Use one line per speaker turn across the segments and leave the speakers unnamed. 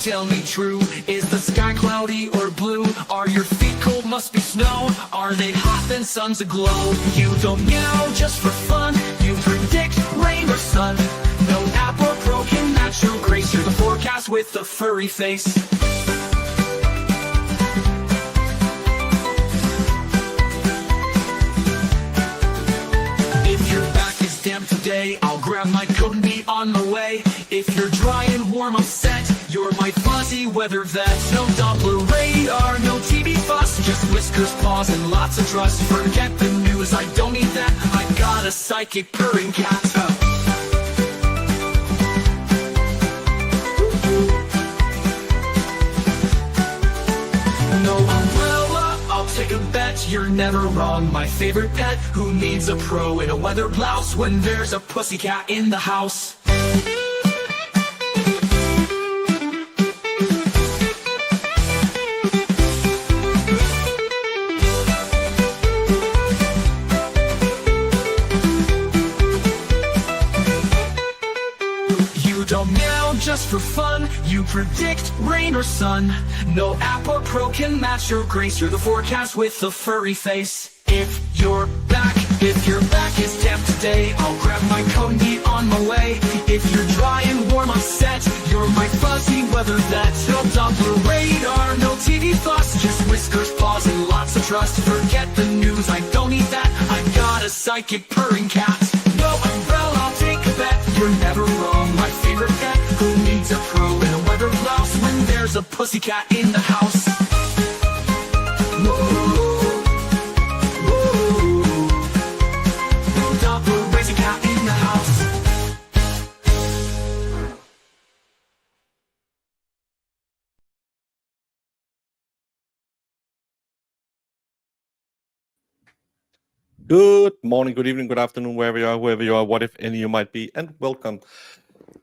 tell me true. Is the sky cloudy or blue? Are your feet cold, must be snow? Are they hot, then sun's aglow? You don't meow just for fun. You predict rain or sun. No app or pro can match your grace. You're the forecast with the furry face. If your back is damp today, I'll grab my coat and be on my way. If you're dry and warm, I'm set. You're my fuzzy weather vet. No Doppler radar, no TV fuss, just whiskers, paws, and lots of trust. Forget the news, I don't need that. I got a psychic purring cat. No umbrella, I'll take a bet. You're never wrong, my favorite pet. Who needs a pro in a weather blouse when there's a pussycat in the house? Don't meow just for fun. You predict rain or sun. No app or pro can match your grace. You're the forecast with the furry face. If your back is damp today, I'll grab my coat and be on my way. If you're dry and warm, I'm set. You're my fuzzy weather vet. No Doppler radar, no TV fuss, just whiskers, paws, and lots of trust. Forget the news, I don't need that. I got a psychic purring cat. No umbrella, I'll take a bet. You're never wrong, my favorite pet. Who needs a pro in a weather blouse when there's a pussycat in the house? Doppler raising cat in the house.
Good morning, good evening, good afternoon, wherever you are, what if any you might be, and welcome.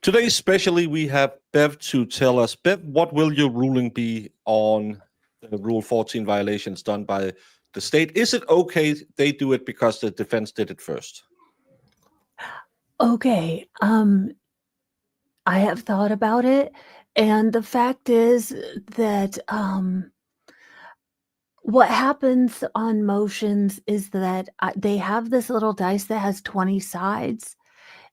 Today, especially, we have Bev to tell us. Bev, what will your ruling be on the Rule 14 violations done by the state? Is it okay they do it because the defense did it first?
Okay, I have thought about it, and the fact is that what happens on motions is that they have this little dice that has 20 sides,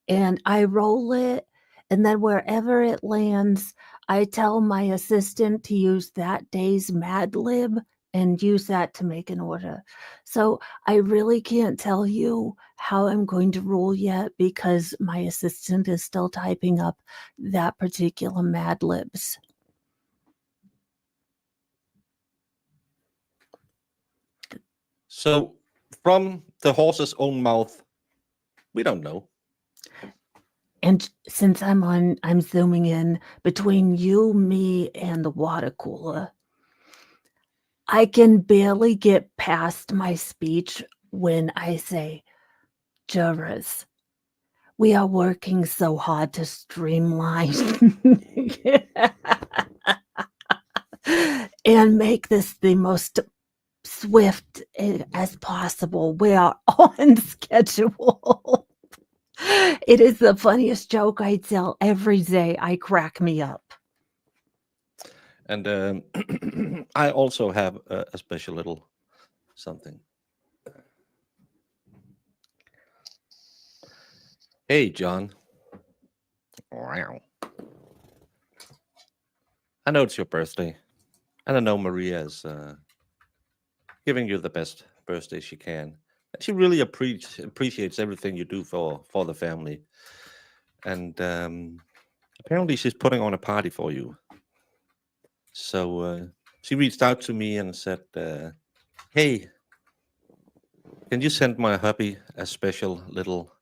and I roll it, and then wherever it lands, I tell my assistant to use that day's Mad Lib and use that to make an order. So I really can't tell you how I'm going to rule yet because my assistant is still typing up that particular Mad Libs.
So, from the horse's own mouth, we don't know.
And since I'm zooming in between you, me, and the water cooler, I can barely get past my speech when I say, jurors, we are working so hard to streamline and make this the most swift as possible. We are on schedule. It is the funniest joke I tell every day. I crack me up.
And I also have a special little something. Hey, John. Wow. I know it's your birthday, and I know Maria is giving you the best birthday she can. She really appreciates everything you do for the family. And apparently she's putting on a party for you. So she reached out to me and said, hey, can you send my hubby a special little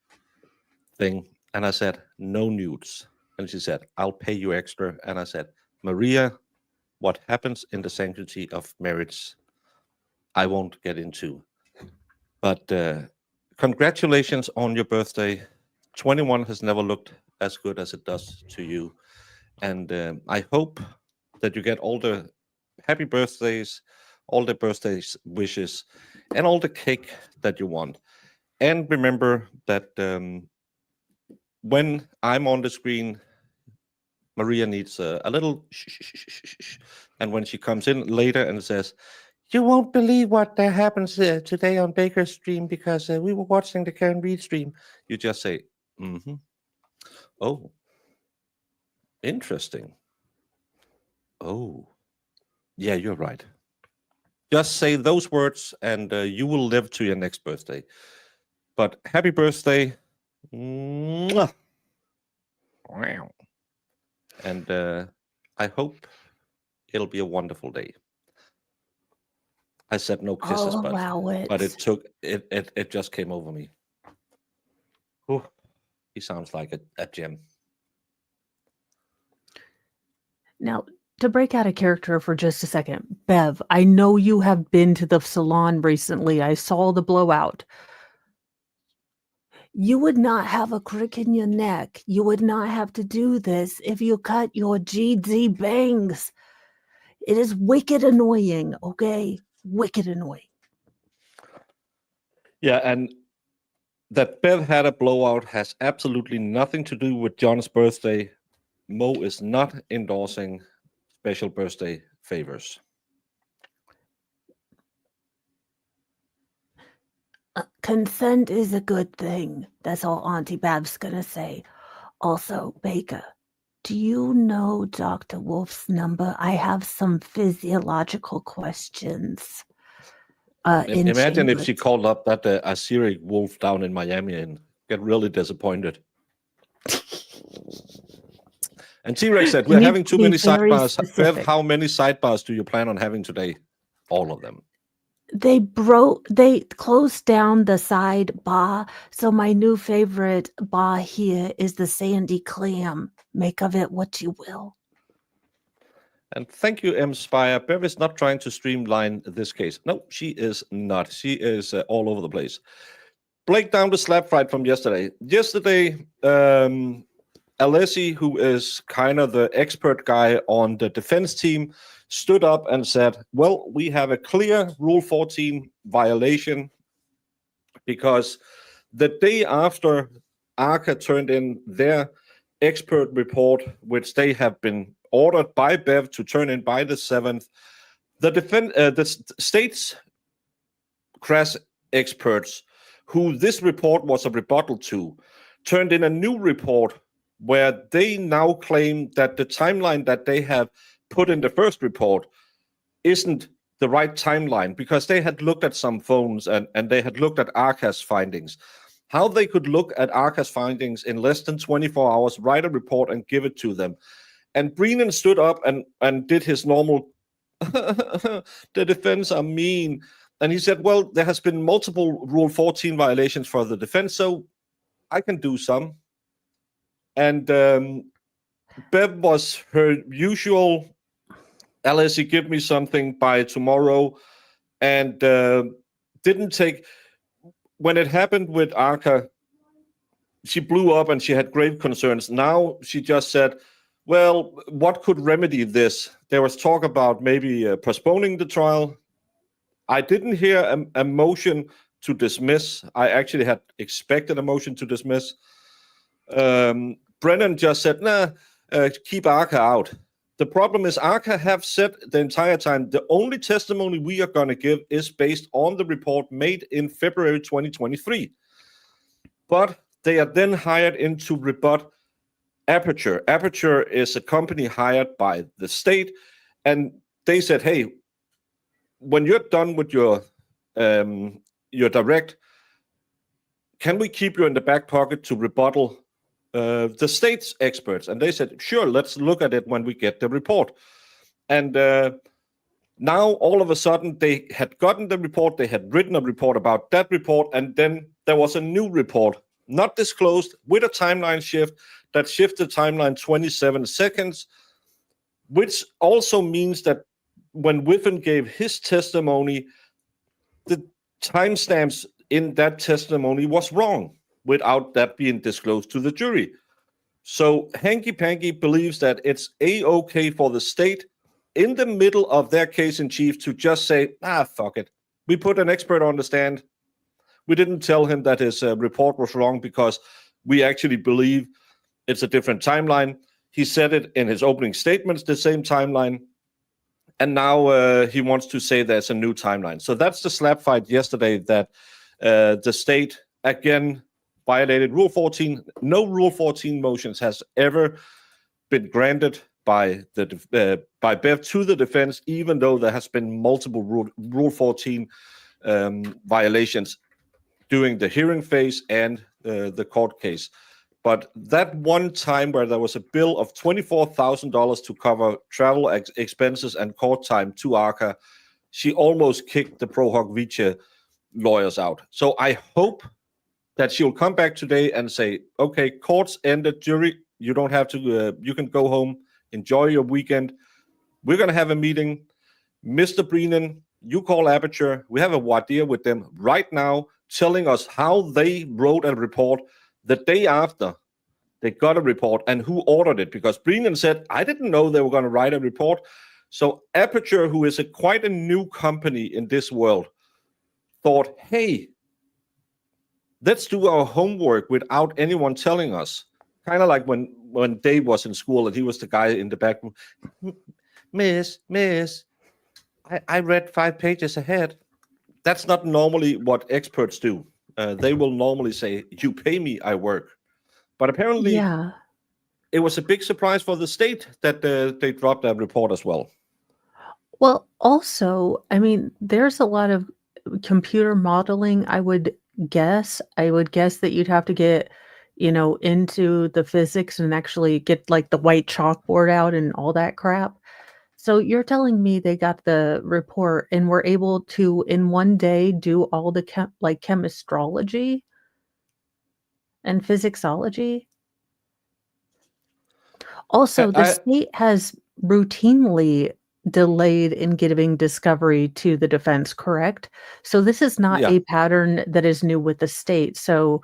thing? And I said, no nudes. And she said, I'll pay you extra. And I said, Maria, what happens in the sanctity of marriage, I won't get into. But congratulations on your birthday. 21 has never looked as good as it does to you. And I hope that you get all the happy birthdays, all the birthday wishes, and all the cake that you want. And remember that when I'm on the screen, Maria needs a little shh. And when she comes in later and says, "You won't believe what happens today on Baker's stream because we were watching the Karen Reed stream," you just say, "Mm-hmm. Oh, interesting. Oh, yeah, you're right." Just say those words and you will live to your next birthday. But happy birthday. Mwah. Wow. And I hope it'll be a wonderful day. I said no kisses,
I'll allow
but
it.
it just came over me. Whew. He sounds like a gem.
Now, to break out of character for just a second, Bev, I know you have been to the salon recently. I saw the blowout. You would not have a crick in your neck. You would not have to do this if you cut your GZ bangs. It is wicked annoying, okay? Wicked annoying.
Yeah, and that Bev had a blowout has absolutely nothing to do with John's birthday. Mo is not endorsing special birthday favors.
Consent is a good thing. That's all Auntie Bev's gonna say. Also, Baker, do you know Dr. Wolf's number? I have some physiological questions.
Imagine if she
Chambers.
called up that Assyric wolf down in Miami and get really disappointed. And T-Rex said,
You
"We're
need
having
to
too
be
many
very
sidebars." Bev,
specific.
how many sidebars do you plan on having today? All of them.
They closed down the side bar, so my new favorite bar here is the Sandy Clam. Make of it what you will.
And thank you, M. Spire. Bev is not trying to streamline this case. No, she is not. She is all over the place. Break down the slap fight from yesterday. Yesterday, Alessi, who is kind of the expert guy on the defense team, stood up and said, "Well, we have a clear Rule 14 violation because the day after ARCA turned in their expert report, which they have been ordered by Bev to turn in by the 7th, the state's crash experts, who this report was a rebuttal to, turned in a new report where they now claim that the timeline that they have put in the first report isn't the right timeline because they had looked at some phones and they had looked at ARCA's findings. How they could look at ARCA's findings in less than 24 hours, write a report and give it to them. And Brennan stood up and did his normal, the defense are mean. And he said, "Well, there has been multiple Rule 14 violations for the defense, so I can do some." And Bev was her usual, "Alessi, give me something by tomorrow," and didn't take. When it happened with ARCA, she blew up and she had grave concerns. Now she just said, "Well, what could remedy this?" There was talk about maybe postponing the trial. I didn't hear a motion to dismiss. I actually had expected a motion to dismiss. Brennan just said, "Nah, keep ARCA out." The problem is ARCA have said the entire time, the only testimony we are going to give is based on the report made in February 2023. But they are then hired in to rebut Aperture. Aperture is a company hired by the state, and they said, "Hey, when you're done with your direct, can we keep you in the back pocket to rebuttal the state's experts?" And they said, "Sure, let's look at it when we get the report." And now all of a sudden they had gotten the report, they had written a report about that report, and then there was a new report, not disclosed, with a timeline shift that shifted timeline 27 seconds, which also means that when Whiffen gave his testimony, the timestamps in that testimony was wrong without that being disclosed to the jury. So Hanky Panky believes that it's a-okay for the state in the middle of their case in chief to just say, fuck it. We put an expert on the stand. We didn't tell him that his report was wrong because we actually believe it's a different timeline. He said it in his opening statements, the same timeline. And now he wants to say there's a new timeline. So that's the slap fight yesterday that the state, again, violated Rule 14. No Rule 14 motions has ever been granted by Bev to the defense, even though there has been multiple Rule 14 violations during the hearing phase and the court case. But that one time where there was a bill of $24,000 to cover travel expenses and court time to ARCA, she almost kicked the Pro Hoc Vice lawyers out. So I hope that she'll come back today and say, okay, court's ended, jury, you don't have to, you can go home, enjoy your weekend. We're going to have a meeting. Mr. Brennan, you call Aperture. We have a voir dire with them right now, telling us how they wrote a report the day after they got a report and who ordered it, because Brennan said, I didn't know they were going to write a report. So Aperture, who is quite a new company in this world, thought, hey, let's do our homework without anyone telling us. Kind of like when Dave was in school and he was the guy in the back room. Miss, I read 5 pages ahead. That's not normally what experts do. They will normally say, you pay me, I work. But apparently, it was a big surprise for the state that they dropped that report as well.
Well, also, I mean, there's a lot of computer modeling, I would guess. I would guess that you'd have to get, into the physics and actually get like the white chalkboard out and all that crap. So you're telling me they got the report and were able to, in one day, do all the chemistrology and physicsology? Also, the state has routinely delayed in giving discovery to the defense, correct? So this is not a pattern that is new with the state. So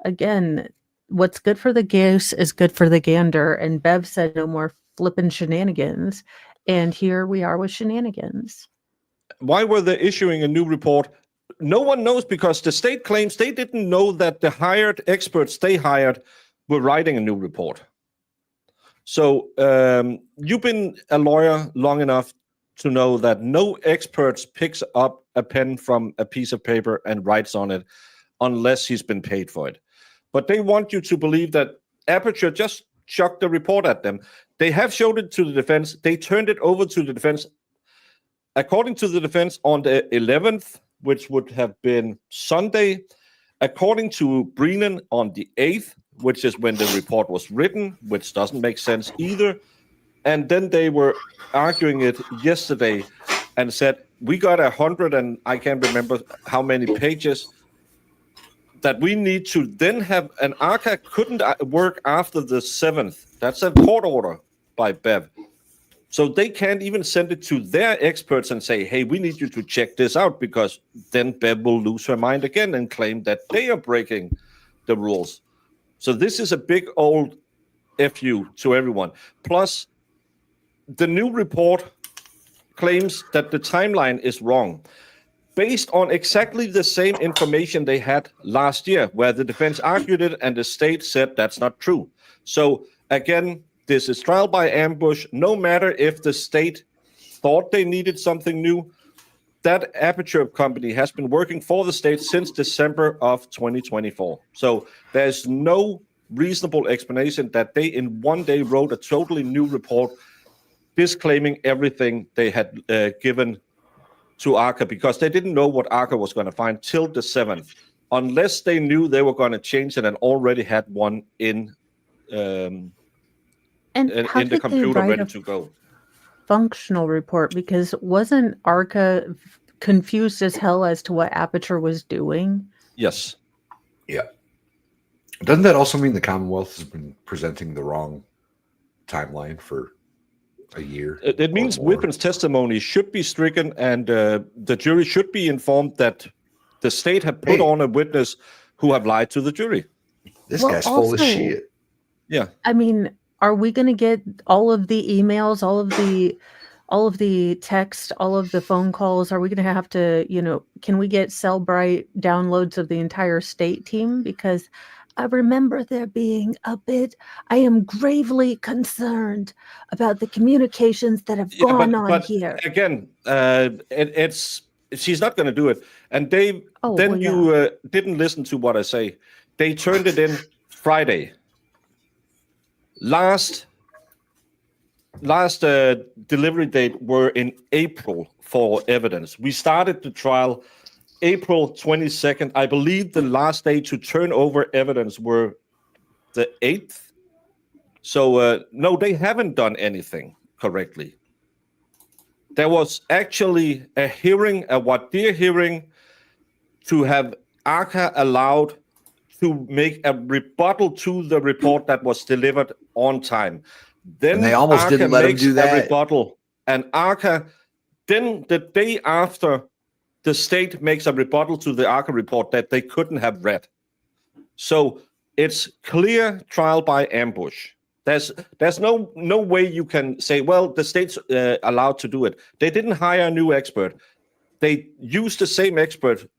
again, what's good for the goose is good for the gander. And Bev said no more flipping shenanigans. And here we are with shenanigans.
Why were they issuing a new report? No one knows, because the state claims they didn't know that the hired experts they hired were writing a new report. So you've been a lawyer long enough to know that no expert picks up a pen from a piece of paper and writes on it unless he's been paid for it. But they want you to believe that Aperture just chucked the report at them. They have showed it to the defense. They turned it over to the defense. According to the defense, on the 11th, which would have been Sunday. According to Brennan, on the 8th, which is when the report was written, which doesn't make sense either. And then they were arguing it yesterday and said, we got 100 and I can't remember how many pages that we need to then have. An ARCA couldn't work after the 7th. That's a court order by Bev. So they can't even send it to their experts and say, hey, we need you to check this out, because then Bev will lose her mind again and claim that they are breaking the rules. So this is a big old FU to everyone. Plus, the new report claims that the timeline is wrong, based on exactly the same information they had last year, where the defense argued it and the state said that's not true. So again, this is trial by ambush. No matter if the state thought they needed something new, that Aperture company has been working for the state since December of 2024. So there's no reasonable explanation that they in one day wrote a totally new report disclaiming everything they had given to ARCA, because they didn't know what ARCA was going to find till the 7th, unless they knew they were going to change it and already had one in the computer ready to go.
Functional report, because wasn't ARCA confused as hell as to what Aperture was doing?
Yes.
Yeah. Doesn't that also mean the Commonwealth has been presenting the wrong timeline for a year?
It means witness testimony should be stricken, and the jury should be informed that the state have put on a witness who have lied to the jury.
This guy's full of shit.
Yeah.
I mean, are we going to get all of the emails, all of the text, all of the phone calls? Are we going to have to, can we get Cellbrite downloads of the entire state team? Because I remember there being a bit. I am gravely concerned about the communications that have
Yeah,
gone on
but
here.
again, it's she's not going to do it. And Dave,
Oh,
then
well,
you didn't listen to what I say. They turned it in Friday. Last delivery date were in April for evidence. We started the trial April 22nd. I believe the last day to turn over evidence were the 8th. So no, they haven't done anything correctly. There was actually a hearing, a voir dire hearing, to have ARCA allowed to make a rebuttal to the report that was delivered on time. Then
And they almost
ARCA
didn't let them
makes
do
a
that.
rebuttal, and ARCA, then the day after, the state makes a rebuttal to the ARCA report that they couldn't have read. So it's clear trial by ambush. There's no way you can say, well, the state's allowed to do it. They didn't hire a new expert. They used the same expert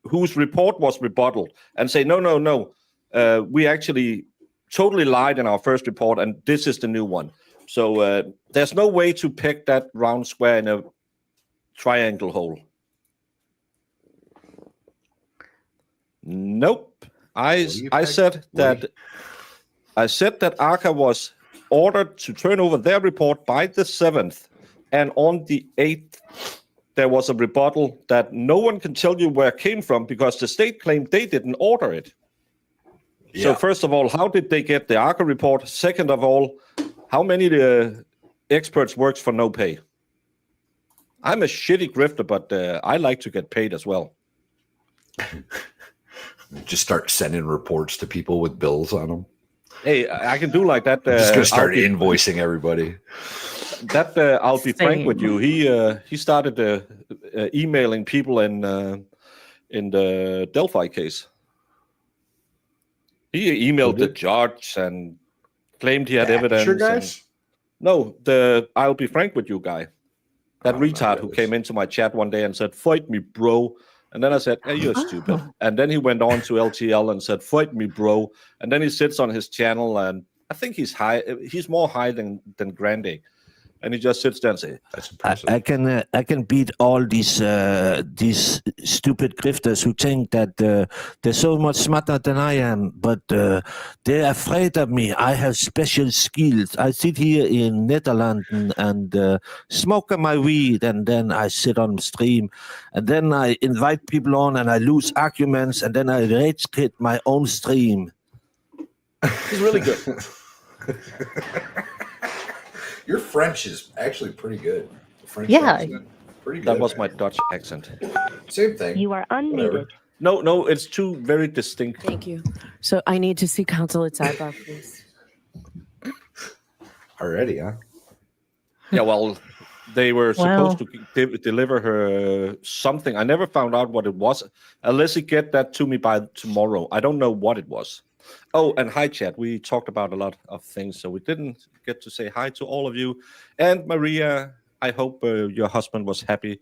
whose report was rebutted and say, no, we actually totally lied in our first report, and this is the new one. So there's no way to pick that round square in a triangle hole. Nope. I said that ARCA was ordered to turn over their report by the 7th, and on the 8th there was a rebuttal that no one can tell you where it came from because the state claimed they didn't order it. Yeah. So first of all, how did they get the ARCA report? Second of all, how many experts works for no pay? I'm a shitty grifter, but I like to get paid as well.
Just start sending reports to people with bills on them.
Hey, I can do like that.
I'm just going to start invoicing everybody.
That I'll be frank with you. He started emailing people in the Delphi case. He emailed the judge and claimed he had evidence.
Sure, guys.
No, the I'll be frank with you guy. That retard who came into my chat one day and said, "Fight me, bro." And then I said, "Hey, you're stupid." And then he went on to LTL and said, "Fight me, bro." And then he sits on his channel, and I think he's high. He's more high than Grande. And he just sits there and says,
"That's impressive."
I can beat all these stupid grifters who think that they're so much smarter than I am, but they're afraid of me. I have special skills. I sit here in Netherlands and smoke my weed, and then I sit on stream, and then I invite people on, and I lose arguments, and then I rage quit my own stream.
He's really good.
Your French is actually pretty good. The French accent, pretty good.
That was my Dutch accent.
Same thing.
You are unmuted.
No, it's two very distinct.
Thank you. So I need to see counsel at sidebar, please.
Already, huh?
Yeah, well, they were supposed to deliver her something. I never found out what it was. Unless you get that to me by tomorrow. I don't know what it was. Oh, and hi, chat. We talked about a lot of things, so we didn't get to say hi to all of you. And Maria, I hope your husband was happy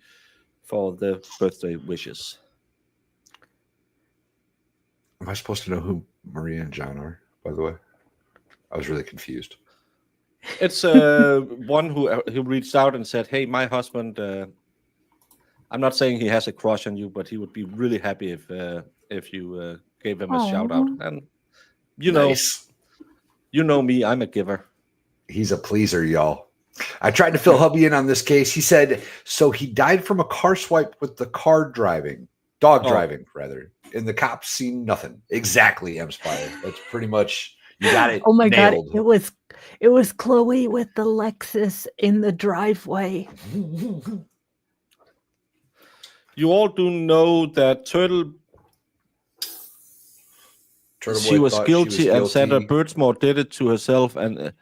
for the birthday wishes.
Am I supposed to know who Maria and John are, by the way? I was really confused.
It's one who reached out and said, "Hey, my husband. I'm not saying he has a crush on you, but he would be really happy if you gave him a shout out." And you know me, I'm a giver.
He's a pleaser, y'all. I tried to fill Hubby in on this case. He said, so he died from a car swipe with the dog driving, rather. And the cops seen nothing. Exactly, M-Spire. That's pretty much, you got it.
Oh my
nailed.
God. It was Chloe with the Lexus in the driveway.
You all do know that she was guilty and said that Birdsmore did it to herself. And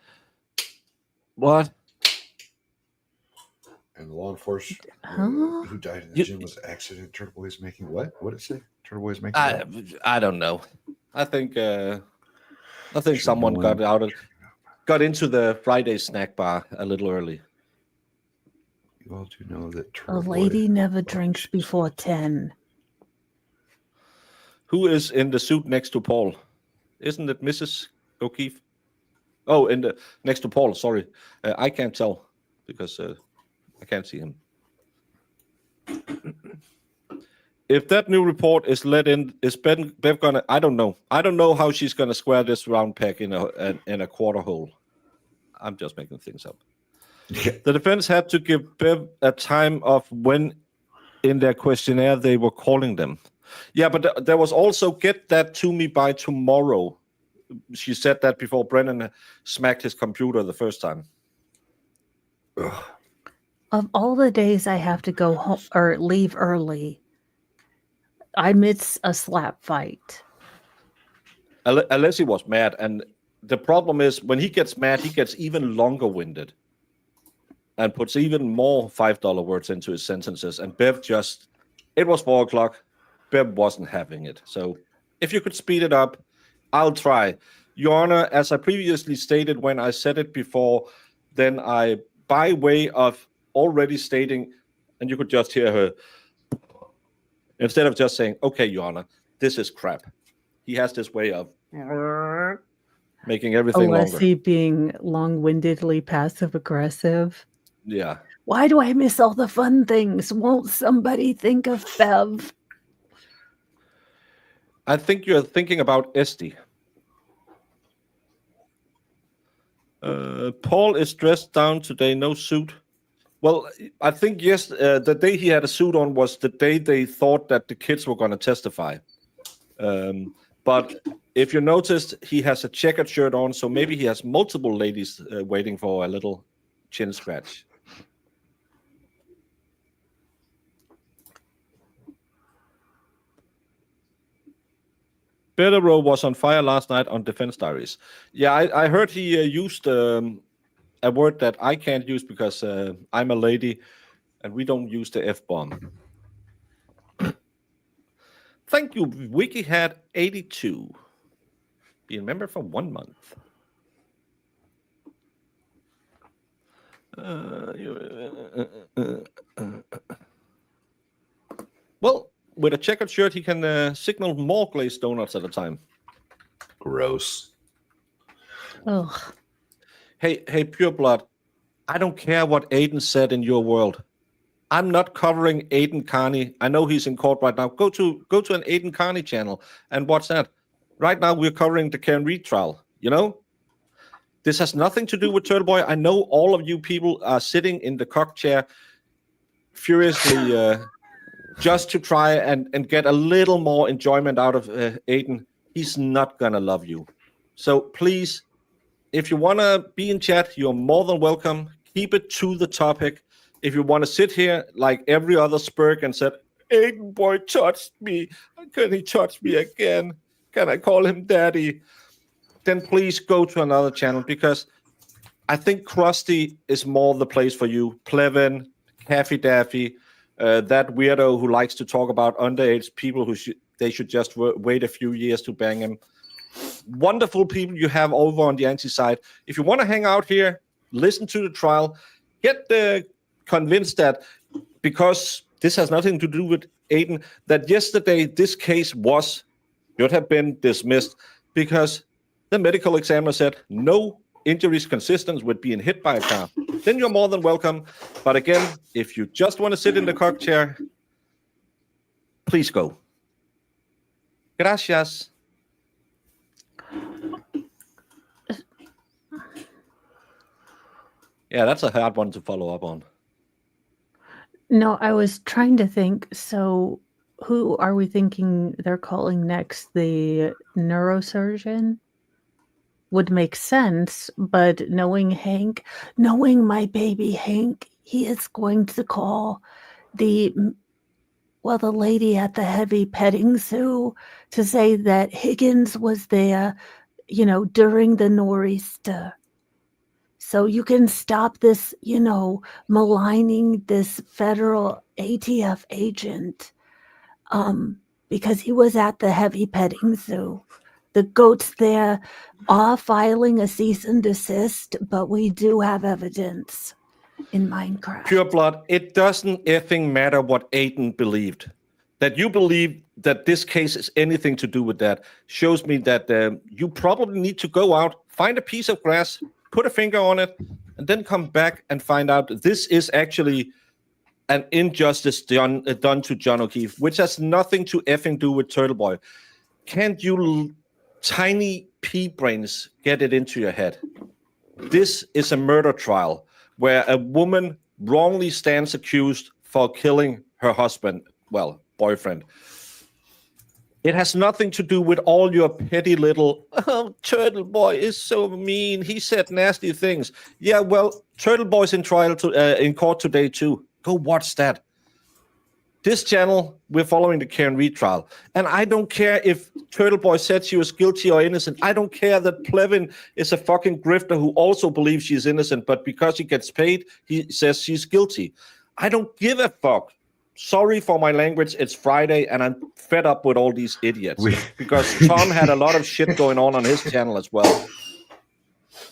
what?
And the law enforcement who died in the gym was accident. Turtle Boy is making what? What did it say? Turtle Boy is making
I don't know. I think someone got into the Friday snack bar a little early.
You all do know that
a lady never drinks before 10.
Who is in the suit next to Paul? Isn't it Mrs. O'Keefe? Oh, next to Paul. Sorry, I can't tell because I can't see him. If that new report is let in, is Bev gonna? I don't know. I don't know how she's gonna square this round peg in a quarter hole. I'm just making things up. The defense had to give Bev a time of when in their questionnaire they were calling them. Yeah, but there was also get that to me by tomorrow. She said that before Brennan smacked his computer the first time.
Ugh.
Of all the days I have to go home or leave early, I miss a slap fight.
Unless he was mad. And the problem is when he gets mad, he gets even longer-winded and puts even more $5 words into his sentences. And Bev it was 4 o'clock. Bev wasn't having it. So if you could speed it up, I'll try. Your Honor, as I previously stated when I said it before, then I, by way of already stating, and you could just hear her, instead of just saying, okay, Your Honor, this is crap. He has this way of making everything longer.
Alessi being long-windedly passive-aggressive.
Yeah.
Why do I miss all the fun things? Won't somebody think of Bev?
I think you're thinking about Esty. Paul is dressed down today, no suit. Well, I think, yes, the day he had a suit on was the day they thought that the kids were going to testify. But if you noticed, he has a checkered shirt on, so maybe he has multiple ladies waiting for a little chin scratch. Betterow was on fire last night on Defense Diaries. Yeah, I heard he used a word that I can't use because I'm a lady and we don't use the F-bomb. Thank you, WikiHat82. Be a member for 1 month. Well, with a checkered shirt, he can signal more glazed donuts at a time.
Gross.
Ugh.
Hey, Pure Blood, I don't care what Aiden said in your world. I'm not covering Aiden Carney. I know he's in court right now. Go to an Aiden Carney channel and watch that. Right now, we're covering the Karen Reed trial, you know? This has nothing to do with Turtle Boy. I know all of you people are sitting in the cock chair furiously just to try and get a little more enjoyment out of Aiden. He's not going to love you. So please, if you want to be in chat, you're more than welcome. Keep it to the topic. If you want to sit here like every other spurk and said, Aiden boy touched me. Can he touch me again? Can I call him daddy? Then please go to another channel because I think Krusty is more the place for you. Plevin, Caffy Daffy, that weirdo who likes to talk about underage people who they should just wait a few years to bang him. Wonderful people you have over on the anti-side. If you want to hang out here, listen to the trial, get convinced that because this has nothing to do with Aiden, that yesterday this case should have been dismissed because the medical examiner said no injuries consistent with being hit by a car. Then you're more than welcome. But again, if you just want to sit in the cock chair, please go. Gracias. Yeah, that's a hard one to follow up on.
No, I was trying to think. So, who are we thinking they're calling next? The neurosurgeon? Would make sense, but knowing Hank, knowing my baby Hank, he is going to call the lady at the heavy petting zoo to say that Higgins was there, during the nor'easter. So you can stop this, maligning this federal ATF agent because he was at the heavy petting zoo. The goats there are filing a cease and desist, but we do have evidence in Minecraft.
Pure Blood, it doesn't effing matter what Aiden believed. That you believe that this case is anything to do with that shows me that you probably need to go out, find a piece of grass, put a finger on it, and then come back and find out that this is actually an injustice done to John O'Keefe, which has nothing to effing do with Turtle Boy. Can't you tiny pea brains get it into your head? This is a murder trial where a woman wrongly stands accused for killing her husband, well, boyfriend. It has nothing to do with all your petty little, oh, Turtle Boy is so mean. He said nasty things. Yeah, well, Turtle Boy's in trial in court today too. Go watch that. This channel, we're following the Karen Reed trial. And I don't care if Turtle Boy said she was guilty or innocent. I don't care that Plevin is a fucking grifter who also believes she's innocent, but because he gets paid, he says she's guilty. I don't give a fuck. Sorry for my language. It's Friday, and I'm fed up with all these idiots. Because Tom had a lot of shit going on his channel as well.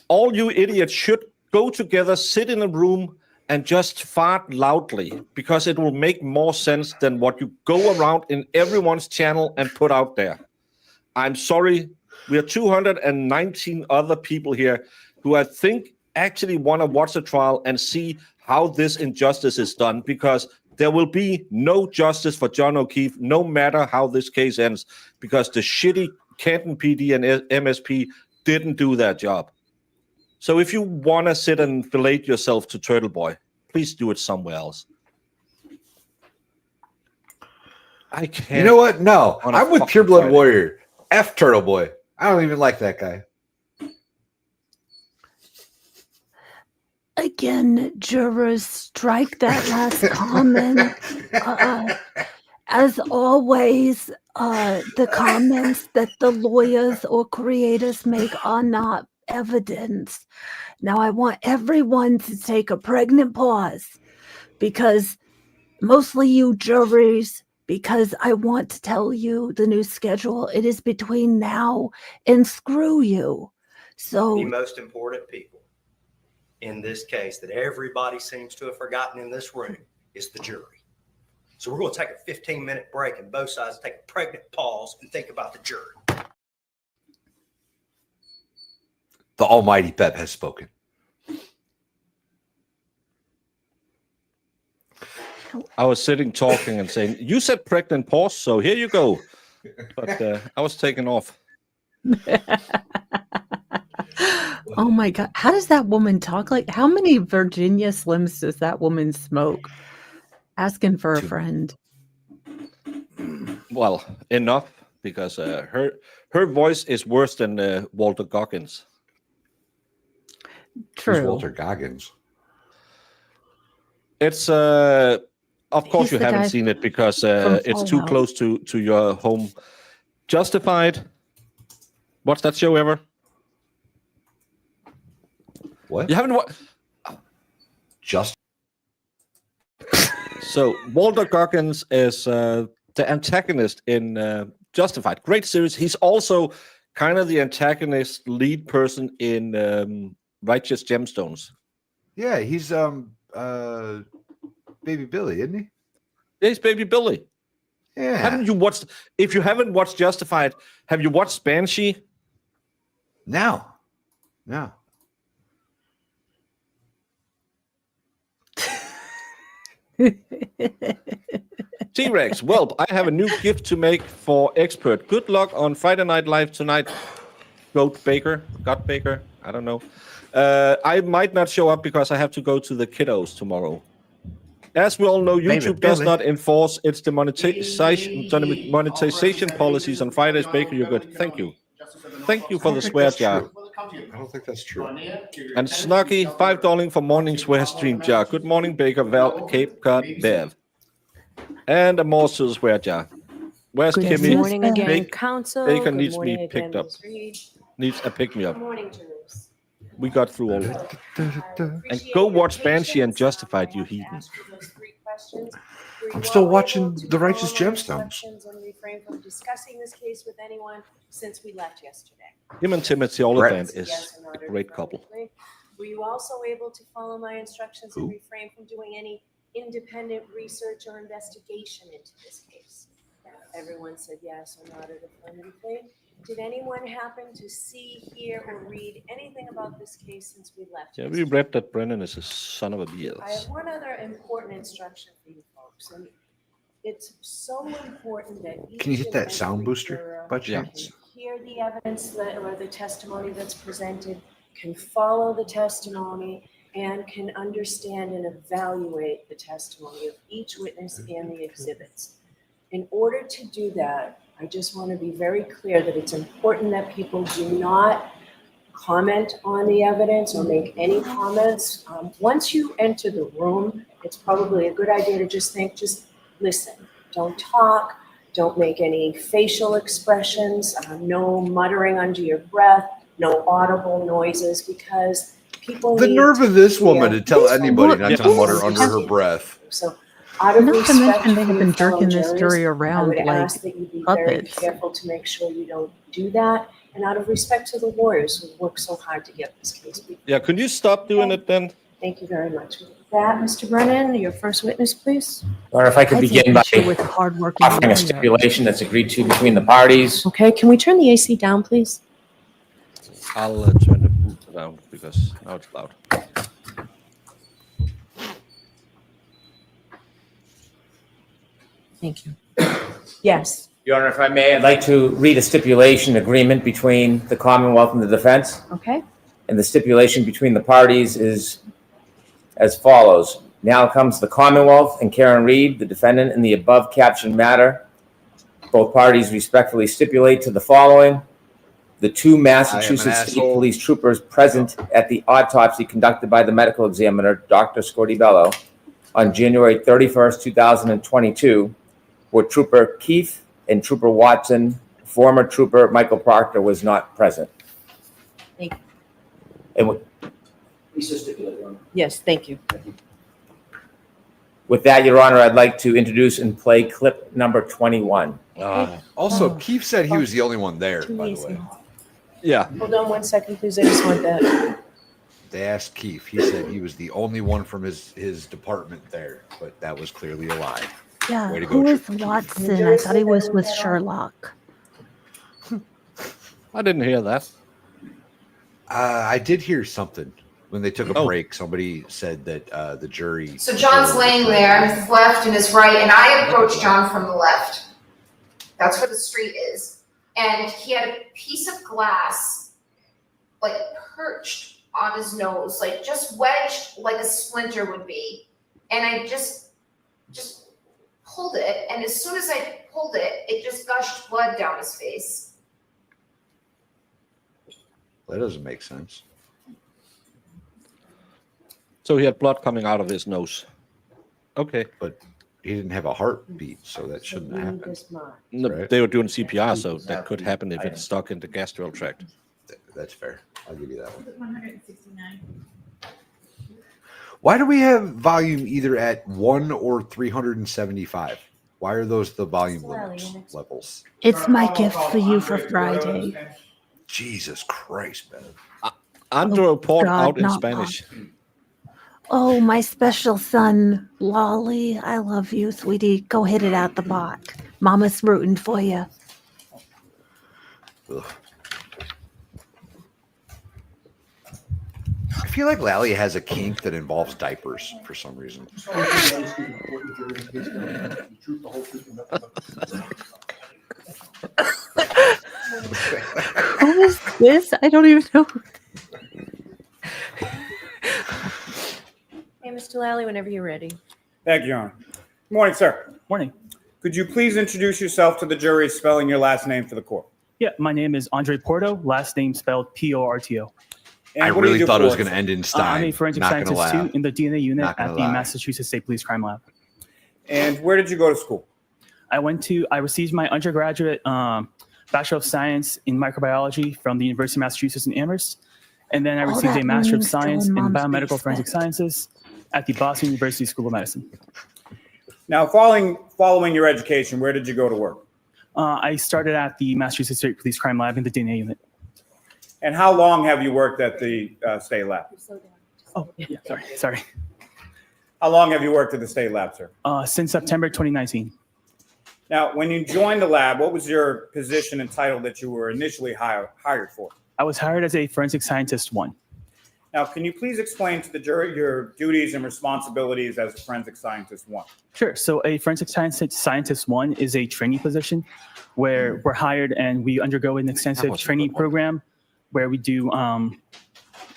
All you idiots should go together, sit in a room, and just fart loudly, because it will make more sense than what you go around in everyone's channel and put out there. I'm sorry. We are 219 other people here who I think actually want to watch the trial and see how this injustice is done, because there will be no justice for John O'Keefe, no matter how this case ends, because the shitty Canton PD and MSP didn't do their job. So if you want to sit and fillet yourself to Turtle Boy, please do it somewhere else. I can't.
You know what? No,
on a
I'm with
fucking
Pureblood
Friday.
Warrior. F Turtle Boy. I don't even like that guy.
Again, jurors, strike that last comment. As always, the comments that the lawyers or creators make are not evidence. Now, I want everyone to take a pregnant pause, because mostly you juries, because I want to tell you the new schedule. It is between now and screw you. So
The most important people in this case that everybody seems to have forgotten in this room is the jury. So we're going to take a 15-minute break and both sides take a pregnant pause and think about the jury.
The almighty Pep has spoken.
I was sitting talking and saying, you said pregnant pause, so here you go. But I was taken off.
Oh my God. How does that woman talk? Like, how many Virginia Slims does that woman smoke? Asking for a friend.
Well, enough, because her voice is worse than Walter Goggins.
Who's
True.
Walter Goggins?
It's of course
He's
you
the
haven't
guy
seen it because
from
it's too
Fallout.
close to your home. Justified. What's that show ever?
What?
You haven't watched?
Just
So Walter Goggins is the antagonist in Justified. Great series. He's also kind of the antagonist lead person in Righteous Gemstones.
yeah, he's Baby Billy, isn't he?
Yes, Baby Billy.
Yeah.
Haven't you watched? If you haven't watched Justified, have you watched Banshee?
No. No.
T-Rex, well, I have a new gift to make for Expert. Good luck on Friday Night Live tonight. God Baker, I don't know. I might not show up because I have to go to the kiddos tomorrow. As we all know, YouTube does not enforce its monetization policies on Fridays. Baker, you're good. Thank you. Thank you for the swear jar.
I don't think that's true.
And Snuggy, $5 for morning swear stream jar. Good morning, Baker, Val, Cape Cod, Bev. And a more to the swear jar. Where's
Good
Kimmy?
morning again,
Bake-
Council.
Bacon
Good
needs
morning
me
again,
picked up.
Ms. Reed.
Needs a pick-me-up.
Good morning, jurors.
We got through all of it. And go watch Banshee and Justified, you heathens.
I'm still watching The Righteous Gemstones.
And refrain from discussing this case with anyone since we left yesterday.
Him and Timothy Oliphant is a great couple.
Were you also able to follow my instructions and
Who?
refrain from doing any independent research or investigation into this case?
Everyone said yes or nodded affirmatively. Did anyone happen to see, hear, or read anything about this case since we left?
Yeah, we read that Brennan is a son of a
I have
bitch.
one other important instruction for you folks, and it's so important that each
Can you hit
and
that sound
every
booster
juror
by
Yeah.
can
chance?
hear the evidence or the testimony that's presented, can follow the testimony, and can understand and evaluate the testimony of each witness and the exhibits. In order to do that, I just want to be very clear that it's important that people do not comment on the evidence or make any comments. Once you enter the room, it's probably a good idea to just listen. Don't talk, don't make any facial expressions, no muttering under your breath, no audible noises, because people
The
need
nerve of this woman
hear
to tell
This
anybody
woman-
not to
Yes.
mutter under her breath.
So out of
Not to
respect
mention they
for
have
your
been
fellow
jerking this
jurors,
jury
I
around
would
like
ask that you be very
puppets.
careful to make sure you don't do that. And out of respect to the lawyers who worked so hard to get this case before.
Yeah, could you stop doing it then?
Thank you very much. With that, Mr. Brennan, your first witness, please.
Or if I could
I
begin
think
by
we should with hardworking
offering a
lawyers.
stipulation that's agreed to between the parties.
Okay, can we turn the AC down, please?
I'll turn the booth down because now it's loud.
Thank you. Yes,
Your Honor, if I may, I'd like to read a stipulation agreement between the Commonwealth and the defense.
okay.
And the stipulation between the parties is as follows. Now comes the Commonwealth and Karen Reed, the defendant in the above captioned matter. Both parties respectfully stipulate to the following. The two Massachusetts State
asshole.
Police troopers present at the autopsy conducted by the medical examiner, Dr. Scortibello, on January 31st, 2022, were Trooper Keefe and Trooper Watson. Former Trooper Michael Proctor was not present.
Thank you.
And
Yes, thank you.
with that, Your Honor, I'd like to introduce and play clip number 21.
Also,
Oh.
Keith said he was the only one there,
Too
by the
easy.
way.
Yeah.
Hold on one second, please. I just want that.
They asked Keith. He said he was the only one from his department there, but that was clearly a lie.
Yeah.
Way to
Who
go,
is Watson? I thought he was with Sherlock.
I didn't hear that.
I did hear something when they took a
Oh.
break. Somebody said that the jury.
So John's laying there, and his left and his right, and I approached John from the left. That's where the street is. And he had a piece of glass, like perched on his nose, like just wedged like a splinter would be. And I just pulled it, and as soon as I pulled it, it just gushed blood down his face.
That doesn't make sense.
So he had blood coming out of his nose. Okay.
But he didn't have a heartbeat, so that shouldn't
We need
happen.
this mark.
No,
Right.
they were doing CPR, so that could happen if it's stuck in the gastral tract.
That's fair. I'll give you that one.
169.
Why do we have volume either at 1 or 375? Why are those the volume levels?
It's my gift for you for Friday.
Jesus Christ, man.
Andrew report
God,
out in
not
Spanish.
Oh, my special son, Lolly. I love you, sweetie. Go hit it out the park. Mama's rooting for you.
Ugh. I feel like Lally has a kink that involves diapers for some reason.
Who is this? I don't even know.
Hey, Mr. Lally, whenever you're ready.
Thank you, Your Honor. Good morning, sir.
Morning.
Could you please introduce yourself to the jury, spelling your last name for the court?
Yeah, my name is Andre Porto, last name spelled Porto.
And
I
what do you
really
do
thought
for
it was
work,
going to
sir?
end in
I'm
Stein.
a forensic
Not going to
scientist
laugh.
too in the DNA unit
Not gonna
at the
lie.
Massachusetts State Police Crime Lab.
And where did you go to school?
I received my undergraduate Bachelor of Science in Microbiology from the University of Massachusetts in Amherst. And then I
All
received
that
a Master of
means still
Science
in
in
Mom's
Biomedical
basement.
Forensic Sciences at the Boston University School of Medicine.
Now, following your education, where did you go to work?
I started at the Massachusetts State Police Crime Lab in the DNA unit.
And how long have you worked at the state lab?
Oh, yeah, sorry.
How long have you worked at the state lab, sir?
Since September 2019.
Now, when you joined the lab, what was your position and title that you were initially hired for?
I was hired as a forensic scientist 1.
Now, can you please explain to the jury your duties and responsibilities as a forensic scientist 1?
Sure. So a forensic scientist 1 is a training position where we're hired and we undergo an extensive training program where we do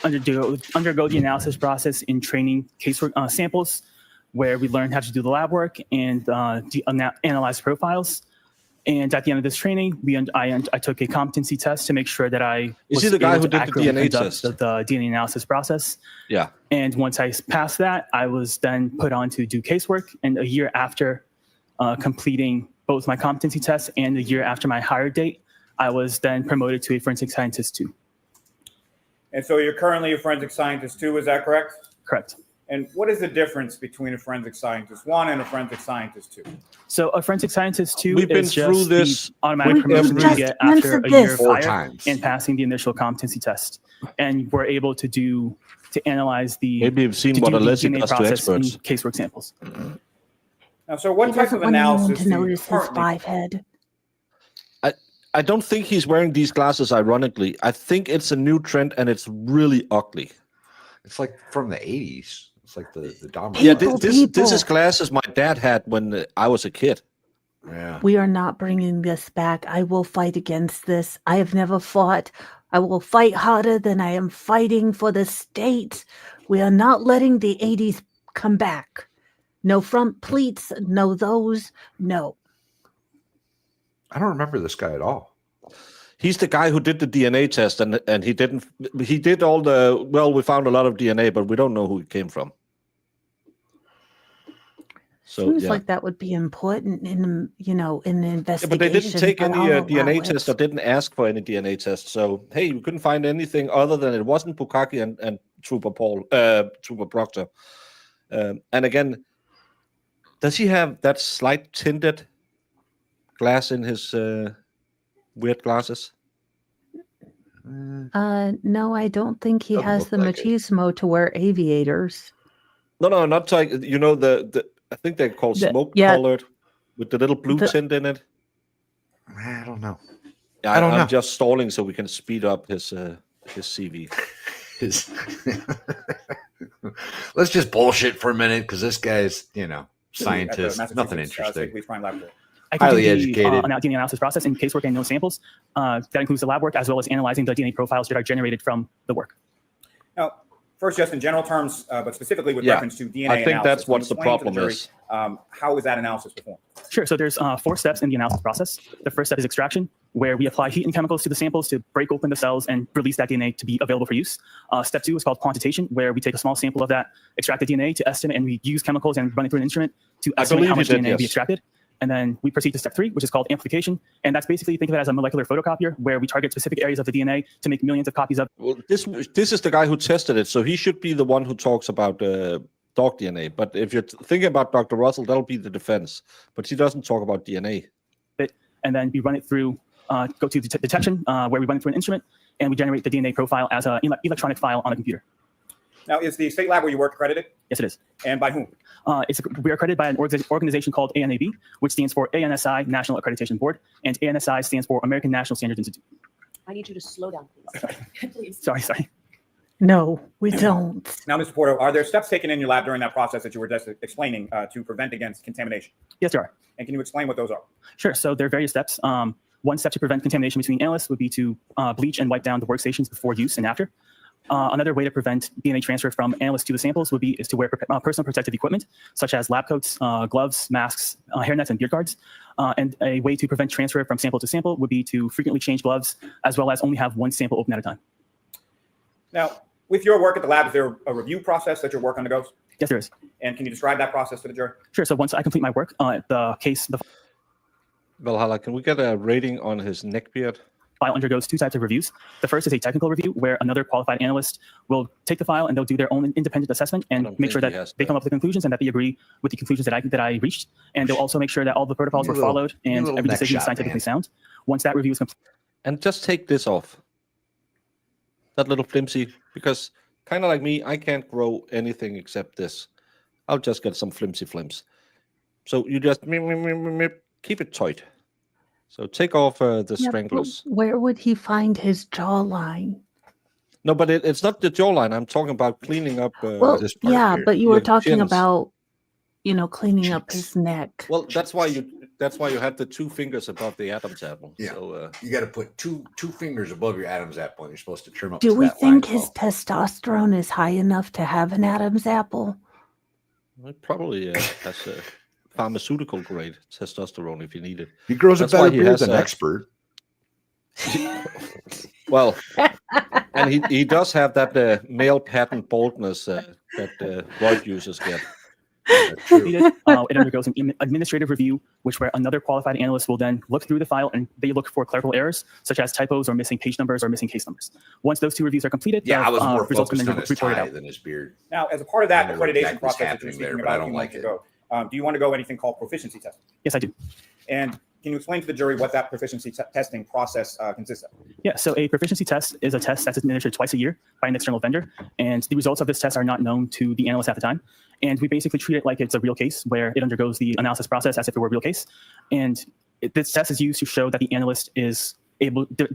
undergo the analysis process in training casework samples, where we learn how to do the lab work and analyze profiles. And at the end of this training, I took a competency test to make sure that I
Is he the guy
able
who
to
did the
accurately
DNA
conduct
test?
the DNA analysis process.
Yeah.
And once I passed that, I was then put on to do casework. And a year after completing both my competency tests and a year after my hire date, I was then promoted to a forensic scientist 2.
And so you're currently a forensic scientist 2, is that correct?
Correct.
And what is the difference between a forensic scientist 1 and a forensic scientist 2?
So a forensic scientist 2
We've been
is just
through this
the automatic
We
promotion you
just
get after
answered
a year
this.
of
4
hire
times.
and passing the initial competency test. And we're able to analyze the
Maybe you've seen
to
what
do
a
the
lesson
DNA
does to
process in
experts.
casework samples.
Now, so what
He
type
doesn't
of
want anyone
analysis
to
do you
notice his
currently
5 head.
I don't think he's wearing these glasses ironically. I think it's a new trend and it's really ugly.
It's like from the 80s. It's like the dominant.
Yeah,
People,
this is
people.
glasses my dad had when I was a kid.
Yeah.
We are not bringing this back. I will fight against this. I have never fought. I will fight harder than I am fighting for the state. We are not letting the 80s come back. No front pleats, no those, no.
I don't remember this guy at all.
He's the guy who did the DNA test and he did all the, well, we found a lot of DNA, but we don't know who it came from. So
Seems
yeah.
like that would be important in an
Yeah,
investigation.
but they didn't take
but
any
I'll allow
DNA
it.
test or didn't ask for any DNA test. So hey, we couldn't find anything other than it wasn't Bukaki and Trooper Proctor. And again, does he have that slight tinted glass in his weird glasses?
No, I don't think he
Doesn't
has
look
the
like it.
machismo to wear aviators.
No, not like the I think they're called
The-
smoke
yeah.
colored with the little blue
The-
tint in it.
I don't know.
Yeah,
I don't
I'm
know.
just stalling so we can speed up his CV.
Let's just bullshit for a minute because this guy's,
at the
scientist. Nothing
Massachusetts,
interesting.
State Police Crime Laboratory?
I can
Highly
do
educated.
the DNA analysis process in casework and no samples. That includes the lab work as well as analyzing the DNA profiles that are generated from the work.
Now, first, just in general terms, but specifically with
Yeah,
reference to DNA
I think
analysis,
that's
can you
what the
explain to
problem
jury,
is.
How is that analysis performed?
Sure. So there's 4 steps in the analysis process. The first step is extraction, where we apply heat and chemicals to the samples to break open the cells and release that DNA to be available for use. Step 2 is called quantitation, where we take a small sample of that extracted DNA to estimate, and we use chemicals and run it through an instrument to
I
estimate how
believe
much
you did,
DNA will be
yes.
extracted. And then we proceed to step 3, which is called amplification. And that's basically, think of it as a molecular photocopier, where we target specific areas of the DNA to make millions of copies of.
Well, this is the guy who tested it, so he should be the one who talks about dog DNA. But if you're thinking about Dr. Russell, that'll be the defense. But he doesn't talk about DNA.
And then we run it through, go to detection, where we run it through an instrument, and we generate the DNA profile as an electronic file on a computer.
Now, is the state lab where you work accredited,
Yes, it is.
and by whom?
We are accredited by an organization called ANAB, which stands for ANSI, National Accreditation Board, and ANSI stands for American National Standards Institute.
I need you to slow down, please. Please.
Sorry.
No, we don't.
Now, Mr. Porto, are there steps taken in your lab during that process that you were just explaining to prevent against contamination?
Yes, there are.
And can you explain what those are?
Sure. So there are various steps. One step to prevent contamination between analysts would be to bleach and wipe down the workstations before use and after. Another way to prevent DNA transfer from analysts to the samples is to wear personal protective equipment, such as lab coats, gloves, masks, hairnets, and beard guards. And a way to prevent transfer from sample to sample would be to frequently change gloves, as well as only have one sample open at a time.
Now, with your work at the lab, is there a review process that your work undergoes?
Yes, there is.
And can you describe that process to the jury?
Sure. So once I complete my work, the
Valhalla, can we get a rating on his neckbeard?
file undergoes 2 types of reviews. The first is a technical review, where another qualified analyst will take the file and they'll do their own independent assessment and make sure that they come up with the conclusions and that they agree with the conclusions that I reached. And they'll also make sure that all the protocols were followed and every decision is scientifically sound. Once that review is complete.
And just take this off. That little flimsy, because kind of like me, I can't grow anything except this. I'll just get some flimsy flims. So you just keep it tight. So take off the
Yeah, but
stranglers.
where would he find his jawline?
No, but it's not the jawline. I'm talking about cleaning up.
Well,
this part
yeah,
here.
but you were
Your
talking
chins.
about, cleaning up
Cheeks.
his neck.
Well, that's why you had the 2 fingers above the Adam's apple.
Yeah.
So
You got to put two fingers above your Adam's apple, and you're supposed to trim up.
Do
to
we
that
think
line
his
as well.
testosterone is high enough to have an Adam's apple?
it probably has a pharmaceutical grade testosterone if you need it.
He grows a
That's why
better
he
beard
has
than
a-
expert.
Well, and he does have that male pattern baldness that roid users get.
That's true.
Completed, it undergoes an administrative review, where another qualified analyst will then look through the file and they look for clerical errors, such as typos or missing page numbers or missing case numbers. Once those 2 reviews are completed,
Yeah,
the
I was more
results can
focused
then
on his
reported
tie
out.
than his beard.
Now, as a part of that
I don't know what
accreditation
exactly is
process that you were
happening
speaking
there, but I
about a
don't
few
like
moments ago, do you want to go anything called proficiency testing?
Yes, I do.
And can you explain to the jury what that proficiency testing process consists of?
Yeah, so a proficiency test is a test that's administered twice a year by an external vendor, and the results of this test are not known to the analyst at the time. And we basically treat it like it's a real case, where it undergoes the analysis process as if it were a real case. And this test is used to show that the analyst is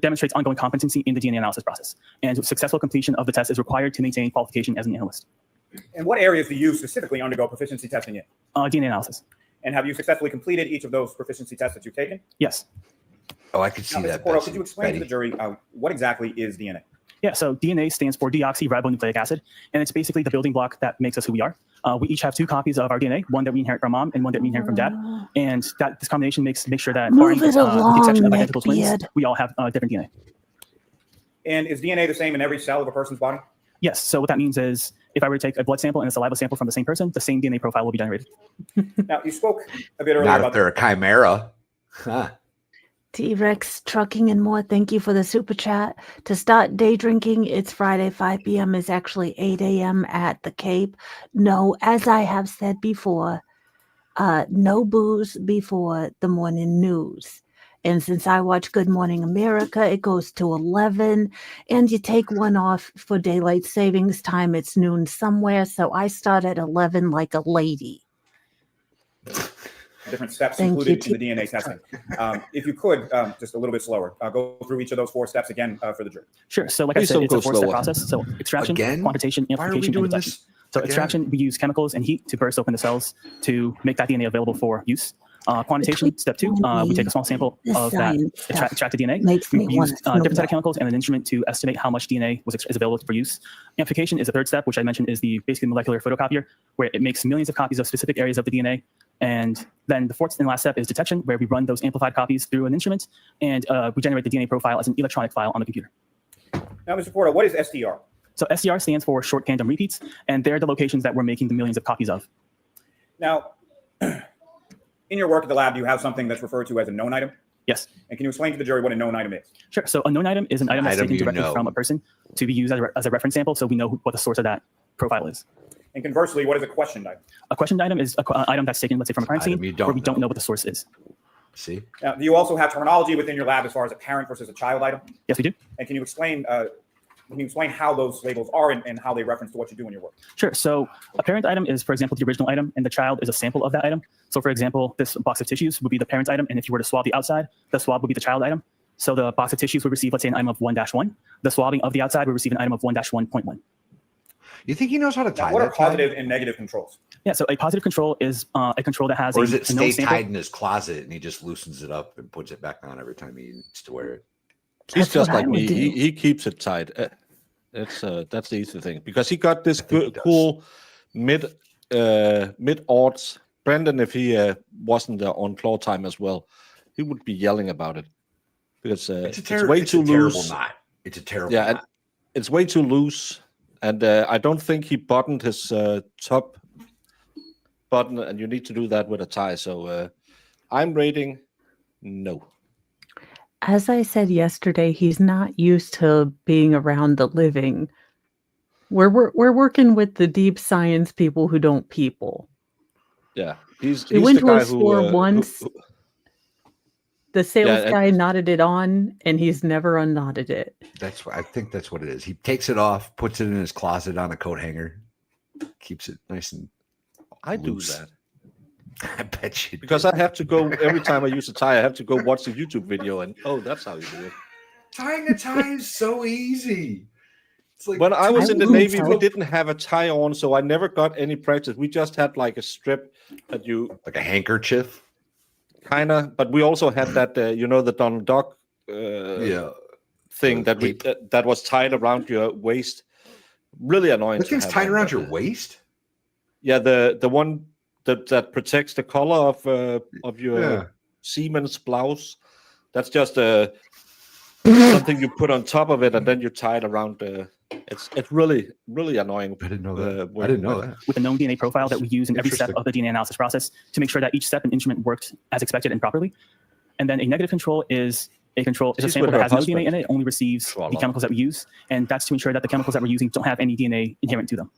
demonstrates ongoing competency in the DNA analysis process. And successful completion of the test is required to maintain qualification as an analyst.
And what areas do you specifically undergo proficiency testing in?
DNA analysis.
And have you successfully completed each of those proficiency tests that you've taken?
Yes.
Oh, I could see
Now, Mr.
that.
Porto,
Betsy.
could you explain to the jury what exactly is DNA?
Yeah, so DNA stands for deoxyribonucleic acid, and it's basically the building block that makes us who we are. We each have 2 copies of our DNA, one that we inherit from mom and one that we inherit from dad. And this combination makes sure that,
Move
barring
it
the
along,
exception of identical twins,
neckbeard.
we all have different DNA.
And is DNA the same in every cell of a person's body?
Yes, so what that means is if I were to take a blood sample and a saliva sample from the same person, the same DNA profile will be generated.
Now, you spoke a bit earlier
Not if
about
they're a chimera. Huh.
T-Rex Trucking and More, thank you for the super chat. To start day drinking, it's Friday, 5 p.m. is actually 8 a.m. at the Cape. No, as I have said before, no booze before the morning news. And since I watch Good Morning America, it goes to 11, and you take one off for daylight savings time. It's noon somewhere, so I start at 11 like a lady.
different steps
Thank
included
you,
in the DNA testing. If you could, just a little bit slower, go through each of those 4 steps again for the jury.
Sure. So like
Please
I said,
don't
it's a
go
4-step
slower.
process. So extraction,
Again?
quantitation,
Why are we
amplification, and
doing
detection.
this?
So
again?
extraction, we use chemicals and heat to burst open the cells to make that DNA available for use. Quantitation, step 2, we take a small sample
The
of that
science stuff
extracted DNA.
makes
We
me
use
want to
different set of chemicals and an instrument to estimate how much DNA is available for use. Amplification is the 3rd step, which I mentioned is the basically molecular photocopier, where it makes millions of copies of specific areas of the DNA. And then the 4th and last step is detection, where we run those amplified copies through an instrument and we generate the DNA profile as an electronic file on the computer.
Now, Mr. Porto, what is SDR?
So SDR stands for short tandem repeats, and they're the locations that we're making the millions of copies of.
Now, in your work at the lab, do you have something that's referred to as a known item?
Yes.
And can you explain to the jury what a known item is?
Sure. So a known item is an item that's
Item
taken
you
directly
know.
from a person to be used as a reference sample, so we know what the source of that profile is.
And conversely, what is a questioned item?
A questioned item is an item that's taken, let's say, from a crime
Item
scene
you don't
where we don't
know.
know what the source is.
See?
Now, do you also have terminology within your lab as far as a parent versus a child item?
Yes, we do.
And can you explain how those labels are and how they reference to what you do in your work?
Sure. So a parent item is, for example, the original item, and the child is a sample of that item. So, for example, this box of tissues would be the parent item, and if you were to swab the outside, the swab would be the child item. So the box of tissues would receive, let's say, an item of 1-1. The swabbing of the outside would receive an item of 1-1.1.
You think he knows how to tie
Now, what are
that tie?
positive and negative controls?
Yeah. So a positive control is a control that has
Or does it
a known
stay
sample.
tied in his closet and he just loosens it up and puts it back on every time he needs to wear it?
He's
That's
just
what I
like
would
me.
do.
He keeps it tight. That's the easy thing because he got this
think he does.
cool mid-odds. Brendan, if he wasn't on claw time as well, he would be yelling about it because it's way too
terrible
loose.
knot. It's a terrible
Yeah, and
knot.
it's way too loose, and I don't think he buttoned his top button, and you need to do that with a tie. So I'm rating no.
As I said yesterday, he's not used to being around the living. We're working with the deep science people who don't people.
Yeah, he's
We went
the
to a
guy
store
who
once. The sales
and-
guy knotted it on, and he's never unknotted it.
I think that's what it is. He takes it off, puts it in his closet on a coat hanger, keeps it nice and
I do
loose.
that.
I bet you
Because I have to go every time I use a tie. I have to go watch the YouTube video, and that's how you do it.
tying a tie is so easy. It's like
When I was in the
would
Navy, we
help.
didn't have a tie on, so I never got any practice. We just had like a strip that you
like a handkerchief.
kinda, but we also had that the Donald Duck thing that that was tied around your waist. Really annoying.
That thing's tied around your waist.
Yeah, the one that protects the collar of your seaman's blouse. That's just something you put on top of it, and then you tie it around. It's really annoying.
I didn't know that. I didn't know that.
With a known DNA profile that we use in every step of the DNA analysis process to make sure that each step and instrument worked as expected and properly. And then a negative control is a sample that has no DNA in it, only receives the chemicals that we use, and that's to ensure that the chemicals that we're using don't have any DNA inherent to them.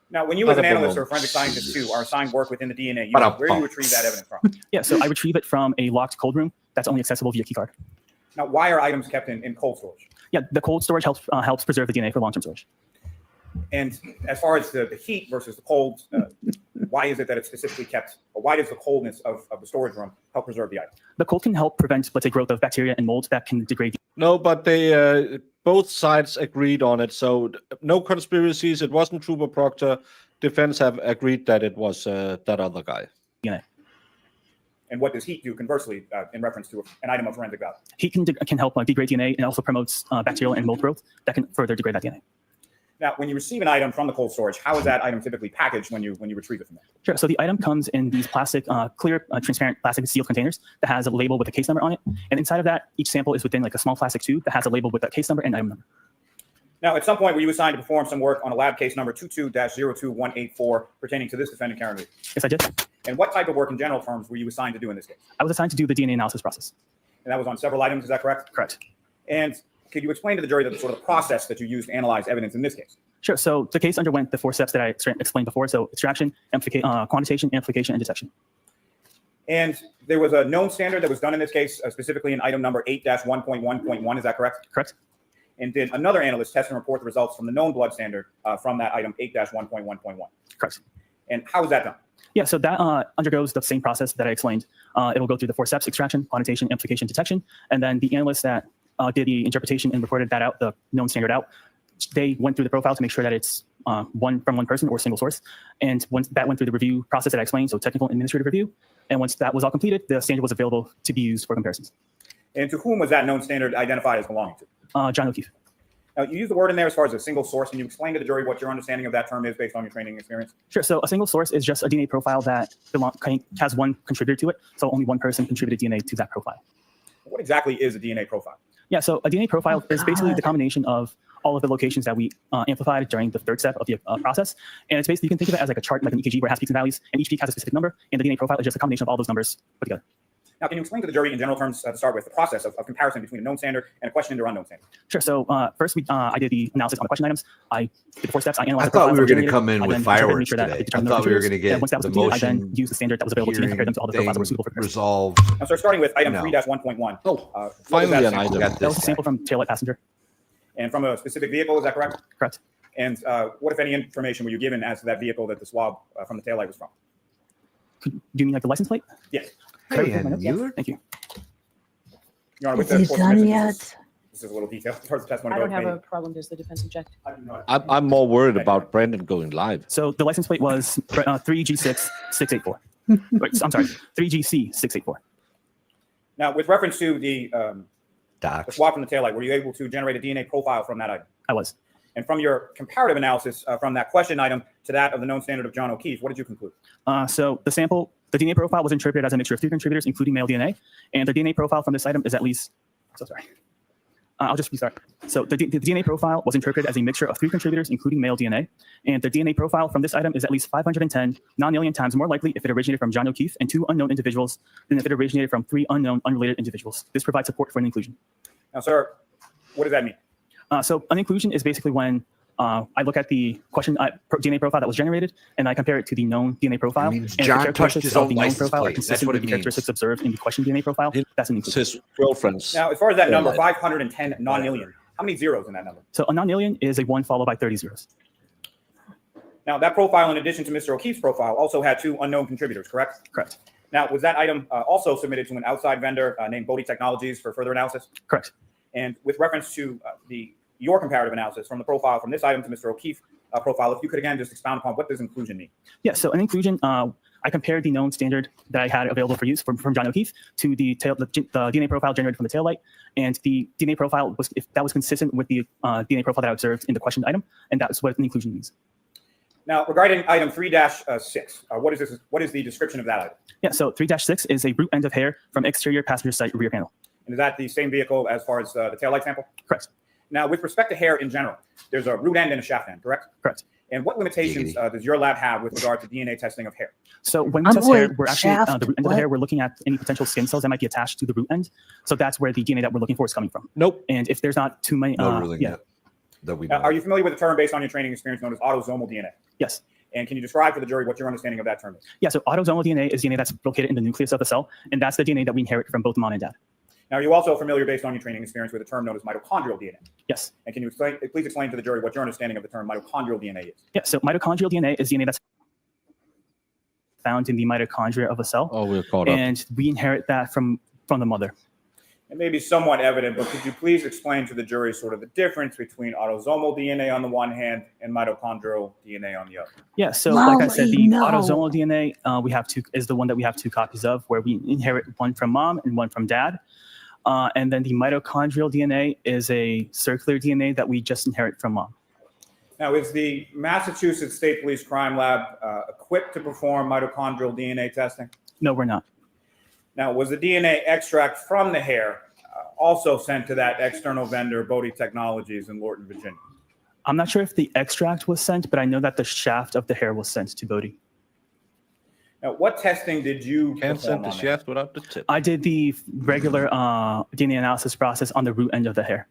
Now, when you as an analyst or a forensic scientist too are assigned work within the DNA unit, where do you retrieve that evidence from?
Yeah, so I retrieve it from a locked cold room that's only accessible via keycard.
Now, why are items kept in cold storage?
Yeah, the cold storage helps preserve the DNA for long-term storage.
And as far as the heat versus the cold, why is it that it's specifically kept, or why does the coldness of the storage room help preserve the item?
The cold can help prevent, let's say, growth of bacteria and mold that can degrade.
No, but they both sides agreed on it, so no conspiracies. It wasn't Trooper Proctor. Defense have agreed that it was that other guy.
DNA.
And what does heat do conversely in reference to an item of forensic value?
Heat can help degrade DNA and also promotes bacterial and mold growth that can further degrade that DNA.
Now, when you receive an item from the cold storage, how is that item typically packaged when you retrieve it from there?
Sure. So the item comes in these plastic, clear, transparent plastic sealed containers that has a label with a case number on it. And inside of that, each sample is within like a small plastic tube that has a label with that case number and item number.
Now, at some point, were you assigned to perform some work on a lab case number 22-02184 pertaining to this defendant, Karen Reed?
Yes, I did.
And what type of work in general terms were you assigned to do in this case?
I was assigned to do the DNA analysis process.
And that was on several items, is that correct?
Correct.
And could you explain to the jury the sort of process that you used to analyze evidence in this case?
Sure. So the case underwent the 4 steps that I explained before. So extraction, quantitation, amplification, and detection.
And there was a known standard that was done in this case, specifically in item number 8-1.1.1. Is that correct?
Correct.
And did another analyst test and report the results from the known blood standard from that item 8-1.1.1?
Correct.
And how is that done?
Yeah, so that undergoes the same process that I explained. It'll go through the 4 steps: extraction, quantitation, amplification, detection. And then the analyst that did the interpretation and reported that out, the known standard out, they went through the profile to make sure that it's one person or single source. And once that went through the review process that I explained, so technical and administrative review, and once that was all completed, the standard was available to be used for comparisons.
And to whom was that known standard identified as belonging to?
John O'Keefe.
Now, you use the word in there as far as a single source. Can you explain to the jury what your understanding of that term is based on your training and experience?
Sure. So a single source is just a DNA profile that has one contributor to it. So only one person contributed DNA to that profile.
What exactly is a DNA profile?
Yeah, so a DNA profile is basically the combination of all of the locations that we amplified during the 3rd step of the process. And it's basically, you can think of it as like a chart, like an EKG, where it has peaks and valleys, and each peak has a specific number, and the DNA profile is just a combination of all those numbers put together.
Now, can you explain to the jury in general terms to start with the process of comparison between a known standard and a questioned or unknown standard?
Sure. So first, I did the analysis on the question items. I did the 4 steps. I analyzed.
I thought we were going to come in with fireworks today. I thought we were going to get
once that was
the
completed,
motion.
I then used the standard that was available to me and compared them to all the profiles that were suitable for comparison.
Resolved.
Now, so starting with item 3-1.1.
Oh, finally an item.
That was a sample from taillight passenger.
And from a specific vehicle, is that correct?
Correct.
And what, if any, information were you given as to that vehicle that the swab from the taillight was from?
Do you mean like the license plate?
Yes.
Hey, and you?
Thank you.
Your Honor, with
Is
the
he done
this
yet?
is a little detail towards the testimony.
I don't
goes.
have a problem. Does the defense object?
I'm more worried about Brandon going live.
So the license plate was 3G6684. I'm sorry, 3GC684.
Now, with reference to the
Docs.
swab from the taillight, were you able to generate a DNA profile from that item?
I was.
And from your comparative analysis from that question item to that of the known standard of John O'Keefe, what did you conclude?
So the DNA profile was interpreted as a mixture of 3 contributors, including male DNA. And the DNA profile from this item is at least, so sorry. I'll just restart. So the DNA profile was interpreted as a mixture of 3 contributors, including male DNA. And the DNA profile from this item is at least 510 non-alien times more likely if it originated from John O'Keefe and 2 unknown individuals than if it originated from 3 unknown, unrelated individuals. This provides support for an inclusion.
Now, sir, what does that mean?
So an inclusion is basically when I look at the question DNA profile that was generated, and I compare it to the known DNA profile.
It means
and
John
the characteristics
touched his
of
own
the known
license
profile are
plate. That's
consistent
what
with
it
the characteristics
means.
observed in the question DNA profile. That's an inclusion.
His girlfriend's.
Now, as far as that number,
Yeah.
510 non-alien, how many zeros in that number?
So a non-alien is a 1 followed by 30 zeros.
Now, that profile, in addition to Mr. O'Keefe's profile, also had 2 unknown contributors, correct?
Correct.
Now, was that item also submitted to an outside vendor named Bodhi Technologies for further analysis?
Correct.
And with reference to your comparative analysis from the profile from this item to Mr. O'Keefe profile, if you could again just expound upon what does inclusion mean?
Yeah, so an inclusion, I compared the known standard that I had available for use from John O'Keefe to the DNA profile generated from the tail light, and the DNA profile was consistent with the DNA profile that I observed in the questioned item, and that's what an inclusion means.
Now, regarding item 3-6, what is the description of that item?
Yeah, so 3-6 is a root end of hair from exterior passenger side rear panel.
And is that the same vehicle as far as the taillight sample?
Correct.
Now, with respect to hair in general, there's a root end and a shaft end, correct?
Correct.
And what limitations does your lab have with regard to DNA testing of hair?
So when we test hair, we're actually the root end of the hair. We're looking at any potential skin cells that might be attached to the root end. So that's where the DNA that we're looking for is coming from.
Nope.
And if there's not too many,
That we know.
Are you familiar with the term based on your training experience known as autosomal DNA?
Yes.
And can you describe for the jury what your understanding of that term is?
Yeah, so autosomal DNA is DNA that's located in the nucleus of the cell, and that's the DNA that we inherit from both mom and dad.
Now, are you also familiar, based on your training experience, with a term known as mitochondrial DNA?
Yes.
And can you please explain to the jury what your understanding of the term mitochondrial DNA is?
Yeah, so mitochondrial DNA is DNA that's found in the mitochondria of a cell.
Oh, we're caught up.
And we inherit that from the mother.
It may be somewhat evident, but could you please explain to the jury sort of the difference between autosomal DNA on the one hand and mitochondrial DNA on the other?
Yeah, so like I said, the
no.
autosomal DNA is the one that we have 2 copies of, where we inherit one from mom and one from dad. And then the mitochondrial DNA is a circular DNA that we just inherit from mom.
Now, is the Massachusetts State Police Crime Lab equipped to perform mitochondrial DNA testing?
No, we're not.
Now, was the DNA extract from the hair also sent to that external vendor, Bodhi Technologies in Lorton, Virginia?
I'm not sure if the extract was sent, but I know that the shaft of the hair was sent to Bodhi.
Now, what testing did you
Can't send
perform
the
on that?
shaft without the tip.
I did the regular DNA analysis process on the root end of the hair.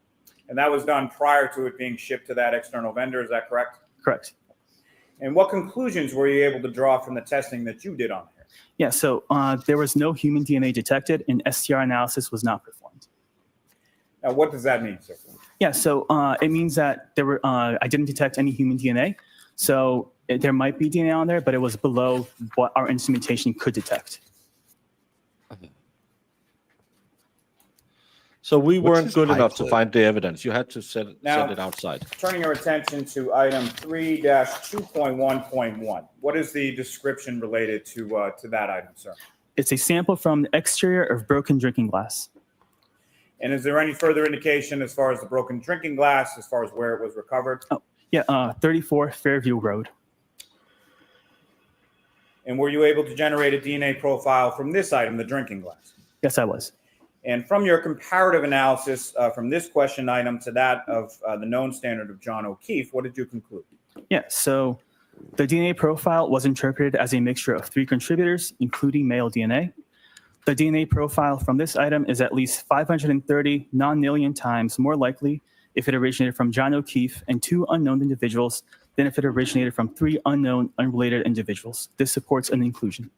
And that was done prior to it being shipped to that external vendor, is that correct?
Correct.
And what conclusions were you able to draw from the testing that you did on the hair?
Yeah, so there was no human DNA detected, and STR analysis was not performed.
Now, what does that mean, sir?
Yeah, so it means that I didn't detect any human DNA. So there might be DNA on there, but it was below what our instrumentation could detect.
So we
What's
weren't
this
good
pipe
enough to
clip?
find the evidence. You had to send it outside.
Turning your attention to item 3-2.1.1. What is the description related to that item, sir?
It's a sample from the exterior of broken drinking glass.
And is there any further indication as far as the broken drinking glass, as far as where it was recovered?
Oh, yeah, 34 Fairview Road.
And were you able to generate a DNA profile from this item, the drinking glass?
Yes, I was.
And from your comparative analysis from this question item to that of the known standard of John O'Keefe, what did you conclude?
Yeah, so the DNA profile was interpreted as a mixture of 3 contributors, including male DNA. The DNA profile from this item is at least 530 non-alien times more likely if it originated from John O'Keefe and 2 unknown individuals than if it originated from 3 unknown, unrelated individuals. This supports an inclusion.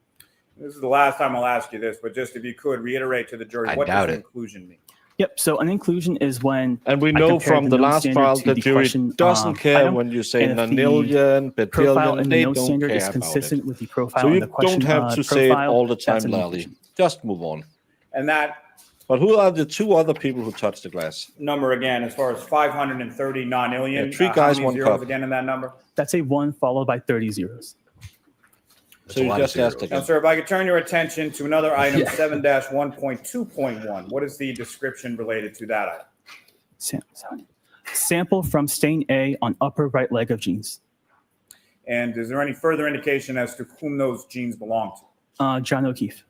This is the last time I'll ask you this, but just if you could reiterate to the jury, what does inclusion mean?
Yep, so an inclusion is when...
And we know from the last trial the jury doesn't care when you say nonillion,
profile
petillion,
in
they
the known
don't
standard
care
is
about
consistent
it.
with the profile
So
in
you
the question
don't have to say it all the time, Lally. Just move on.
And that
But who are the 2 other people who touched the glass?
number again, as far as 530 non-alien,
Yeah, 3 guys,
how many
1
zeros
cup.
again in that number?
That's a 1 followed by 30 zeros.
So you just asked
Now,
again.
sir, if I could turn your attention to another item, 7-1.2.1. What is the description related to that item?
Sample from stain A on upper right leg of jeans.
And is there any further indication as to whom those genes belong to?
John O'Keefe.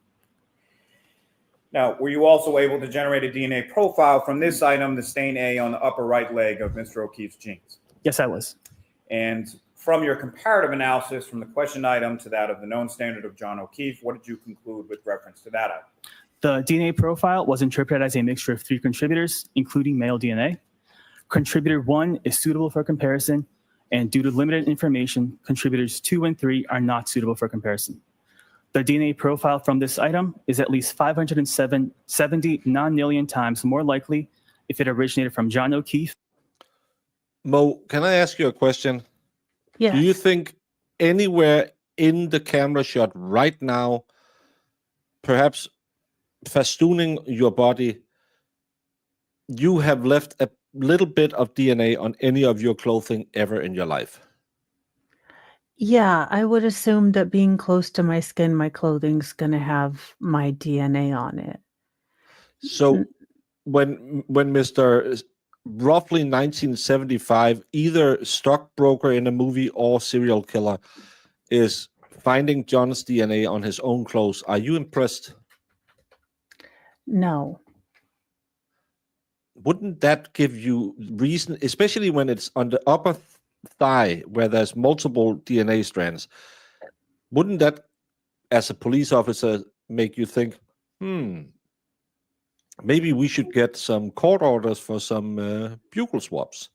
Now, were you also able to generate a DNA profile from this item, the stain A on the upper right leg of Mr. O'Keefe's genes?
Yes, I was.
And from your comparative analysis from the question item to that of the known standard of John O'Keefe, what did you conclude with reference to that item?
The DNA profile was interpreted as a mixture of 3 contributors, including male DNA. Contributor 1 is suitable for comparison, and due to limited information, contributors 2 and 3 are not suitable for comparison. The DNA profile from this item is at least 570 non-alien times more likely if it originated from John O'Keefe.
Mo, can I ask you a question?
Yes.
Do you think anywhere in the camera shot right now, perhaps festooning your body, you have left a little bit of DNA on any of your clothing ever in your life?
Yeah, I would assume that being close to my skin, my clothing's gonna have my DNA on it.
So when Mr. roughly 1975, either stockbroker in a movie or serial killer is finding John's DNA on his own clothes, are you impressed?
No.
Wouldn't that give you reason, especially when it's on the upper thigh where there's multiple DNA strands? Wouldn't that, as a police officer, make you think, maybe we should get some court orders for some bugle swaps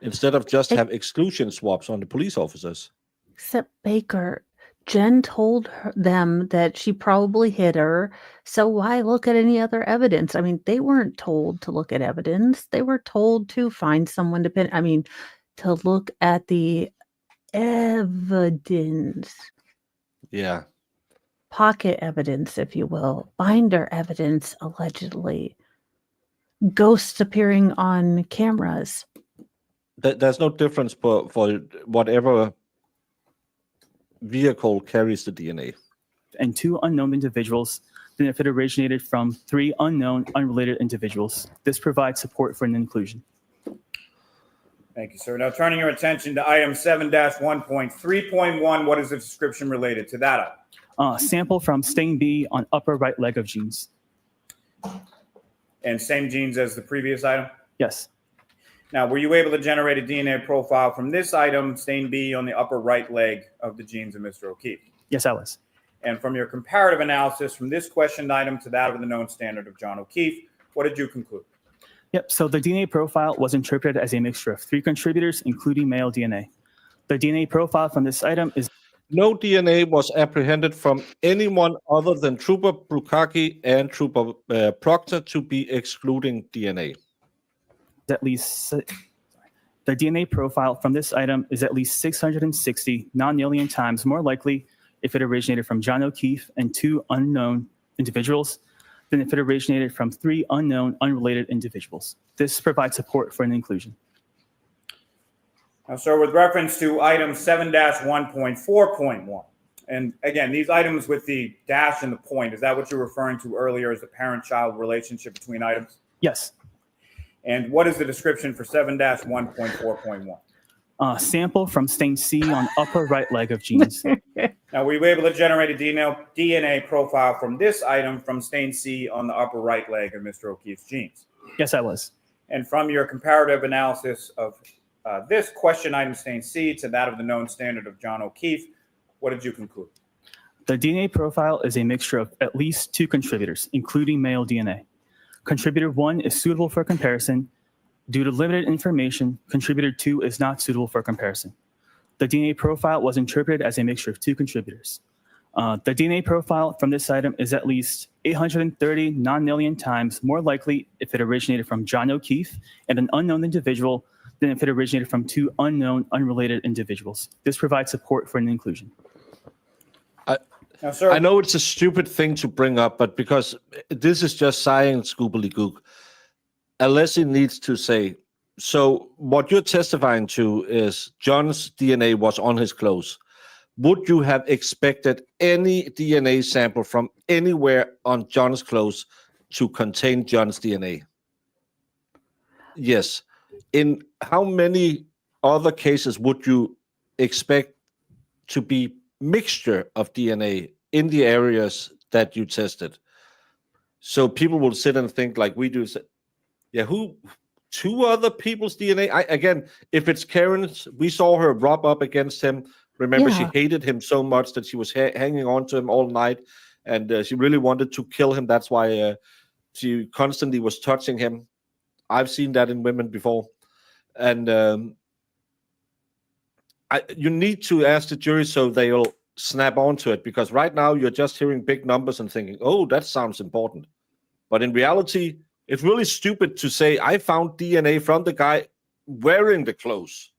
instead of just have exclusion swaps on the police officers?
Except Baker, Jen told them that she probably hit her, so why look at any other evidence? I mean, they weren't told to look at evidence. They were told to find someone to look at the evidence.
Yeah.
Pocket evidence, if you will. Binder evidence, allegedly. Ghosts appearing on cameras.
There's no difference for whatever vehicle carries the DNA.
And 2 unknown individuals than if it originated from 3 unknown, unrelated individuals. This provides support for an inclusion.
Thank you, sir. Now, turning your attention to item 7-1.3.1, what is the description related to that item?
Sample from stain B on upper right leg of jeans.
And same jeans as the previous item?
Yes.
Now, were you able to generate a DNA profile from this item, stain B, on the upper right leg of the jeans of Mr. O'Keefe?
Yes, I was.
And from your comparative analysis from this questioned item to that of the known standard of John O'Keefe, what did you conclude?
Yep, so the DNA profile was interpreted as a mixture of 3 contributors, including male DNA. The DNA profile from this item is...
No DNA was apprehended from anyone other than Trooper Bukaki and Trooper Proctor to be excluding DNA.
At least... The DNA profile from this item is at least 660 non-alien times more likely if it originated from John O'Keefe and 2 unknown individuals than if it originated from 3 unknown, unrelated individuals. This provides support for an inclusion.
Now, sir, with reference to item 7-1.4.1, and again, these items with the dash and the point, is that what you're referring to earlier as the parent-child relationship between items?
Yes.
And what is the description for 7-1.4.1?
Sample from stain C on upper right leg of jeans.
Now, were you able to generate a DNA profile from this item from stain C on the upper right leg of Mr. O'Keefe's jeans?
Yes, I was.
And from your comparative analysis of this question item stain C to that of the known standard of John O'Keefe, what did you conclude?
The DNA profile is a mixture of at least 2 contributors, including male DNA. Contributor 1 is suitable for comparison. Due to limited information, contributor 2 is not suitable for comparison. The DNA profile was interpreted as a mixture of 2 contributors. The DNA profile from this item is at least 830 non-alien times more likely if it originated from John O'Keefe and an unknown individual than if it originated from 2 unknown, unrelated individuals. This provides support for an inclusion.
Now, sir,
I know it's a stupid thing to bring up, but because this is just science googly-gook, Alessi needs to say, so what you're testifying to is John's DNA was on his clothes. Would you have expected any DNA sample from anywhere on John's clothes to contain John's DNA? Yes. In how many other cases would you expect to be mixture of DNA in the areas that you tested? So people will sit and think like we do. Yeah, 2 other people's DNA? Again, if it's Karen's, we saw her rub up against him. Remember, she hated him so much that she was hanging on to him all night, and she really wanted to kill him. That's why she constantly was touching him. I've seen that in women before. And you need to ask the jury so they'll snap onto it, because right now you're just hearing big numbers and thinking, oh, that sounds important. But in reality, it's really stupid to say, I found DNA from the guy wearing the clothes.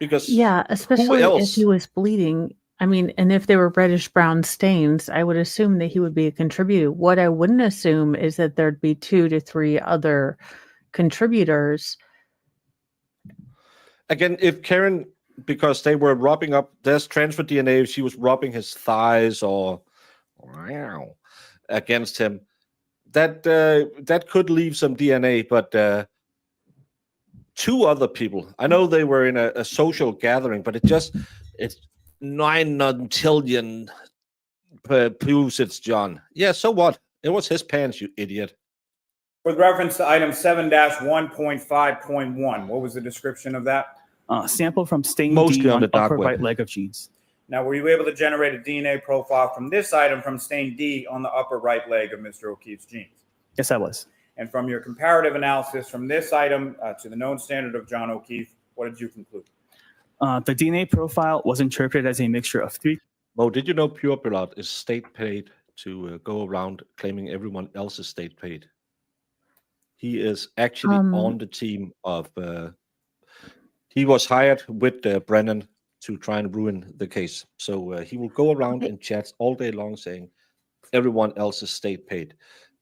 Because
Yeah, especially if
else?
he was bleeding. I mean, and if they were reddish brown stains, I would assume that he would be a contributor. What I wouldn't assume is that there'd be 2 to 3 other contributors.
Again, if Karen, because they were rubbing up, there's transfer DNA, if she was rubbing his thighs or against him, that could leave some DNA, but 2 other people, I know they were in a social gathering, but it's 9 nontillion proves it's John. Yeah, so what? It was his pants, you idiot.
With reference to item 7-1.5.1, what was the description of that?
Sample from stain
Mostly
D
on
on
the dark
upper
web.
right leg of jeans.
Now, were you able to generate a DNA profile from this item from stain D on the upper right leg of Mr. O'Keefe's jeans?
Yes, I was.
And from your comparative analysis from this item to the known standard of John O'Keefe, what did you conclude?
The DNA profile was interpreted as a mixture of 3.
Mo, did you know Pure Blood is state paid to go around claiming everyone else is state paid? He is actually on the team of. He was hired with Brennan to try and ruin the case. So he will go around in chats all day long saying everyone else is state paid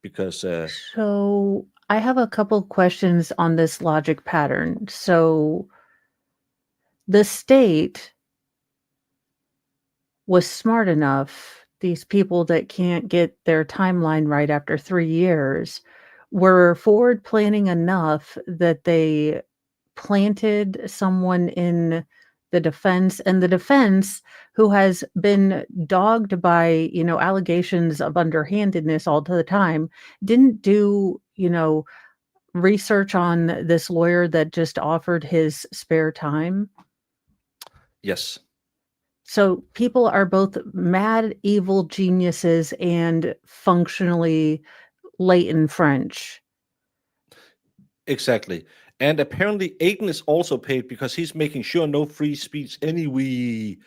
because.
So I have a couple questions on this logic pattern. So the state was smart enough, these people that can't get their timeline right after 3 years were forward planning enough that they planted someone in the defense, and the defense, who has been dogged by, allegations of underhandedness all the time, didn't do, research on this lawyer that just offered his spare time.
Yes.
So people are both mad, evil geniuses and functionally latent French.
Exactly. And apparently Aiden is also paid because he's making sure no free speech anyway.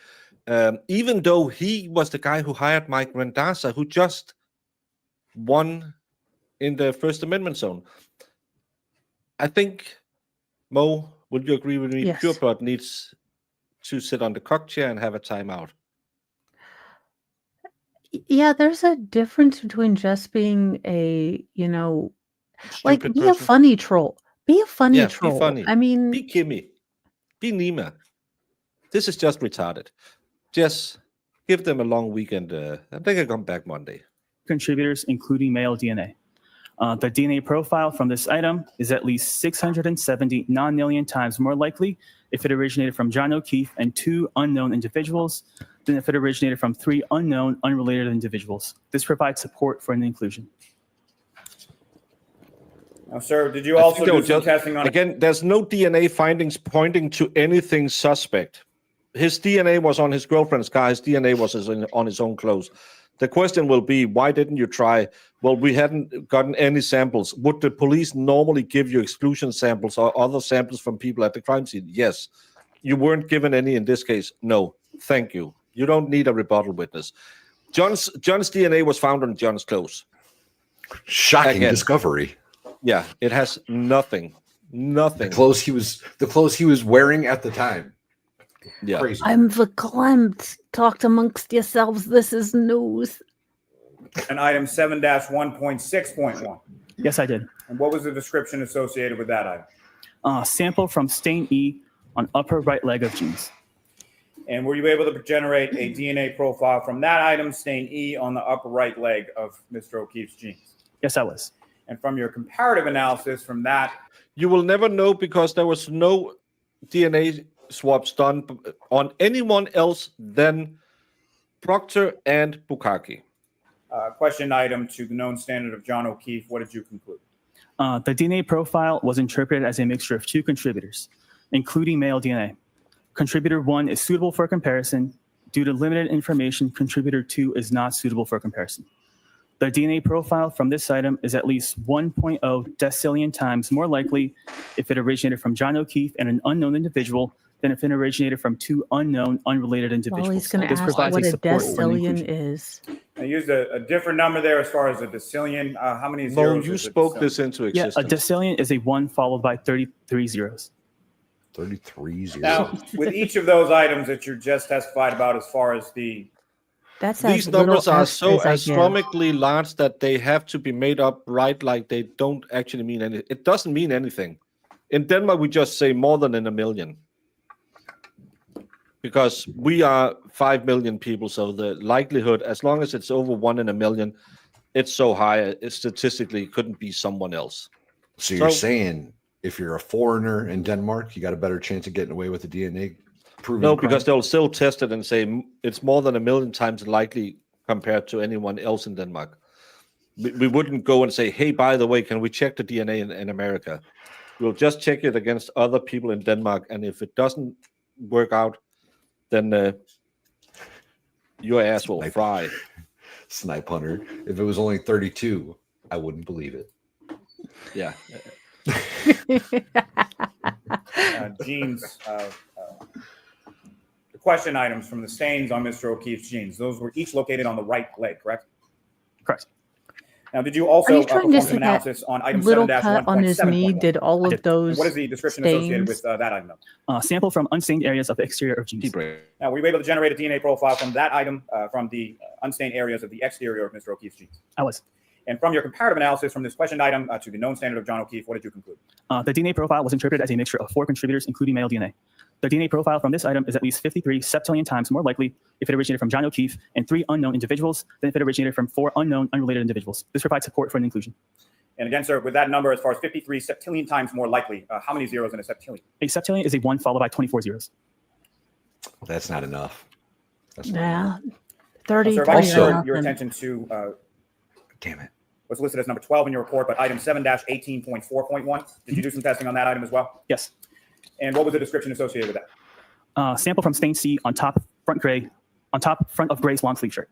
Even though he was the guy who hired Mike Randazza, who just won in the First Amendment zone. I think, Mo, would you agree with me?
Yes.
Pure Blood needs to sit on the cock chair and have a timeout.
Yeah, there's a difference between just being a, like,
Stupid
be a
person.
funny troll. Be a funny
Yeah,
troll.
be funny.
I mean,
Be Kimmy. Be Nima. This is just retarded. Just give them a long weekend. I think I come back Monday.
Contributors, including male DNA. The DNA profile from this item is at least 670 non-million times more likely if it originated from John O'Keefe and 2 unknown individuals than if it originated from 3 unknown, unrelated individuals. This provides support for an inclusion.
Now, sir, did you also do some testing on...
Again, there's no DNA findings pointing to anything suspect. His DNA was on his girlfriend's car. His DNA was on his own clothes. The question will be, why didn't you try? Well, we hadn't gotten any samples. Would the police normally give you exclusion samples or other samples from people at the crime scene? Yes. You weren't given any in this case? No. Thank you. You don't need a rebuttal witness. John's DNA was found on John's clothes.
Shocking discovery.
Yeah, it has nothing. Nothing.
The clothes he was wearing at the time.
Yeah.
Crazy.
I'm verklempt. Talk amongst yourselves. This is news.
And item 7-1.6.1.
Yes, I did.
And what was the description associated with that item?
Sample from stain E on upper right leg of jeans.
And were you able to generate a DNA profile from that item, stain E, on the upper right leg of Mr. O'Keefe's jeans?
Yes, I was.
And from your comparative analysis from that...
You will never know because there was no DNA swaps done on anyone else than Proctor and Bukaki.
Question item to the known standard of John O'Keefe. What did you conclude?
The DNA profile was interpreted as a mixture of 2 contributors, including male DNA. Contributor 1 is suitable for comparison. Due to limited information, contributor 2 is not suitable for comparison. The DNA profile from this item is at least 1.0 decillion times more likely if it originated from John O'Keefe and an unknown individual than if it originated from 2 unknown, unrelated individuals.
Well, he's going to
This
ask
provides
what a
support for an
decillion
inclusion.
is.
I used a different number there as far as a decillion. How many
Mo,
zeros?
you
is a
spoke
decillion?
this into
Yeah, a
existence.
decillion is a 1 followed by 33 zeros.
33 0.
Now, with each of those items that you just testified about, as far as the
That's
These
as little
numbers are
F
so
as I give.
astronomically large that they have to be made up right, like they don't actually mean anything. It doesn't mean anything. In Denmark, we just say more than in a million. Because we are 5 million people, so the likelihood, as long as it's over 1 in a million, it's so high, it statistically couldn't be someone else.
So you're saying if you're a foreigner in Denmark, you got a better chance of getting away with the DNA proving
No,
crime?
because they'll still test it and say it's more than 1 million times likely compared to anyone else in Denmark. We wouldn't go and say, hey, by the way, can we check the DNA in America? We'll just check it against other people in Denmark, and if it doesn't work out, then your ass will fry.
Snipe hunter. If it was only 32, I wouldn't believe it.
Yeah.
jeans, the question items from the stains on Mr. O'Keefe's jeans, those were each located on the right leg, correct?
Correct.
Now, did you also
Are you trying to
perform
say
some
that
analysis on item
little
7-1.7.1?
cut on his knee did all of those
What is the description associated
stains?
with that item?
Sample from unstained areas of the exterior of jeans.
Now, were you able to generate a DNA profile from that item from the unstained areas of the exterior of Mr. O'Keefe's jeans?
I was.
And from your comparative analysis from this questioned item to the known standard of John O'Keefe, what did you conclude?
The DNA profile was interpreted as a mixture of 4 contributors, including male DNA. The DNA profile from this item is at least 53 septillion times more likely if it originated from John O'Keefe and 3 unknown individuals than if it originated from 4 unknown, unrelated individuals. This provides support for an inclusion.
And again, sir, with that number, as far as 53 septillion times more likely, how many zeros in a septillion?
A septillion is a 1 followed by 24 zeros.
That's not enough. That's not
Yeah.
enough.
33
sir, if I could
or
draw your
nothing.
attention to
Damn it.
what's listed as number 12 in your report, but item 7-18.4.1. Did you do some testing on that item as well?
Yes.
And what was the description associated with that?
Sample from stain C on top front front of Gray's long sleeve shirt.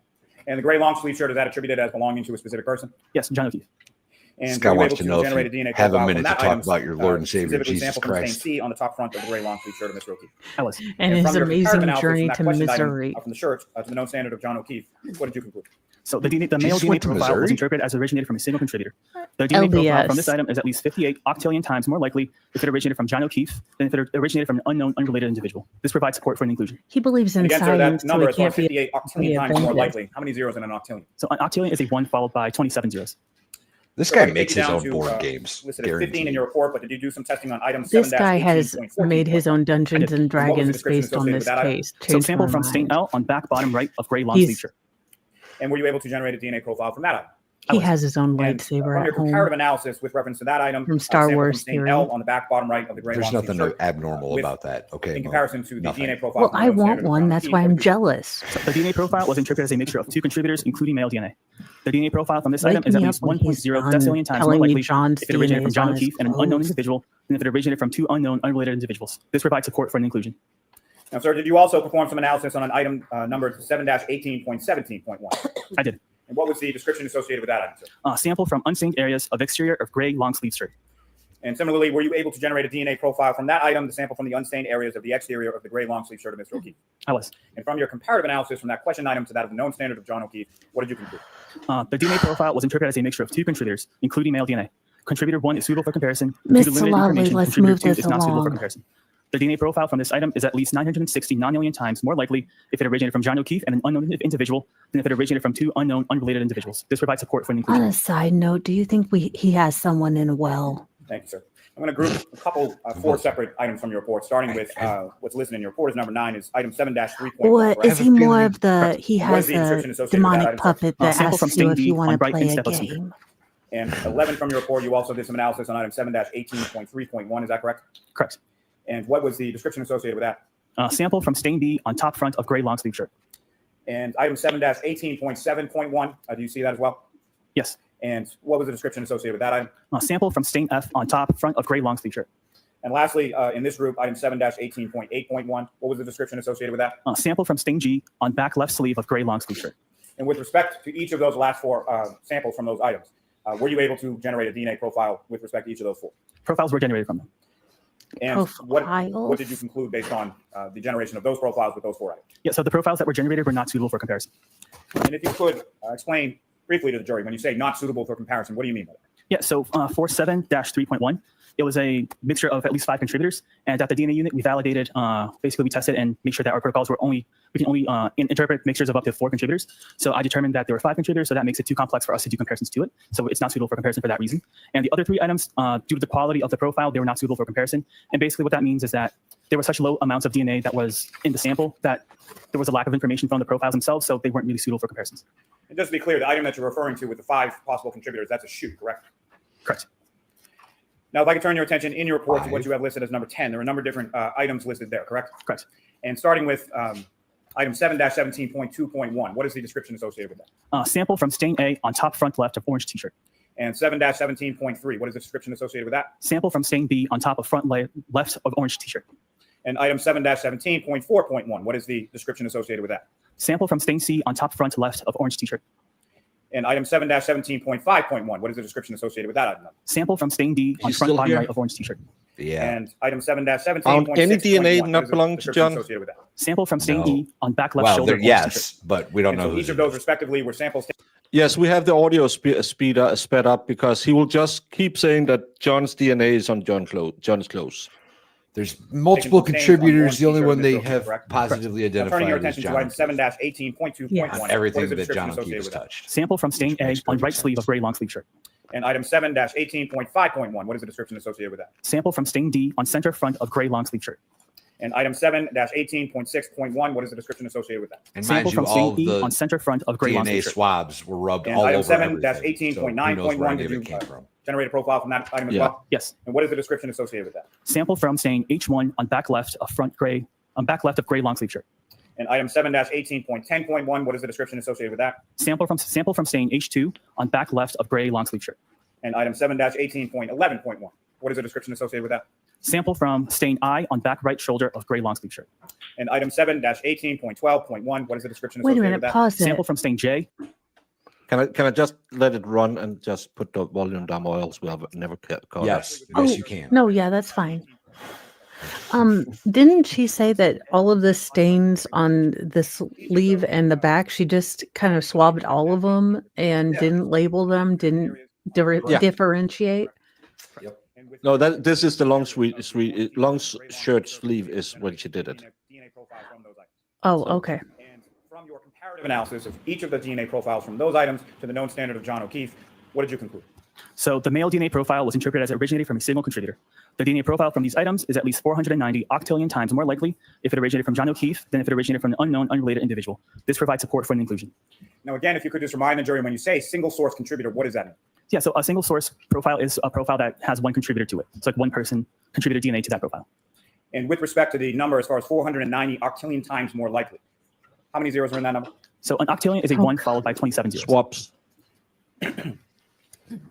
And the gray long sleeve shirt, is that attributed as belonging to a specific person?
Yes, John O'Keefe.
And
This guy
were you
wants
able
to know if
generate
you
a DNA
have a
profile
minute
from
to
that
talk
item,
about your Lord and Savior,
specifically
Jesus
sample from stain
Christ.
C on the top front of the gray long sleeve shirt of Mr. O'Keefe?
I was.
And his
from your
amazing
comparative analysis
journey
from that
to
questioned item,
Missouri.
from the shirt to the known standard of John O'Keefe, what did you conclude?
So the male
Jesus
DNA
went to
profile
Missouri?
was interpreted as originated from a single contributor. The DNA profile
LDS.
from this item is at least 58 octillion times more likely if it originated from John O'Keefe than if it originated from an unknown, unrelated individual. This provides support for an inclusion.
He believes in
And again, sir,
science,
that
so
number
he
is
can't be
58 octillion times more
offended.
likely. How many zeros in an octillion?
So an octillion is a 1 followed by 27 zeros.
This
So
guy
I can
makes
take you
his
down
own
to,
board games.
Listed as 15 in
Guaranteed.
your report, but did you do some testing on item 7-18.14.1?
This guy has made his own Dungeons and
And what was the
Dragons
description
based on
associated
this
with that item?
case.
So
Changed
sample
my
from stain
mind.
L on back bottom right of gray long
He's-
sleeve shirt.
And were you able to generate a DNA profile from that item?
He has his own
And
lightsaber
from your
at home.
comparative analysis with reference to that item,
From Star
sample
Wars
stain
theory.
L on the back bottom right of the gray
There's
long sleeve
nothing
shirt,
abnormal
with-
about that. Okay.
in
Mo.
comparison to the
Nothing.
DNA profile.
Well,
from the
I
known
want
standard of
one.
John
That's
O'Keefe,
why
what
I'm
did you-
jealous.
So the DNA profile was interpreted as a mixture of 2 contributors, including male DNA. The DNA profile from this
Wake
item is at
me
least
up when he's
1.0
done
decillion times more
telling me
likely
John's
if it originated
DNA
from
is
John
on his
O'Keefe and an unknown
clothes.
individual than if it originated from 2 unknown, unrelated individuals. This provides support for an inclusion.
Now, sir, did you also perform some analysis on an item numbered 7-18.17.1?
I did.
And what was the description associated with that item, sir?
Sample from unstained areas of exterior of gray long sleeve shirt.
And similarly, were you able to generate a DNA profile from that item, the sample from the unstained areas of the exterior of the gray long sleeve shirt of Mr. O'Keefe?
I was.
And from your comparative analysis from that question item to that of the known standard of John O'Keefe, what did you conclude?
The DNA profile was interpreted as a mixture of 2 contributors, including male DNA. Contributor 1 is suitable for comparison. Due to
Mr.
limited
Lovely,
information,
let's
contributor
move
2
this
is not suitable for
along.
comparison. The DNA profile from this item is at least 960 non-alien times more likely if it originated from John O'Keefe and an unknown individual than if it originated from 2 unknown, unrelated individuals. This provides support for an
On
inclusion.
a side note, do you think he has someone in a well?
Thank you, sir. I'm going to group a couple, 4 separate items from your report, starting with what's listed in your report as number 9 is item 7-3.1.
Or is he more of the, he
What
has
is the description
a
associated with that
demonic
item, sir?
puppet that
sample from
asks you
stain
if
B
you
on
want to
bright
play a
step of sleep.
game?
And 11 from your report, you also did some analysis on item 7-18.3.1. Is that correct?
Correct.
And what was the description associated with that?
Sample from stain B on top front of gray long sleeve shirt.
And item 7-18.7.1, do you see that as well?
Yes.
And what was the description associated with that item?
Sample from stain F on top front of gray long sleeve shirt.
And lastly, in this group, item 7-18.8.1, what was the description associated with that?
Sample from stain G on back left sleeve of gray long sleeve shirt.
And with respect to each of those last 4 samples from those items, were you able to generate a DNA profile with respect to each of those 4?
Profiles were generated from them.
And what
Profiles?
did you conclude based on the generation of those profiles with those 4 items?
Yeah, so the profiles that were generated were not suitable for comparison.
And if you could explain briefly to the jury, when you say not suitable for comparison, what do you mean by that?
Yeah, so for 7-3.1, it was a mixture of at least 5 contributors. And at the DNA unit, we validated, basically we tested and make sure that our protocols we can only interpret mixtures of up to 4 contributors. So I determined that there were 5 contributors, so that makes it too complex for us to do comparisons to it. So it's not suitable for comparison for that reason. And the other 3 items, due to the quality of the profile, they were not suitable for comparison. And basically what that means is that there were such low amounts of DNA that was in the sample that there was a lack of information from the profiles themselves, so they weren't really suitable for comparisons.
And just to be clear, the item that you're referring to with the 5 possible contributors, that's a shoot, correct?
Correct.
Now, if I can turn your attention in your report to what you have listed as number 10, there are a number of different items listed there, correct?
Correct.
And starting with item 7-17.2.1, what is the description associated with that?
Sample from stain A on top front left of orange t-shirt.
And 7-17.3, what is the description associated with that?
Sample from stain B on top of front left of orange t-shirt.
And item 7-17.4.1, what is the description associated with that?
Sample from stain C on top front left of orange t-shirt.
And item 7-17.5.1, what is the description associated with that item?
Sample from stain D on
He's
front
still
bottom
here?
right of orange t-shirt.
Yeah.
And item 7-17.6.1,
Found any DNA
what
not
is the
belonging to
description
John?
associated with that?
Sample from stain
No.
E on back left
Well,
shoulder.
there,
of orange t-shirt.
yes, but we don't
And
know
so
who's
each of those respectively were samples.
Yes, we have the audio sped up because he will just keep saying that John's DNA is on John's clothes.
There's multiple
Taken from
contributors. The only
t-shirt
one
in
they
this
have
correct?
positively
Now, turning your
identified is
attention to
John.
item
O'Keefe.
7-18.2.1.
Yes.
What
Everything
is the
that
description
John O'Keefe
associated
has
with that?
touched.
Sample from stain A
Makes
on
perfect
right sleeve of
sense.
gray long sleeve shirt.
And item 7-18.5.1, what is the description associated with that?
Sample from stain D on center front of gray long sleeve shirt.
And item 7-18.6.1, what is the description associated with that?
And
Sample
mind you,
from
all
stain E
the
on center front of gray long
DNA
sleeve shirt.
swabs were rubbed
And
all
item
over everything. So who
7-18.9.1,
knows where any
did
of it
you
came from?
generate a profile from that item as
Yeah.
well?
Yes.
And what is the description associated with that?
Sample from stain H1 on back left of back left of gray long sleeve shirt.
And item 7-18.10.1, what is the description associated with that?
Sample from stain H2 on back left of gray long sleeve shirt.
And item 7-18.11.1, what is the description associated with that?
Sample from stain I on back right shoulder of gray long sleeve shirt.
And item 7-18.12.1, what is the description
Wait a
associated
minute,
with that?
pause it.
Sample from stain J.
Can I just let it run and just put the volume down, or else we have never caught
Yes,
Oh,
yes, you can.
No, yeah, that's fine. Didn't she say that all of the stains on the sleeve and the back, she just kind of swabbed all of them and didn't label them, didn't
Yeah.
differentiate?
No, this is the long shirt sleeve is when she did it.
Oh, okay.
And from your comparative analysis of each of the DNA profiles from those items to the known standard of John O'Keefe, what did you conclude?
So the male DNA profile was interpreted as originating from a single contributor. The DNA profile from these items is at least 490 octillion times more likely if it originated from John O'Keefe than if it originated from an unknown, unrelated individual. This provides support for an inclusion.
Now, again, if you could just remind the jury, when you say single source contributor, what does that mean?
Yeah, so a single source profile is a profile that has one contributor to it. It's like one person contributed DNA to that profile.
And with respect to the number as far as 490 octillion times more likely, how many zeros are in that number?
So an octillion is a 1 followed by 27 zeros.
Swaps.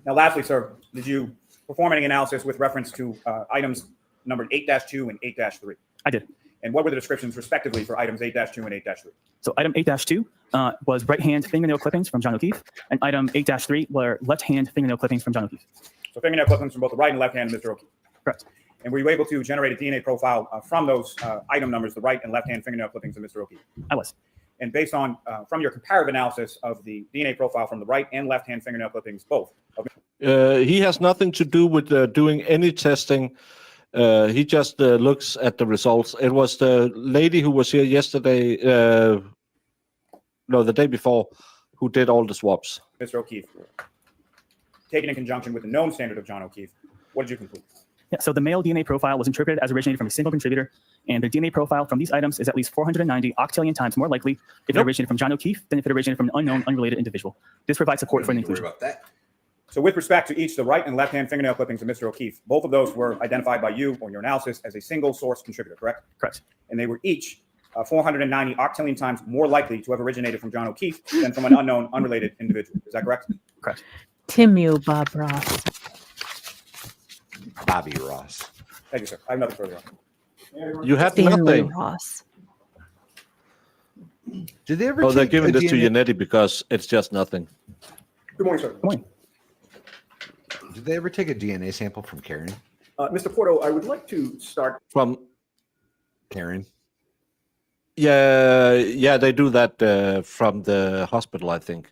Now, lastly, sir, did you perform any analysis with reference to items numbered 8-2 and 8-3?
I did.
And what were the descriptions respectively for items 8-2 and 8-3?
So item 8-2 was right hand fingernail clippings from John O'Keefe, and item 8-3 were left hand fingernail clippings from John O'Keefe.
So fingernail clippings from both the right and left hand of Mr. O'Keefe.
Correct.
And were you able to generate a DNA profile from those item numbers, the right and left hand fingernail clippings of Mr. O'Keefe?
I was.
And based on, from your comparative analysis of the DNA profile from the right and left hand fingernail clippings, both.
He has nothing to do with doing any testing. He just looks at the results. It was the lady who was here yesterday, no, the day before, who did all the swaps.
Mr. O'Keefe, taken in conjunction with the known standard of John O'Keefe, what did you conclude?
Yeah, so the male DNA profile was interpreted as originating from a single contributor, and the DNA profile from these items is at least 490 octillion times more likely if it originated from John O'Keefe than if it originated from an unknown, unrelated individual. This provides support for an inclusion.
About that.
So with respect to each the right and left hand fingernail clippings of Mr. O'Keefe, both of those were identified by you or your analysis as a single source contributor, correct?
Correct.
And they were each 490 octillion times more likely to have originated from John O'Keefe than from an unknown, unrelated individual. Is that correct?
Correct.
Timu Bob Ross.
Bobby Ross.
Thank you, sir. I have nothing further on.
You had
Stanley
nothing.
Ross.
Did they ever?
Oh, they're
take
giving
a
this to
DNA
Yannetti because it's just nothing.
Good morning, sir.
Good morning.
Did they ever take a DNA sample from Karen?
Mr. Porto, I would like to start.
From
Karen.
yeah, they do that from the hospital, I think.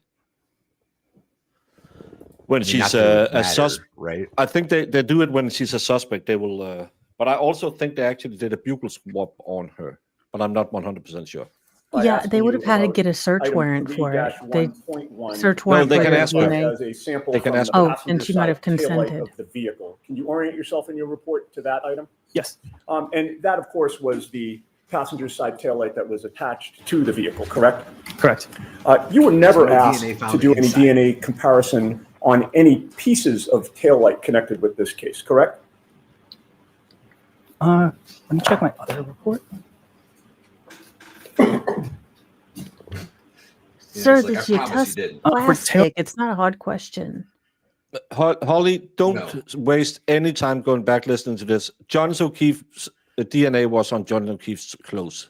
When
I mean,
she's
not that it would
a
matter,
suspect,
right?
I think they do it when she's a suspect. They will, but I also think they actually did a bugle swap on her, but I'm not 100% sure.
By
Yeah,
asking
they would
you
have had to
about
get a search
item
warrant for it. They
3-1.1,
search
No,
warrant
they
for
can
your
ask for it.
DNA.
as a sample
They can
from
ask
the
Oh,
passenger
and she might have
side taillight
consented.
of the vehicle. Can you orient yourself in your report to that item?
Yes.
And that, of course, was the passenger side taillight that was attached to the vehicle, correct?
Correct.
You were never
There's no
asked
DNA found
to do any
inside.
DNA comparison on any pieces of taillight connected with this case, correct?
Let me check my other report.
Sir,
it's like,
did
I
you
promise
test
you didn't.
For tail-
plastic? It's not a hard question.
Holly, don't waste any time going back listening to this. John O'Keefe's DNA was on John O'Keefe's clothes.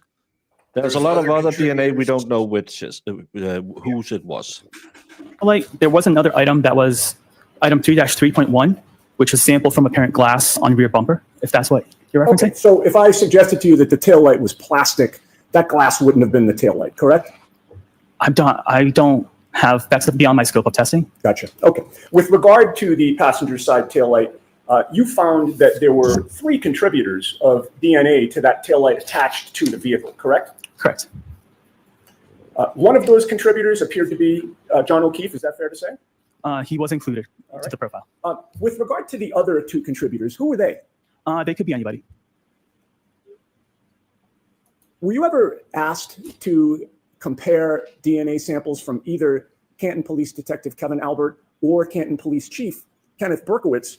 There's a lot of other DNA we don't know which is whose it was.
Like there was another item that was item 3-3.1, which was sampled from apparent glass on rear bumper, if that's what you're referencing.
Okay, so if I suggested to you that the taillight was plastic, that glass wouldn't have been the taillight, correct?
I don't have, that's beyond my scope of testing.
Gotcha. Okay. With regard to the passenger side taillight, you found that there were 3 contributors of DNA to that taillight attached to the vehicle, correct?
Correct.
One of those contributors appeared to be John O'Keefe. Is that fair to say?
He was included
All
to
right.
the profile.
With regard to the other 2 contributors, who were they?
They could be anybody.
Were you ever asked to compare DNA samples from either Canton Police Detective Kevin Albert or Canton Police Chief Kenneth Berkowitz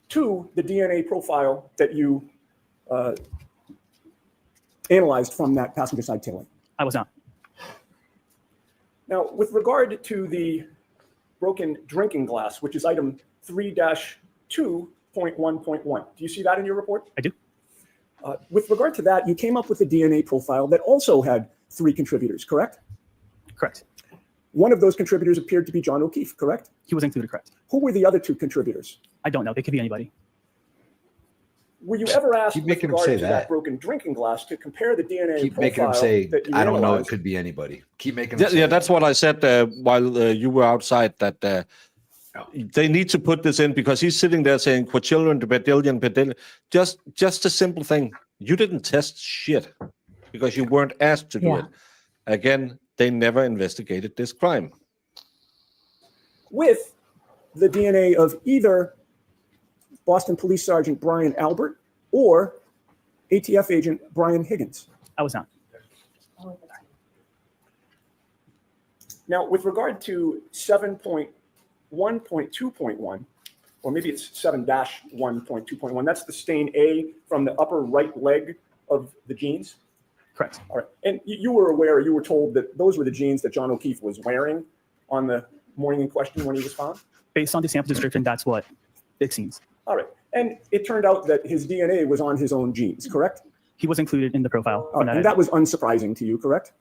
to the DNA profile that you analyzed from that passenger side taillight?
I was not.
Now, with regard to the broken drinking glass, which is item 3-2.1.1, do you see that in your report?
I do.
With regard to that, you came up with a DNA profile that also had 3 contributors, correct?
Correct.
One of those contributors appeared to be John O'Keefe, correct?
He was included, correct.
Who were the other 2 contributors?
I don't know. They could be anybody.
Were you ever asked
Keep
with
making him
regard
say
to
that.
broken drinking glass to compare the DNA
Keep
profile
making him say,
that you
I don't know, it
analyzed?
could be anybody. Keep making him
Yeah,
say
yeah,
that.
that's what I said while you were outside. That they need to put this in because he's sitting there saying quadrillion, pedillion. Just a simple thing. You didn't test shit because you weren't asked to do
Yeah.
it. Again, they never investigated this crime.
With the DNA of either Boston Police Sergeant Brian Albert or ATF agent Brian Higgins.
I was not.
Now, with regard to 7.1.2.1, or maybe it's 7-1.2.1, that's the stain A from the upper right leg of the jeans.
Correct.
All right. And you were aware, you were told that those were the jeans that John O'Keefe was wearing on the morning in question when he was found?
Based on the sample description, that's what it seems.
All right. And it turned out that his DNA was on his own jeans, correct?
He was included in the profile.
And that was unsurprising to you, correct?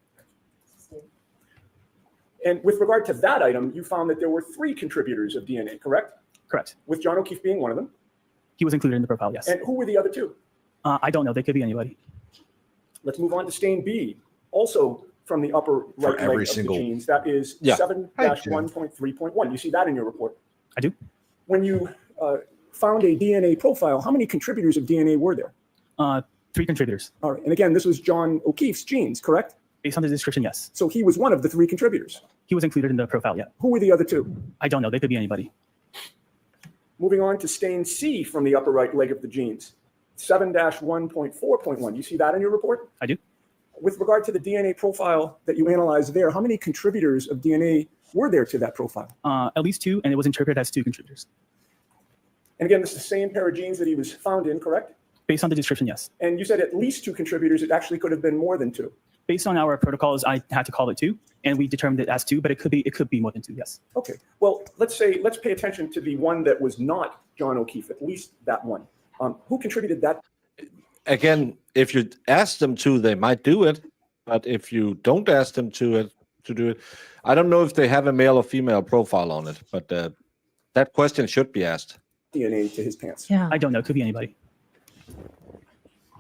And with regard to that item, you found that there were 3 contributors of DNA, correct?
Correct.
With John O'Keefe being one of them.
He was included in the profile, yes.
And who were the other 2?
I don't know. They could be anybody.
Let's move on to stain B, also from the upper right leg of the jeans. That is 7-1.3.1. You see that in your report?
I do.
When you found a DNA profile, how many contributors of DNA were there?
3 contributors.
All right. And again, this was John O'Keefe's jeans, correct?
Based on the description, yes.
So he was one of the 3 contributors.
He was included in the profile, yeah.
Who were the other 2?
I don't know. They could be anybody.
Moving on to stain C from the upper right leg of the jeans. 7-1.4.1. You see that in your report?
I do.
With regard to the DNA profile that you analyzed there, how many contributors of DNA were there to that profile?
At least 2, and it was interpreted as 2 contributors.
And again, this is the same pair of jeans that he was found in, correct?
Based on the description, yes.
And you said at least 2 contributors. It actually could have been more than 2.
Based on our protocols, I had to call it 2, and we determined it as 2, but it could be more than 2, yes.
Okay. Well, let's pay attention to the one that was not John O'Keefe, at least that one. Who contributed that?
Again, if you ask them to, they might do it. But if you don't ask them to do it, I don't know if they have a male or female profile on it. But that question should be asked.
DNA to his pants.
Yeah.
I don't know. It could be anybody.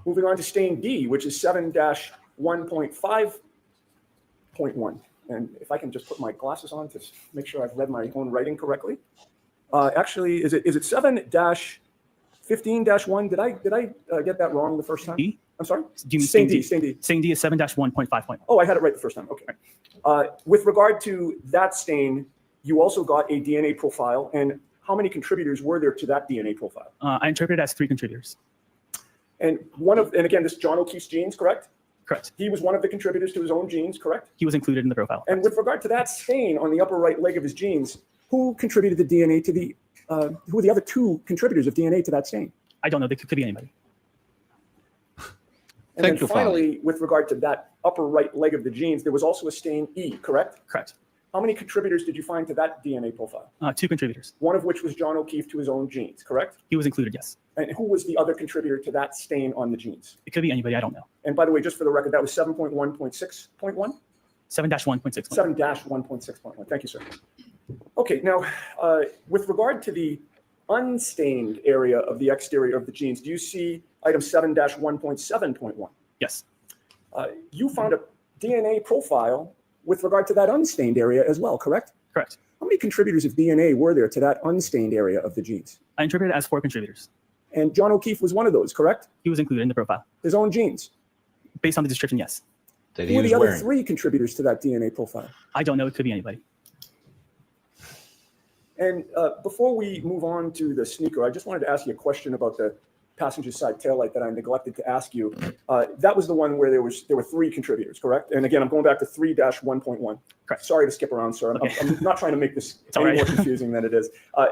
Moving on to stain D, which is 7-1.5.1. And if I can just put my glasses on to make sure I've read my own writing correctly. Actually, is it 7-15-1? Did I get that wrong the first time?
D?
I'm sorry?
Do you mean
Stain
stain
D,
D?
stain D.
Stain D is 7-1.5.
Oh, I had it right the first time. Okay. With regard to that stain, you also got a DNA profile. And how many contributors were there to that DNA profile?
I interpret it as 3 contributors.
And again, this is John O'Keefe's genes, correct?
Correct.
He was one of the contributors to his own genes, correct?
He was included in the profile.
And with regard to that stain on the upper right leg of his genes, who contributed the DNA to the, who are the other 2 contributors of DNA to that stain?
I don't know. They could be anybody.
And
Thank
then
you,
finally, with regard to that upper right leg of the genes, there was also a stain E, correct?
Correct.
How many contributors did you find to that DNA profile?
2 contributors.
One of which was John O'Keefe to his own genes, correct?
He was included, yes.
And who was the other contributor to that stain on the genes?
It could be anybody. I don't know.
And by the way, just for the record, that was 7.1.6.1?
7-1.6.
7-1.6.1. Thank you, sir. Okay, now, with regard to the unstained area of the exterior of the genes, do you see item 7-1.7.1?
Yes.
You found a DNA profile with regard to that unstained area as well, correct?
Correct.
How many contributors of DNA were there to that unstained area of the genes?
I interpret it as 4 contributors.
And John O'Keefe was one of those, correct?
He was included in the profile.
His own genes.
Based on the description, yes.
That
Who
he
are
was
the other
wearing.
3 contributors to that DNA profile?
I don't know. It could be anybody.
And before we move on to the sneaker, I just wanted to ask you a question about the passenger side taillight that I neglected to ask you. That was the one where there were 3 contributors, correct? And again, I'm going back to 3-1.1.
Correct.
Sorry to skip around, sir.
Okay.
I'm not trying to make this
all
any
right.
more confusing than it is.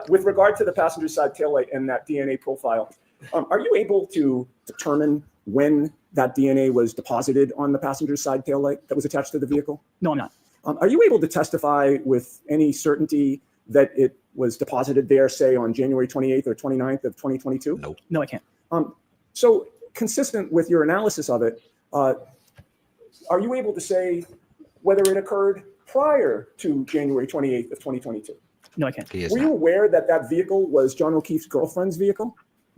With regard to the passenger side taillight and that DNA profile, are you able to determine when that DNA was deposited on the passenger side taillight that was attached to the vehicle?
No, I'm not.
Are you able to testify with any certainty that it was deposited there, say, on January 28th or 29th of 2022?
Nope.
No, I can't.
So consistent with your analysis of it, are you able to say whether it occurred prior to January 28th of 2022?
No, I can't.
He is
Were you
not.
aware that that vehicle was John O'Keefe's girlfriend's vehicle?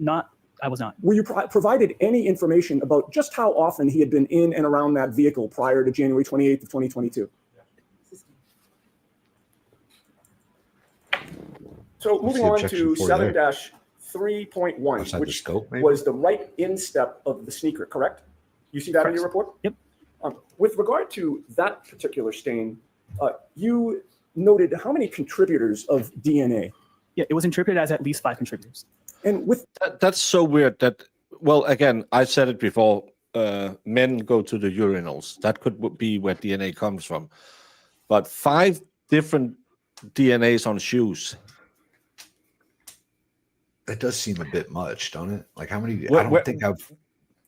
I was not.
Were you provided any information about just how often he had been in and around that vehicle prior to January 28th of 2022? So moving
the
on
objection
to
for there.
7-3.1,
Outside the
which
scope, maybe?
was the right instep of the sneaker, correct? You see that in
Correct.
your report?
Yep.
With regard to that particular stain, you noted how many contributors of DNA?
Yeah, it was interpreted as at least 5 contributors.
And with
That's so weird that, well, again, I said it before, men go to the urinals. That could be where DNA comes from. But 5 different DNAs on shoes.
That does seem a bit much, don't it? Like how many?
Where-
I don't
where-
think I've. I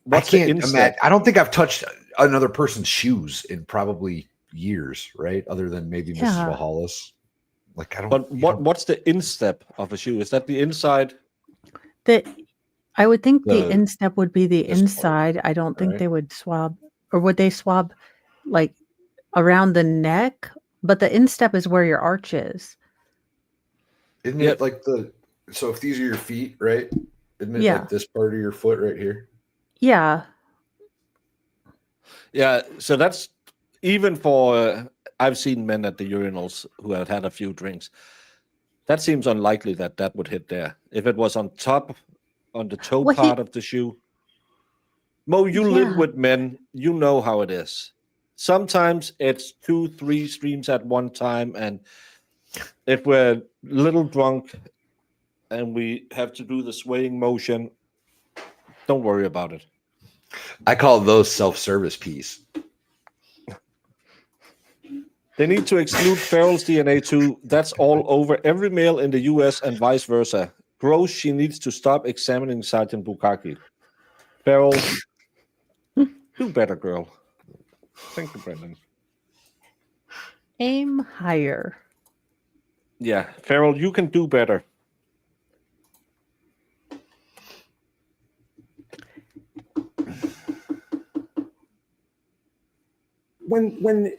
What's the
can't
instep?
imagine. I don't think I've touched another person's shoes in probably years, right? Other than maybe Mrs.
Yeah.
Wallace. Like I don't.
But
you
what
know,
what's the instep of a shoe? Is that the inside?
I would think the
The-
instep would be the
this part,
inside. I don't think
right?
they would swab, or would they swab like around the neck? But the instep is where your arch is.
Isn't
Yeah.
it like the? So if these are your feet, right? Isn't it
Yeah.
like this part of your foot right here?
Yeah.
Yeah, so that's even for I've seen men at the urinals who have had a few drinks. That seems unlikely that that would hit there. If it was on top, on the toe
Well,
part of the shoe. Mo, you live
Yeah.
with men. You know how it is. Sometimes it's 2, 3 streams at one time, and if we're a little drunk and we have to do the swaying motion, don't worry about it.
I call those self-service peas.
They need to exclude Farrell's DNA too. That's all over every male in the US and vice versa. Gross, she needs to stop examining Sergeant Bukaki. Farrell, do better, girl. Thank you, Brendan.
Aim higher.
Yeah, Farrell, you can do better.
when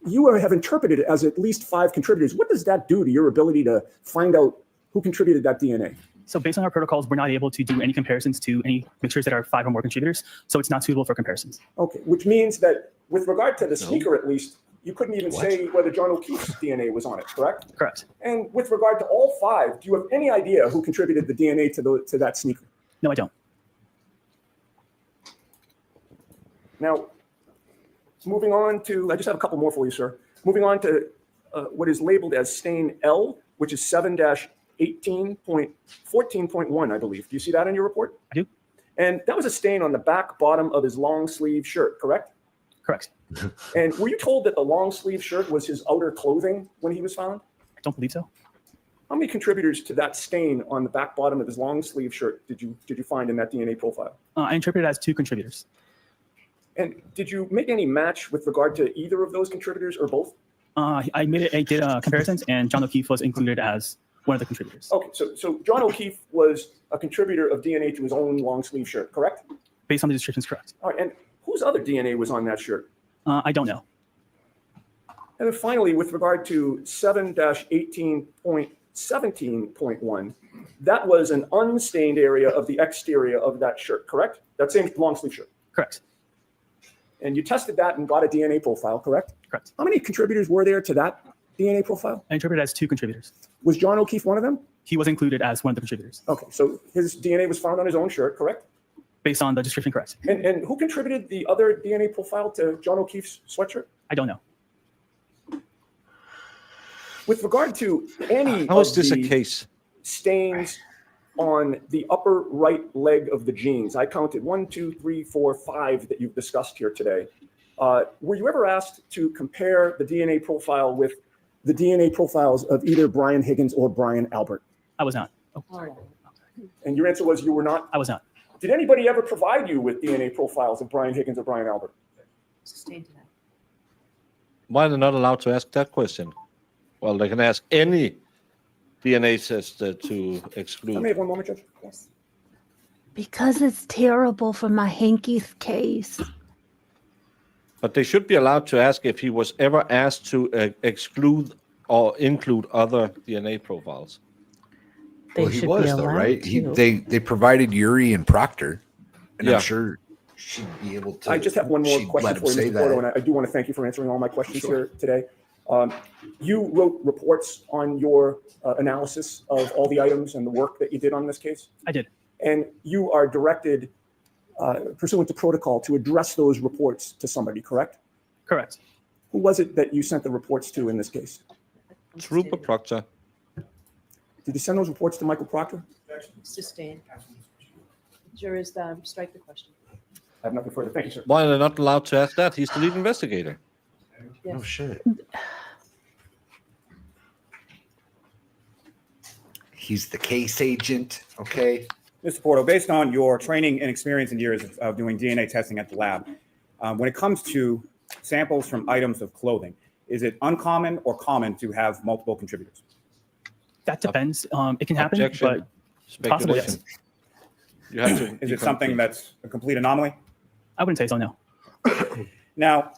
you have interpreted it as at least 5 contributors, what does that do to your ability to find out who contributed that DNA?
So based on our protocols, we're not able to do any comparisons to any mixtures that are 5 or more contributors. So it's not suitable for comparisons.
Okay, which means that with regard to the sneaker, at least, you couldn't even say whether John O'Keefe's DNA was on it, correct?
Correct.
And with regard to all 5, do you have any idea who contributed the DNA to that sneaker?
No, I don't.
Now, moving on to, I just have a couple more for you, sir. Moving on to what is labeled as stain L, which is 7-18.14.1, I believe. Do you see that in your report?
I do.
And that was a stain on the back bottom of his long sleeve shirt, correct?
Correct.
And were you told that the long sleeve shirt was his outer clothing when he was found?
I don't believe so.
How many contributors to that stain on the back bottom of his long sleeve shirt did you find in that DNA profile?
I interpret it as 2 contributors.
And did you make any match with regard to either of those contributors or both?
I did comparisons, and John O'Keefe was included as one of the contributors.
Okay, so John O'Keefe was a contributor of DNA to his own long sleeve shirt, correct?
Based on the descriptions, correct.
All right, and whose other DNA was on that shirt?
I don't know.
And then finally, with regard to 7-18.17.1, that was an unstained area of the exterior of that shirt, correct? That same long sleeve shirt.
Correct.
And you tested that and got a DNA profile, correct?
Correct.
How many contributors were there to that DNA profile?
I interpret it as 2 contributors.
Was John O'Keefe one of them?
He was included as one of the contributors.
Okay, so his DNA was found on his own shirt, correct?
Based on the description, correct.
And who contributed the other DNA profile to John O'Keefe's sweatshirt?
I don't know.
With regard to any
How is
of
this a
the
case?
stains on the upper right leg of the jeans, I counted 1, 2, 3, 4, 5 that you've discussed here today. Were you ever asked to compare the DNA profile with the DNA profiles of either Brian Higgins or Brian Albert?
I was not.
And your answer was you were not?
I was not.
Did anybody ever provide you with DNA profiles of Brian Higgins or Brian Albert?
Sustained tonight.
Why are they not allowed to ask that question? Well, they can ask any DNA test to
I may
exclude.
have one moment, Judge.
Yes.
Because it's terrible for my hanky's case.
But they should be allowed to ask if he was ever asked to exclude or include other DNA profiles.
They
Well, he
should
was
be
though,
allowed
right?
to.
They provided Yuri and Proctor, and
Yeah.
I'm sure she'd be able to.
I just have one more
she'd
question
let him
for you,
say
Mr. Porto, and
that.
I do want to thank you for answering all my questions
Sure.
here today. You wrote reports on your analysis of all the items and the work that you did on this case,
I did.
and you are directed, pursuant to protocol, to address those reports to somebody, correct?
Correct.
Who was it that you sent the reports to in this case?
Trooper Proctor.
Did you send those reports to Michael Proctor?
Sustained. Jurors, strike the question.
I have nothing further. Thank you, sir.
Why are they not allowed to ask that? He's the lead investigator.
Yes.
Oh shit. He's the case agent. Okay.
Mr. Porto, based on your training and experience and years of doing DNA testing at the lab, when it comes to samples from items of clothing, is it uncommon or common to have multiple contributors?
That depends. It can happen,
Objection.
but possible, yes.
Speculation. You have to.
Is
be
it something
concrete.
that's a complete anomaly?
I wouldn't say so, no.
Now,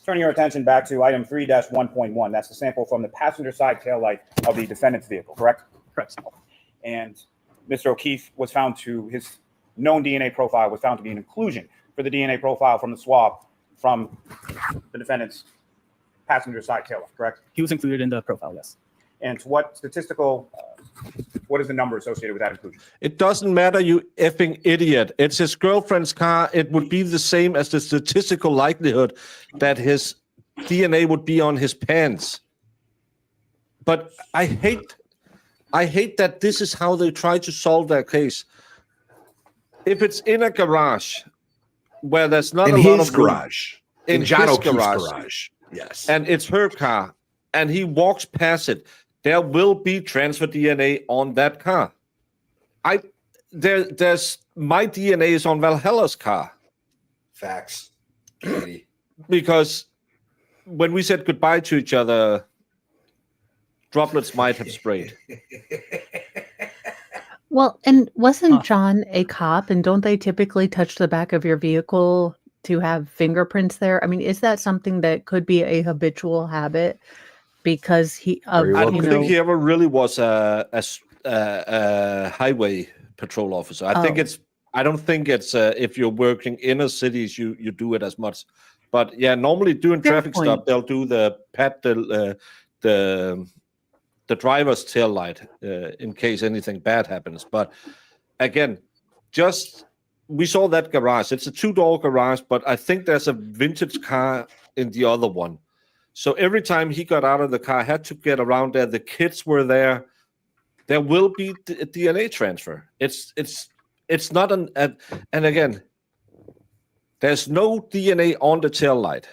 turning your attention back to item 3-1.1, that's the sample from the passenger side taillight of the defendant's vehicle, correct?
Correct.
And Mr. O'Keefe was found to, his known DNA profile was found to be an inclusion for the DNA profile from the swab from the defendant's passenger side taillight, correct?
He was included in the profile, yes.
And to what statistical, what is the number associated with that inclusion?
It doesn't matter, you effing idiot. It's his girlfriend's car. It would be the same as the statistical likelihood that his DNA would be on his pants. But I hate that this is how they try to solve their case. If it's in a garage where there's not
In
a lot
his
of room,
garage. In John O'Keefe's garage. Yes.
and it's her car, and he walks past it, there will be transfer DNA on that car. There's my DNA is on Valhalla's car
Facts. Katie.
because when we said goodbye to each other, droplets might have sprayed.
Well, and wasn't John a cop? And don't they typically touch the back of your vehicle to have fingerprints there? I mean, is that something that could be a habitual habit? Because he,
Very
I
well
don't
could.
think he ever really was a highway patrol officer. I don't think it's if you're working inner cities, you do it as much. But yeah, normally doing
Fair
traffic
point.
stop, they'll do the the driver's tail light in case anything bad happens. But again, we saw that garage. It's a 2-door garage, but I think there's a vintage car in the other one. So every time he got out of the car, had to get around there. The kids were there. There will be a DNA transfer. It's not and again, there's no DNA on the tail light.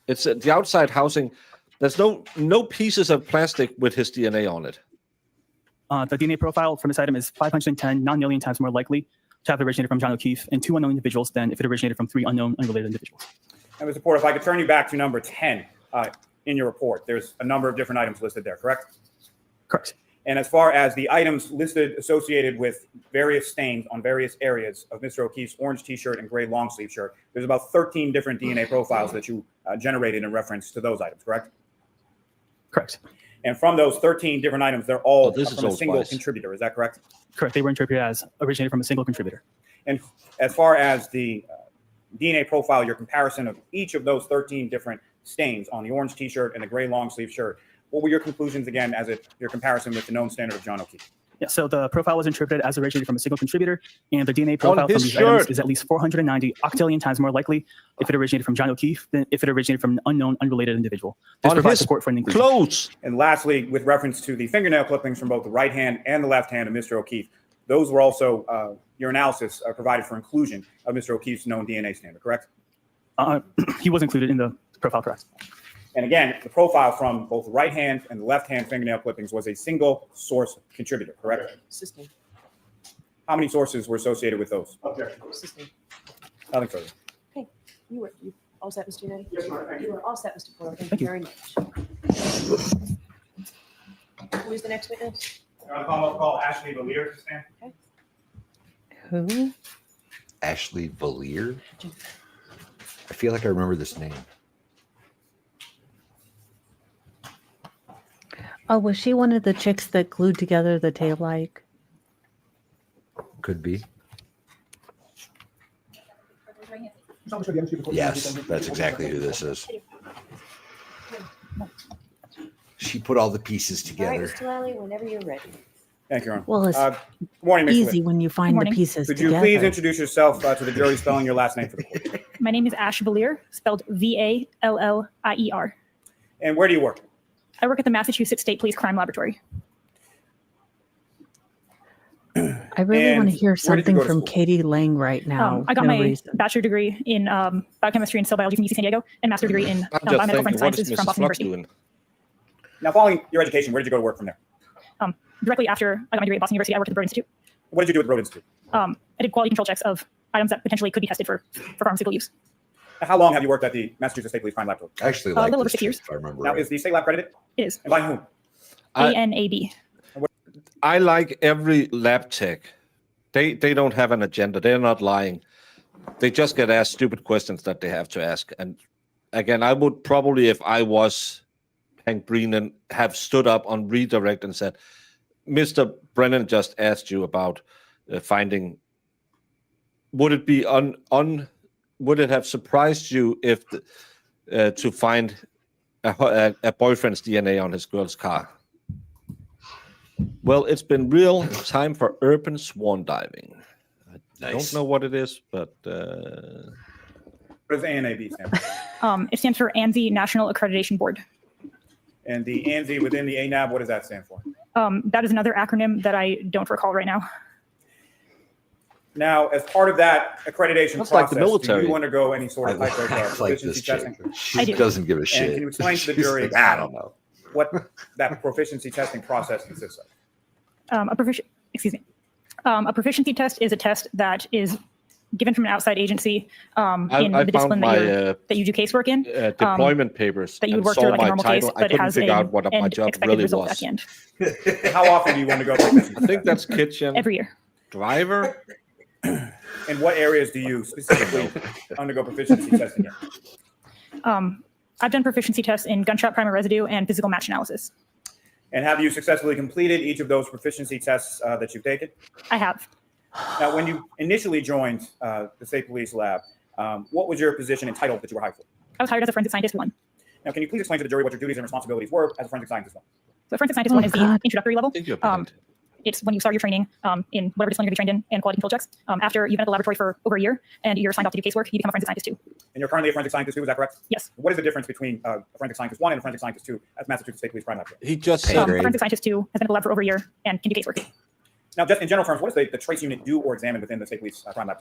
It's the outside housing. There's no pieces of plastic with his DNA on it.
The DNA profile from this item is 510 non-million times more likely to have originated from John O'Keefe and 2 unknown individuals than if it originated from 3 unknown unrelated individuals.
And Mr. Porter, if I could turn you back to number 10 in your report, there's a number of different items listed there, correct?
Correct.
And as far as the items listed associated with various stains on various areas of Mr. O'Keefe's orange T-shirt and gray long sleeve shirt, there's about 13 different DNA profiles that you generated in reference to those items, correct?
Correct.
And from those 13 different items, they're all
this is
from a
Old
single
Spice.
contributor. Is that correct?
Correct. They were interpreted as originated from a single contributor.
And as far as the DNA profile, your comparison of each of those 13 different stains on the orange T-shirt and the gray long sleeve shirt, what were your conclusions again as your comparison with the known standard of John O'Keefe?
Yeah, so the profile was interpreted as originated from a single contributor, and the DNA profile from
his
these
shirt.
items is at least 490 octillion times more likely if it originated from John O'Keefe than if it originated from an unknown, unrelated individual. This
On
provides
his
support for an inclusion.
clothes.
And lastly, with reference to the fingernail clippings from both the right hand and the left hand of Mr. O'Keefe, those were also your analysis provided for inclusion of Mr. O'Keefe's known DNA standard, correct?
He was included in the profile, correct?
And again, the profile from both the right hand and the left hand fingernail clippings was a single source contributor, correct?
Sustained.
How many sources were associated with those?
Sustained.
Nothing further.
Okay, you all set, Mr. Nettie?
Yes, ma'am. Thank you.
You are all set, Mr. Porter. Thank
Thank
you
you.
very much. Who is the next witness?
I'm going to call Ashley Valier to stand.
Who?
Ashley Valier. I feel like I remember this name.
Oh, was she one of the chicks that glued together the taillight?
Could be. Yes, that's exactly who this is. She put all the pieces
All right,
together.
Mr. Lally, whenever you're ready.
Thank you, Your Honor.
Well, it's
Good morning, Ms.
easy
Witt.
when you find the
morning.
pieces
Could you
together.
please introduce yourself to the jury, spelling your last name for the court?
My name is Ash Valier, spelled Vallier.
And where do you work?
I work at the Massachusetts State Police Crime Laboratory.
I really want to
And
hear
where did you
something
go to
from
school?
Katie Lang right now.
I got
No
my
reason.
bachelor degree in biochemistry and cell biology from UC San Diego and master degree in
I'm just
biomedical
thinking,
forensic
what is
sciences from
Mrs.
Boston
Flux
University.
doing?
Now, following your education, where did you go to work from there?
Directly after I got my degree at Boston University, I worked at the Broad Institute.
What did you do at the Broad Institute?
I did quality control checks of items that potentially could be tested for pharmaceutical use.
How long have you worked at the Massachusetts State Police Crime Laboratory?
I actually
A
like
little over
this
6
chick,
years.
if I remember
Now,
right.
is the state lab credited?
It is
And by whom?
I-
ANAB.
I like every lab tech. They don't have an agenda. They're not lying. They just get asked stupid questions that they have to ask. And again, I would probably, if I was Hank Brennan, have stood up on redirect and said, Mr. Brennan just asked you about finding. Would it be would it have surprised you if to find a boyfriend's DNA on his girl's car? Well, it's been real time for urban swan diving. I don't know what it is, but
What does ANAB stand for?
It stands for ANSI National Accreditation Board.
And the ANSI within the ANAB, what does that stand for?
That is another acronym that I don't recall right now.
Now, as part of that accreditation
That's like
process,
the military.
do you undergo any sort of type of
I like
proficiency
this chick.
testing?
She
do.
doesn't give a
And
shit.
can you explain to the
She's
jury
like, I don't know.
what that proficiency testing process consists of?
A proficiency test is a test that is given from an outside agency in
I
the
found
discipline
my
that you do casework in.
deployment papers
That you would
and
work
saw
through like a
my
normal
title.
case,
I
but it
couldn't
has
figure out
an
what my
end
job
expected
really
result
was.
at the end.
How often do you undergo proficiency
I think that's kitchen,
Every year.
driver.
In what areas do you specifically undergo proficiency testing in?
I've done proficiency tests in gunshot primer residue and physical match analysis.
And have you successfully completed each of those proficiency tests that you've taken?
I have.
Now, when you initially joined the State Police Lab, what was your position and title that you were hired for?
I was hired as a forensic scientist 1.
Now, can you please explain to the jury what your duties and responsibilities were as a forensic scientist 1?
So forensic scientist 1 is the introductory level.
Thank you, President.
It's when you start your training in whatever discipline you're going to be trained in and quality control checks. After you've been at the laboratory for over a year and you're signed off to do casework, you become a forensic scientist 2.
And you're currently a forensic scientist 2, is that correct?
Yes.
What is the difference between a forensic scientist 1 and a forensic scientist 2 at Massachusetts State Police Crime Lab?
He just
Pay
said,
grade.
Forensic scientist 2 has been at the lab for over a year and can do casework.
Now, just in general terms, what does the trace unit do or examine within the State Police Crime Lab?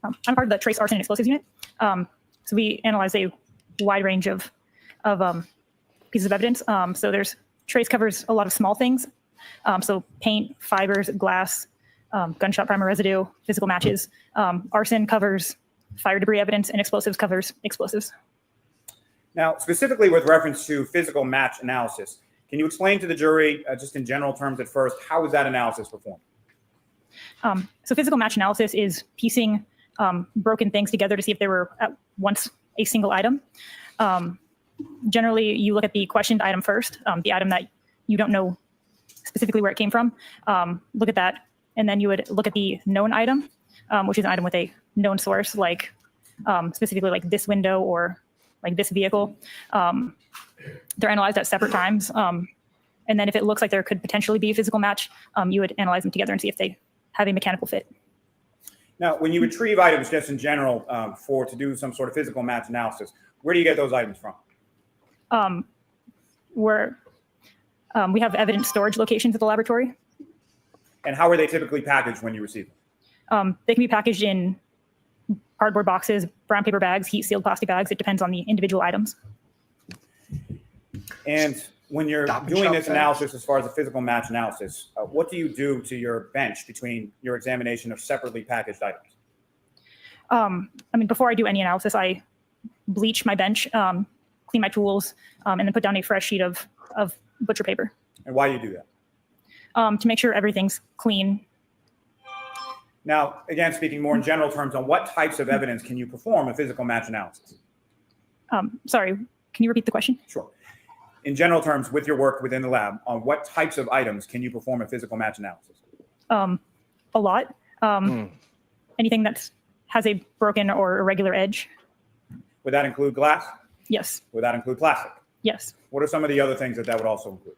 I'm part of the trace arson and explosives unit. So we analyze a wide range of pieces of evidence. So there's trace covers a lot of small things. So paint, fibers, glass, gunshot primer residue, physical matches. Arson covers fire debris evidence, and explosives covers explosives.
Now, specifically with reference to physical match analysis, can you explain to the jury, just in general terms at first, how is that analysis performed?
So physical match analysis is piecing broken things together to see if they were at once a single item. Generally, you look at the questioned item first, the item that you don't know specifically where it came from. Look at that, and then you would look at the known item, which is an item with a known source, like specifically like this window or like this vehicle. They're analyzed at separate times. And then if it looks like there could potentially be a physical match, you would analyze them together and see if they have a mechanical fit.
Now, when you retrieve items just in general to do some sort of physical match analysis, where do you get those items from?
We have evidence storage locations at the laboratory.
And how are they typically packaged when you receive them?
They can be packaged in cardboard boxes, brown paper bags, heat sealed plastic bags. It depends on the individual items.
And when you're doing this analysis as far as a physical match analysis, what do you do to your bench between your examination of separately packaged items?
Before I do any analysis, I bleach my bench, clean my tools, and then put down a fresh sheet of butcher paper.
And why do you do that?
To make sure everything's clean.
Now, again, speaking more in general terms, on what types of evidence can you perform a physical match analysis?
Sorry, can you repeat the question?
Sure. In general terms, with your work within the lab, on what types of items can you perform a physical match analysis?
A lot. Anything that has a broken or irregular edge.
Would that include glass?
Yes.
Would that include plastic?
Yes.
What are some of the other things that would also include?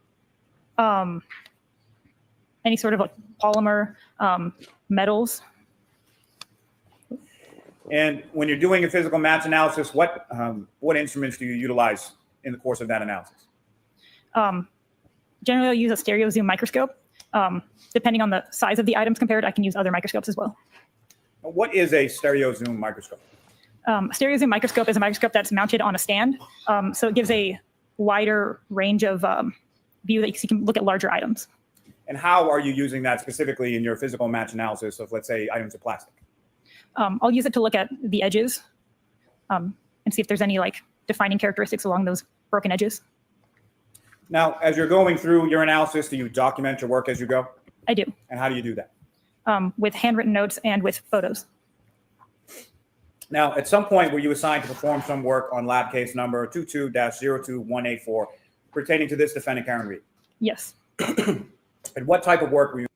Any sort of like polymer, metals.
And when you're doing a physical match analysis, what instruments do you utilize in the course of that analysis?
Generally, I'll use a stereo zoom microscope. Depending on the size of the items compared, I can use other microscopes as well.
What is a stereo zoom microscope?
Stereo zoom microscope is a microscope that's mounted on a stand. So it gives a wider range of view that you can look at larger items.
And how are you using that specifically in your physical match analysis of, let's say, items of plastic?
I'll use it to look at the edges and see if there's any like defining characteristics along those broken edges.
Now, as you're going through your analysis, do you document your work as you go?
I do.
And how do you do that?
With handwritten notes and with photos.
Now, at some point, were you assigned to perform some work on lab case number 22-02184 pertaining to this defendant, Karen Reed?
Yes.
And what type of work were you?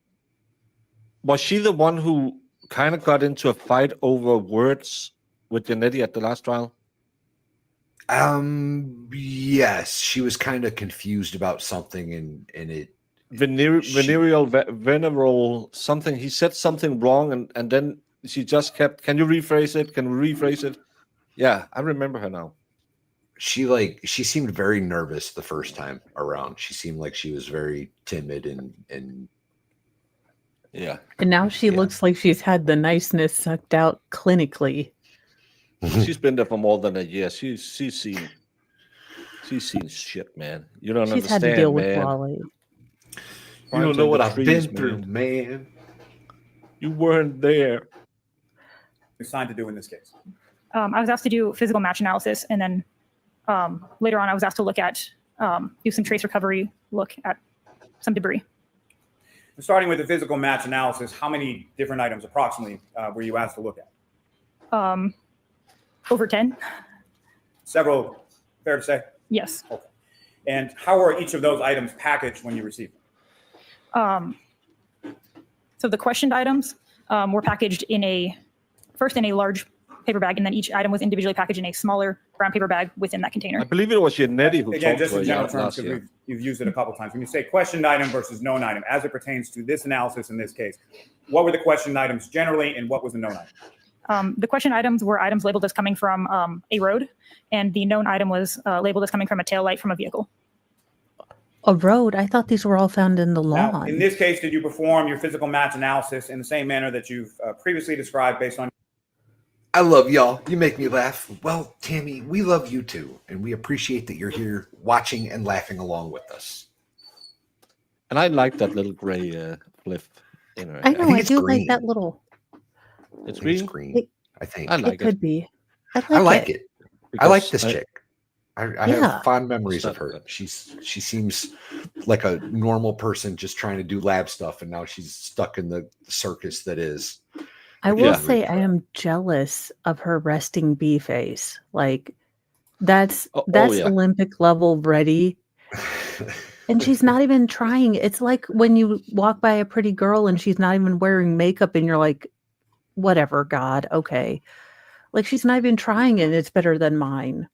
Was she the one who kind of got into a fight over words with Janetti at the last trial?
Yes, she was kind of confused about something, and it
venereal something. He said something wrong, and then she just kept. Can you rephrase it? Can we rephrase it? Yeah, I remember her now.
She seemed very nervous the first time around. She seemed like she was very timid and
yeah.
And now she looks like she's had the niceness sucked out clinically.
She's been there for more than a year. She's seen shit, man. You don't understand,
had to deal
man.
with Wally.
You don't know what I've been through, man.
You weren't there.
Assigned to do in this case?
I was asked to do physical match analysis, and then later on, I was asked to look at do some trace recovery, look at some debris.
Starting with the physical match analysis, how many different items approximately were you asked to look at?
Over 10.
Several, fair to say?
Yes.
Okay. And how are each of those items packaged when you receive them?
So the questioned items were packaged in a large paper bag, and then each item was individually packaged in a smaller brown paper bag within that
I
container.
believe it was Janetti who
Again,
talked
just
to
in
her
general terms,
last
because
year.
you've used it a couple times. When you say questioned item versus known item, as it pertains to this analysis in this case, what were the questioned items generally, and what was the known item?
The question items were items labeled as coming from a road, and the known item was labeled as coming from a tail light from a vehicle.
A road? I thought these were all found in the lawn.
Now, in this case, did you perform your physical match analysis in the same manner that you've previously described based on?
I love y'all. You make me laugh. Well, Tammy, we love you too, and we appreciate that you're here watching and laughing along with us.
And I like that little gray flip in her.
I know.
think
I
it's
do
green.
like that little.
It's
I think it's
green.
green. I think.
I like
It could be.
I like it. I like this
because
chick. I
Yeah.
have fond memories of
Stop
her.
it.
She seems like a normal person just trying to do lab stuff, and now she's stuck in the circus that is.
I will
Yeah.
say I am jealous of her resting bee face. Like that's
yeah.
Olympic level ready. And she's not even trying. It's like when you walk by a pretty girl and she's not even wearing makeup and you're like, whatever, God, okay. Like she's not even trying and it's better than mine.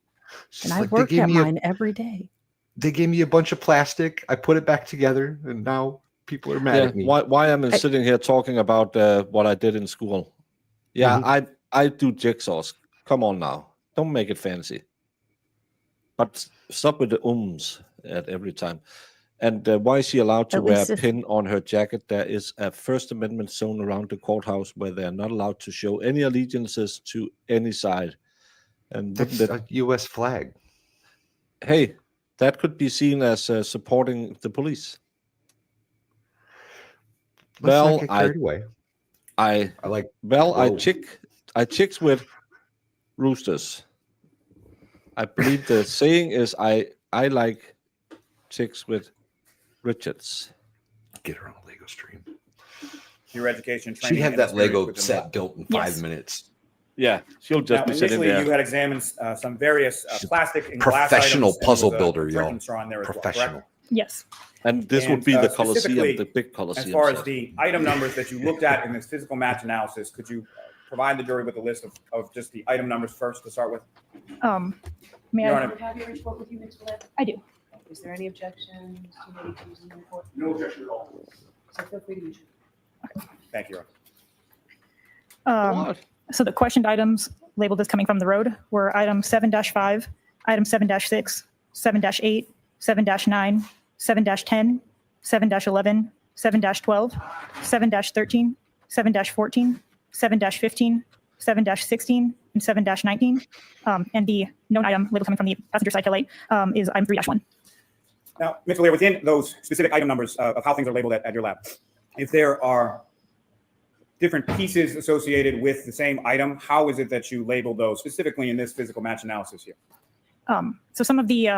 She's
And I
like,
work at mine every day.
They gave me a bunch of plastic. I put it back together, and now people are mad
Yeah,
at me.
why am I sitting here talking about what I did in school? Yeah, I do jigsaws. Come on now, don't make it fancy. But stop with the ums at every time. And why is she allowed to
At
wear
least
a
if-
pin on her jacket? There is a First Amendment zone around the courthouse where they're not allowed to show any allegiances to any side. And
That's
wouldn't it-
a U.S. flag.
hey, that could be seen as supporting the police.
Let's not
Well,
get carried away.
I
like.
Well, I
Whoa.
chicks with roosters. I believe the saying is I like chicks with Richards.
Get her on a Lego stream.
Your education training.
She'd have
and
that
experience
Lego
within
set
that.
built in
Yes.
5 minutes.
Yeah, she'll just
Now,
be sitting
initially,
there.
you had examined some various
She's a
plastic and glass
professional
items, and
puzzle
there was a
builder,
drinking
y'all.
straw in there as well,
Professional.
correct?
Yes.
And this would
And,
be the
specifically,
Colosseum, the big
As
Colosseum.
far as
set.
the item numbers that you looked at in this physical match analysis, could you provide the jury with a list of just the item numbers first to start with?
May
Your
I?
Honor.
Have your report with you, Ms. Willett?
I do.
Is there any objection to me using the report?
No objection at all.
So feel free to use it.
Thank you, Your Honor.
What?
So the questioned items labeled as coming from the road were item 7-5, item 7-6, 7-8, 7-9, 7-10, 7-11, 7-12, 7-13, 7-14, 7-15, 7-16, and 7-19. And the known item labeled coming from the passenger side tail light is item 3-1.
Now, Mr. Lear, within those specific item numbers of how things are labeled at your lab, if there are different pieces associated with the same item, how is it that you label those specifically in this physical match analysis here?
So some of the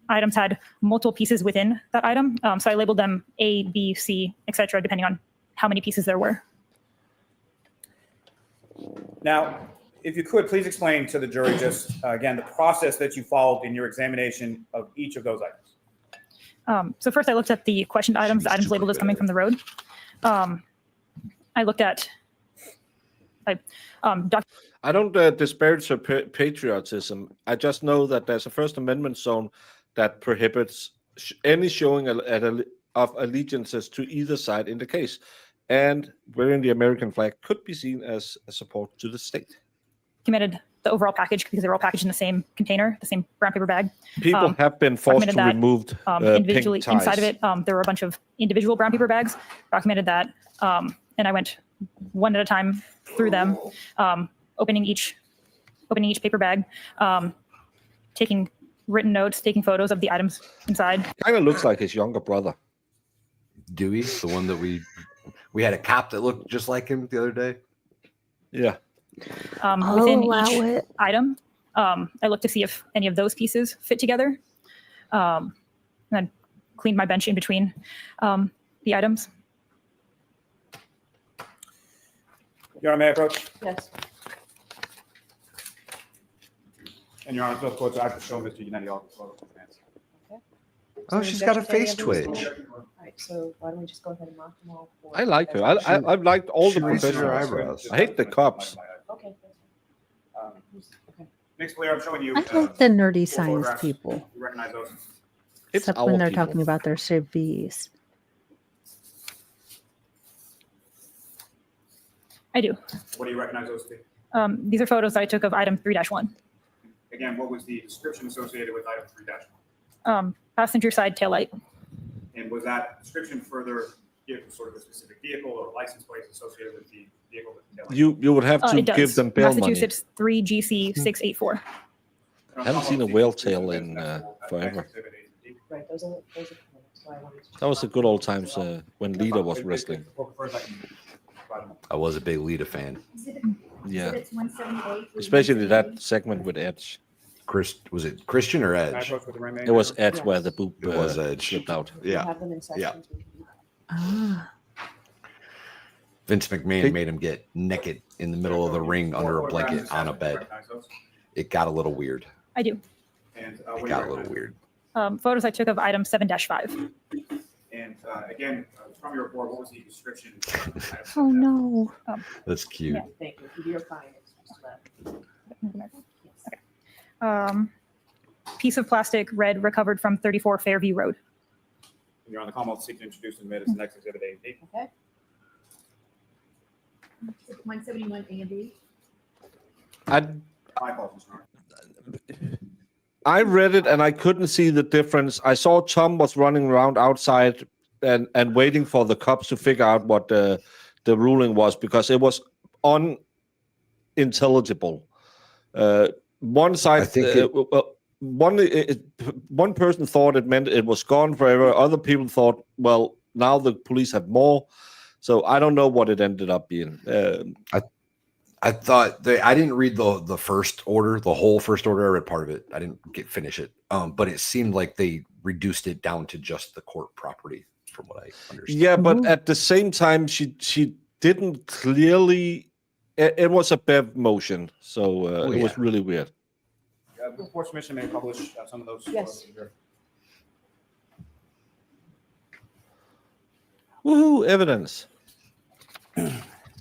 items had multiple pieces within that item. So I labeled them A, B, C, etc., depending on how many pieces there were.
Now, if you could, please explain to the jury just, again, the process that you followed in your examination of each of those items.
So first I looked at the questioned items, the items labeled as coming from the road. I looked at, I
don't disparage her patriotism. I just know that there's a First Amendment zone that prohibits any showing of allegiances to either side in the case. And wearing the American flag could be seen as a support to the state.
documented the overall package because they were all packaged in the same container, the same brown paper bag.
People have been forced to
documented
remove
individually
pink ties.
inside of it. There were a bunch of individual brown paper bags. Documented that, and I went one at a time through them, opening each paper bag, taking written notes, taking photos of the items inside.
Kind of looks like his younger brother.
Dewey, the one that we had a cop that looked just like him the other day.
Yeah.
Within each item, I looked to see if any of those pieces fit together. And then cleaned my bench in between the items.
Your Honor, may I approach?
Yes.
And Your Honor, so of course, I have to show Mr. Yannetti all the plans.
Oh, she's got a face twitch.
All right, so why don't we just go ahead and mark them all?
I like her. I've liked all the
She raises her
professionals.
eyebrows.
I hate the cops.
Okay.
Mixed Layer, I'm showing you.
I like the nerdy
four
science
photographs.
people,
You recognize those?
It's
except when
our
they're
people.
talking about their CVs.
I do.
What do you recognize those to be?
These are photos I took of item 3-1.
Again, what was the description associated with item 3-1?
Passenger side taillight.
And was that description further given sort of a specific vehicle or license plates associated with the vehicle?
You would have to
It does.
give them bail money.
Massachusetts 3GC684.
I haven't seen a whale tail in forever.
Right, those are that's why I wanted to.
That was the good old times when Lita was wrestling.
I was a big Lita fan.
Yeah, especially that segment with Edge.
Was it Christian or Edge?
It was Edge where the boob
It was Edge.
slipped out.
Yeah.
Have them in sections.
Ah,
Vince McMahon made him get naked in the middle of the ring under a blanket on a bed. It got a little weird.
I do.
And
It got a little weird.
Photos I took of item 7-5.
And again, from your report, what was the description?
oh no.
That's cute.
Yeah, thank you. You're fine. It's just
Piece of plastic red recovered from 34 Fairview Road.
You're on the Commonwealth, seek to introduce and admit as the next exhibit A and B.
Okay.
171 A and B.
I read it and I couldn't see the difference. I saw Tom was running around outside and waiting for the cops to figure out what the ruling was because it was unintelligible. One side,
I think
one person thought it meant it was gone forever. Other people thought, well, now the police have more. So I don't know what it ended up being.
I thought I didn't read the first order, the whole first order. I read part of it. I didn't finish it. But it seemed like they reduced it down to just the court property, from what I understand.
Yeah, but at the same time, she didn't clearly. It was a BEV motion, so it was really weird.
Before submission, may publish some of those.
Yes.
Woohoo! Evidence.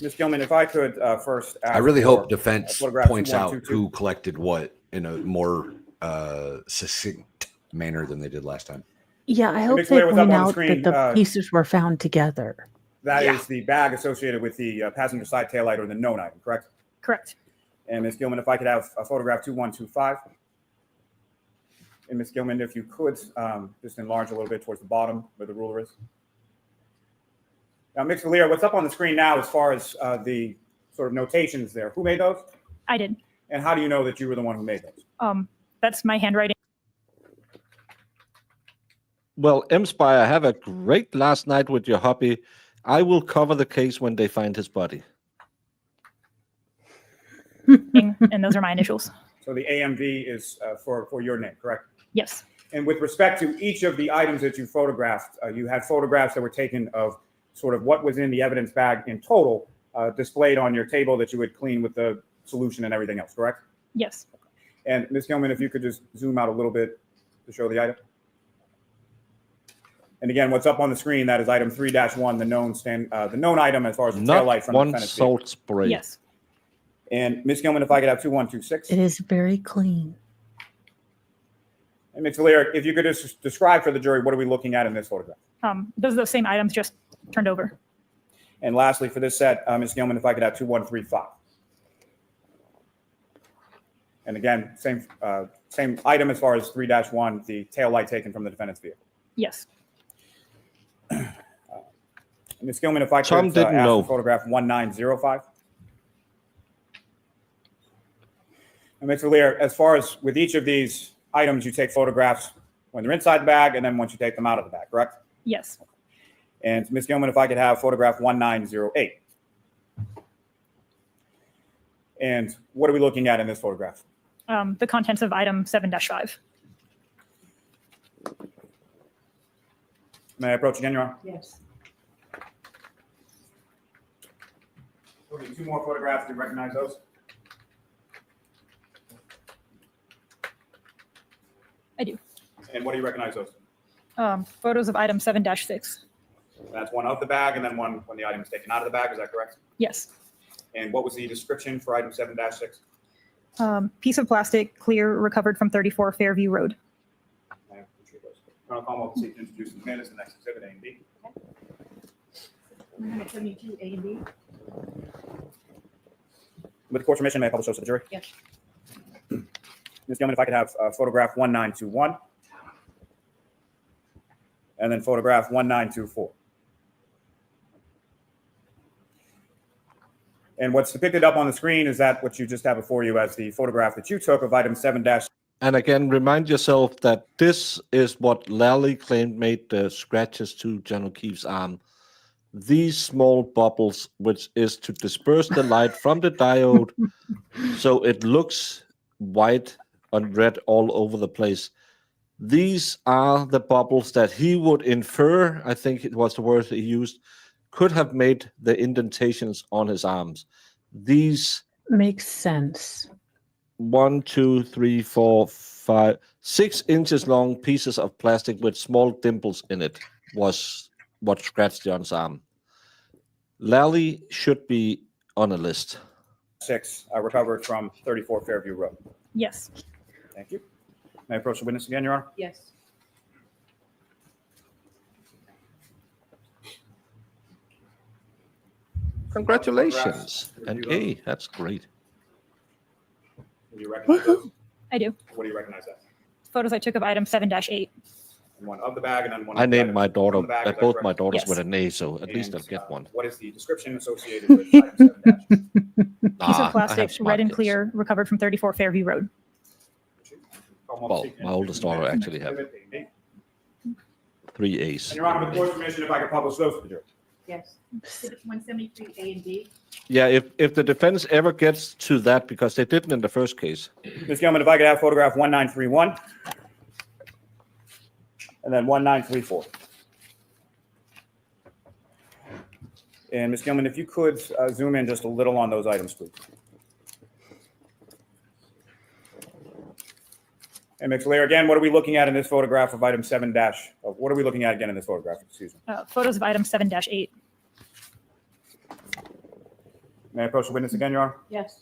Ms. Gilman, if I could first ask
I really
for
hope defense
photograph
points out
2122.
who collected what in a more succinct manner than they did last time.
Yeah, I hope
Mixed
they
Layer, what's up
point
on the
out
screen?
that the pieces were found together.
That is the bag associated with the passenger side taillight or the known item, correct?
Correct.
And Ms. Gilman, if I could have a photograph 2125. And Ms. Gilman, if you could just enlarge a little bit towards the bottom where the ruler is. Now, Mixed Layer, what's up on the screen now as far as the sort of notations there? Who made those?
I did.
And how do you know that you were the one who made those?
That's my handwriting.
Well, M-Spire, have a great last night with your hubby. I will cover the case when they find his body.
And those are my initials.
So the AMV is for your name, correct?
Yes.
And with respect to each of the items that you photographed, you had photographs that were taken of sort of what was in the evidence bag in total, displayed on your table that you would clean with the solution and everything else, correct?
Yes.
And Ms. Gilman, if you could just zoom out a little bit to show the item. And again, what's up on the screen, that is item 3-1, the known item as far as the
Not
taillight from the
one
defendant's
salt
vehicle.
spray.
Yes.
And Ms. Gilman, if I could have 2126.
It is very clean.
And Ms. Valer, if you could just describe for the jury, what are we looking at in this photograph?
Those are the same items, just turned over.
And lastly, for this set, Ms. Gilman, if I could have 2135. And again, same item as far as 3-1, the tail light taken from the defendant's vehicle.
Yes.
Ms. Gilman, if I
Tom
could
didn't
ask
know.
for photograph 1905. And Ms. Valer, as far as with each of these items, you take photographs when they're inside the bag and then once you take them out of the bag, correct?
Yes.
And Ms. Gilman, if I could have photograph 1908. And what are we looking at in this photograph?
The contents of item 7-5.
May I approach again, Your Honor?
Yes.
Okay, 2 more photographs. Do you recognize those?
I do.
And what do you recognize those?
Photos of item 7-6.
That's one of the bag and then one when the item is taken out of the bag. Is that correct?
Yes.
And what was the description for item 7-6?
Piece of plastic, clear, recovered from 34 Fairview Road.
Colonel Commonwealth, seek to introduce the minutes, the next exhibit A and B.
Number 72, A and B.
With the court's permission, may I publish those to the jury?
Yes.
Ms. Gilman, if I could have photograph 1921, and then photograph 1924. And what's depicted up on the screen is that what you just have before you as the photograph that you took of item 7-.
And again, remind yourself that this is what Lally claimed made the scratches to John O'Keefe's arm. These small bubbles, which is to disperse the light from the diode so it looks white and red all over the place. These are the bubbles that he would infer, I think it was the word he used, could have made the indentations on his arms. These
Makes sense.
1, 2, 3, 4, 5, 6 inches long pieces of plastic with small dimples in it was what scratched John's arm. Lally should be on a list.
6 recovered from 34 Fairview Road.
Yes.
Thank you. May I approach the witness again, Your Honor?
Yes.
Congratulations. And A, that's great.
Do you recognize those?
I do.
What do you recognize that?
Photos I took of item 7-8.
And one of the bag and then one
I
of the
named
items
my daughter,
from the bag, is that
both
correct?
my daughters
Yes.
with an A, so at least
And,
I'll get one.
What is the description associated with item 7-?
Piece of plastic, red and clear, recovered from 34 Fairview Road.
Well, my oldest daughter actually have 3 A's.
And Your Honor, with the court's permission, if I could publish those to the jury.
Yes. Exhibit 173, A and B.
Yeah, if the defense ever gets to that, because they didn't in the first case.
Ms. Gilman, if I could have photograph 1931, and then 1934. And Ms. Gilman, if you could zoom in just a little on those items, please. And Ms. Lair, again, what are we looking at in this photograph of item 7-? What are we looking at again in this photograph? Excuse me.
Photos of item 7-8.
May I approach the witness again, Your Honor?
Yes.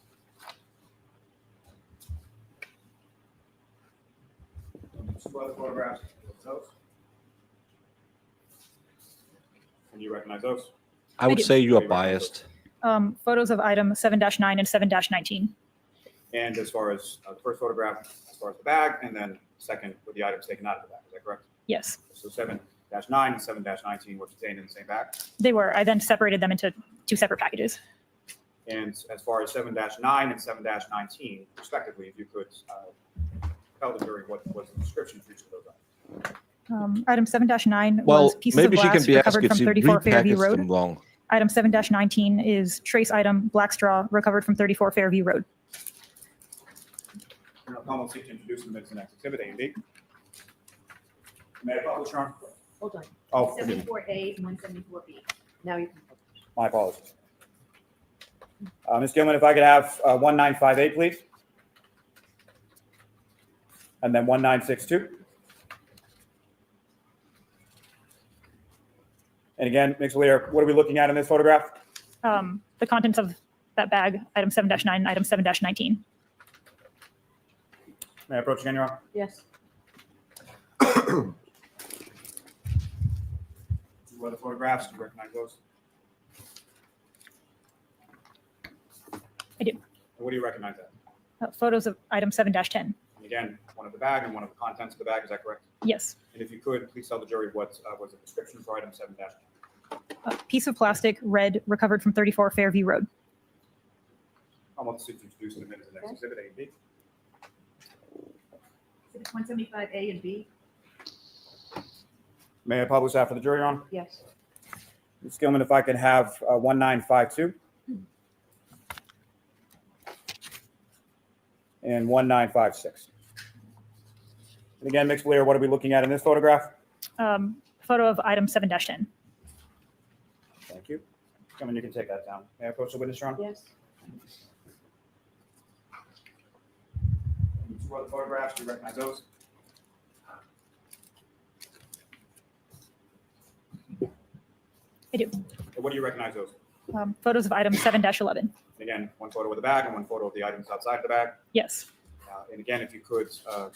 Two other photographs. Those. Can you recognize those?
I would
do.
say you are biased.
Photos of item 7-9 and 7-19.
And as far as the first photograph, as far as the bag, and then second with the items taken out of the bag. Is that correct?
Yes,
So 7-9 and 7-19 were contained in the same bag.
they were. I then separated them into 2 separate packages.
And as far as 7-9 and 7-19, respectively, if you could tell the jury what was the description for each of those items.
Item 7-9
Well,
was pieces
maybe
of
she
glass
can be asked
recovered
if
from
she
34 Fairview
repackaged
Road.
them wrong.
Item 7-19 is trace item, black straw, recovered from 34 Fairview Road.
Colonel Commonwealth, seek to introduce the minutes of the next exhibit A and B. May I publish, Your Honor?
Hold on.
Oh, forgive me.
74A and 174B. Now you can.
My apologies. Ms. Gilman, if I could have 1958, please. And then 1962. And again, Ms. Lear, what are we looking at in this photograph?
The contents of that bag, item 7-9 and item 7-19.
May I approach again, Your Honor?
Yes.
Two other photographs, do you recognize those?
I do.
And what do you recognize that?
Photos of item 7-10.
And again, one of the bag and one of the contents of the bag, is that correct?
Yes.
And if you could, please tell the jury what was the description for item 7-10.
Piece of plastic, red, recovered from 34 Fairview Road.
I'm going to introduce the minutes of the next exhibit A and B.
Exhibit 175A and B.
May I publish that for the jury, Your Honor?
Yes.
Ms. Gilman, if I could have 1952 and 1956. And again, Ms. Lear, what are we looking at in this photograph?
Photo of item 7-10.
Thank you. Ms. Gilman, you can take that down. May I approach the witness, Your Honor?
Yes.
Two other photographs, do you recognize those?
I do.
And what do you recognize those?
Photos of item 7-11.
Again, one photo of the bag and one photo of the items outside of the bag.
Yes.
And again, if you could,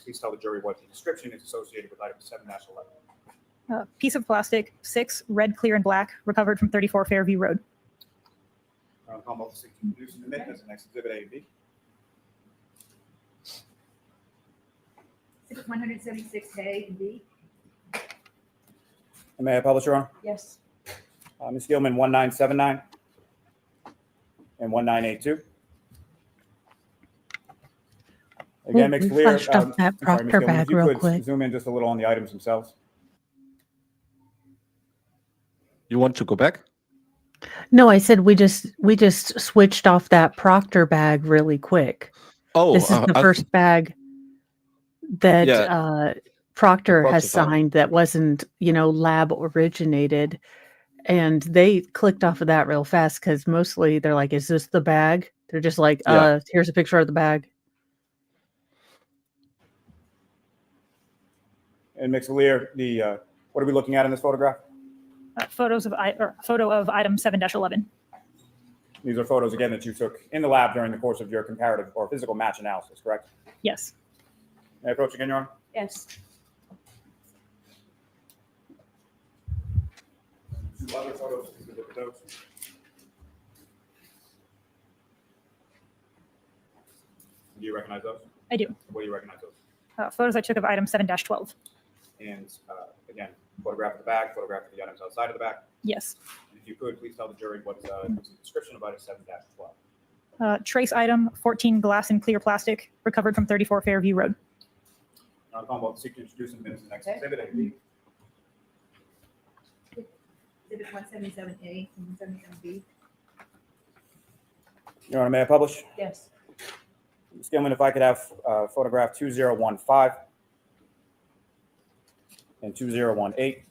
please tell the jury what the description is associated with item 7-11.
Piece of plastic, 6, red, clear, and black, recovered from 34 Fairview Road.
Commonwealth to introduce and admit as the next exhibit A and B.
176A and B.
And may I publish, Your Honor?
Yes.
Ms. Gilman, 1979 and 1982. Again, makes
We
clear.
flashed up that
I'm sorry, Ms.
Proctor
Gilman, if
bag
you
real
could
quick.
zoom in just a little on the items themselves.
You want to go back?
No, I said we just switched off that Proctor bag really quick.
Oh,
This is the first bag that
Yeah.
Proctor
The
has
Proctor bag.
signed that wasn't, lab originated. And they clicked off of that real fast because mostly they're like, is this the bag? They're just like,
Yeah.
Here's a picture of the bag.
And makes clear what are we looking at in this photograph?
Photo of item 7-11.
These are photos, again, that you took in the lab during the course of your comparative or physical match analysis, correct?
Yes.
May I approach again, Your Honor?
Yes.
Two other photos, please look at those. Do you recognize those?
I do.
What do you recognize those?
Photos I took of item 7-12.
And again, photograph of the bag, photograph of the items outside of the bag.
Yes.
And if you could, please tell the jury what's the description of item 7-12.
Trace item, 14 glass and clear plastic, recovered from 34 Fairview Road.
Now, Commonwealth, seek to introduce and admit the next exhibit, A and B.
Exhibit 177A and 177B.
Your Honor, may I publish?
Yes.
Ms. Gilman, if I could have photograph 2015 and 2018.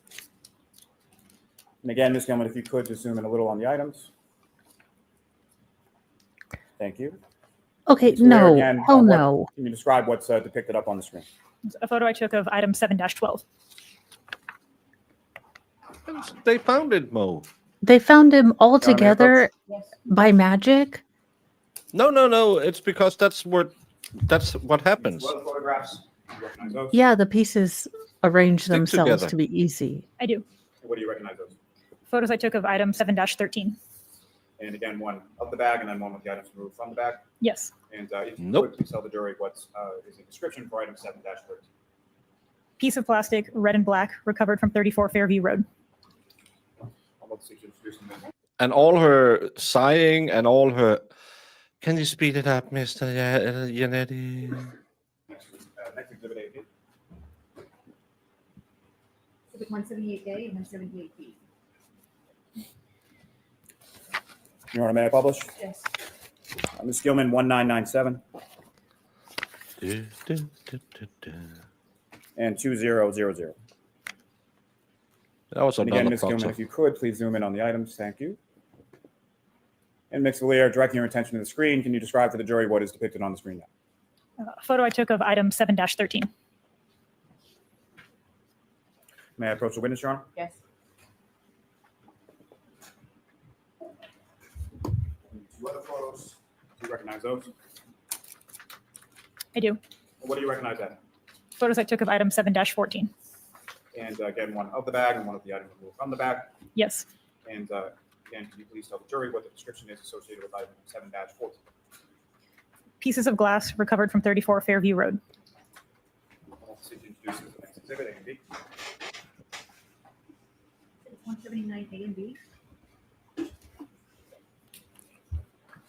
And again, Ms. Gilman, if you could just zoom in a little on the items. Thank you.
Okay,
Ms. Lear,
no,
again,
hell
what-
no.
Can you describe what's depicted up on the screen?
A photo I took of item 7-12.
They found it, Mo.
They found him all
Your Honor, may I
together
approach?
Yes.
by magic.
No. It's because that's what happens.
Two other photographs. Do you recognize those?
Yeah, the pieces arrange
Stick
themselves
together.
to be easy.
I do.
What do you recognize those?
Photos I took of item 7-13.
And again, one of the bag and then one with the items removed from the bag.
Yes.
And if you
Nope.
could, please tell the jury what is the description for item 7-13.
Piece of plastic, red and black, recovered from 34 Fairview Road.
Almost seek to introduce and admit.
And all her sighing and all her. Can you speed it up, Mr. Yannetti?
Next exhibit A and B.
Exhibit 178A and 178B.
Your Honor, may I publish?
Yes.
Ms. Gilman, 1997 and 2000.
That was
And again,
another
Ms. Gilman,
photo.
if you could, please zoom in on the items. Thank you. And Ms. Lear, directing your attention to the screen, can you describe for the jury what is depicted on the screen now?
A photo I took of item 7-13.
May I approach the witness, Your Honor?
Yes.
Two other photos. Do you recognize those?
I do.
What do you recognize that?
Photos I took of item 7-14.
And again, one of the bag and one of the items removed from the bag.
Yes.
And again, can you please tell the jury what the description is associated with item 7-14?
Pieces of glass recovered from 34 Fairview Road.
I'll seek to introduce the next exhibit, A and B.
Exhibit 179A and B.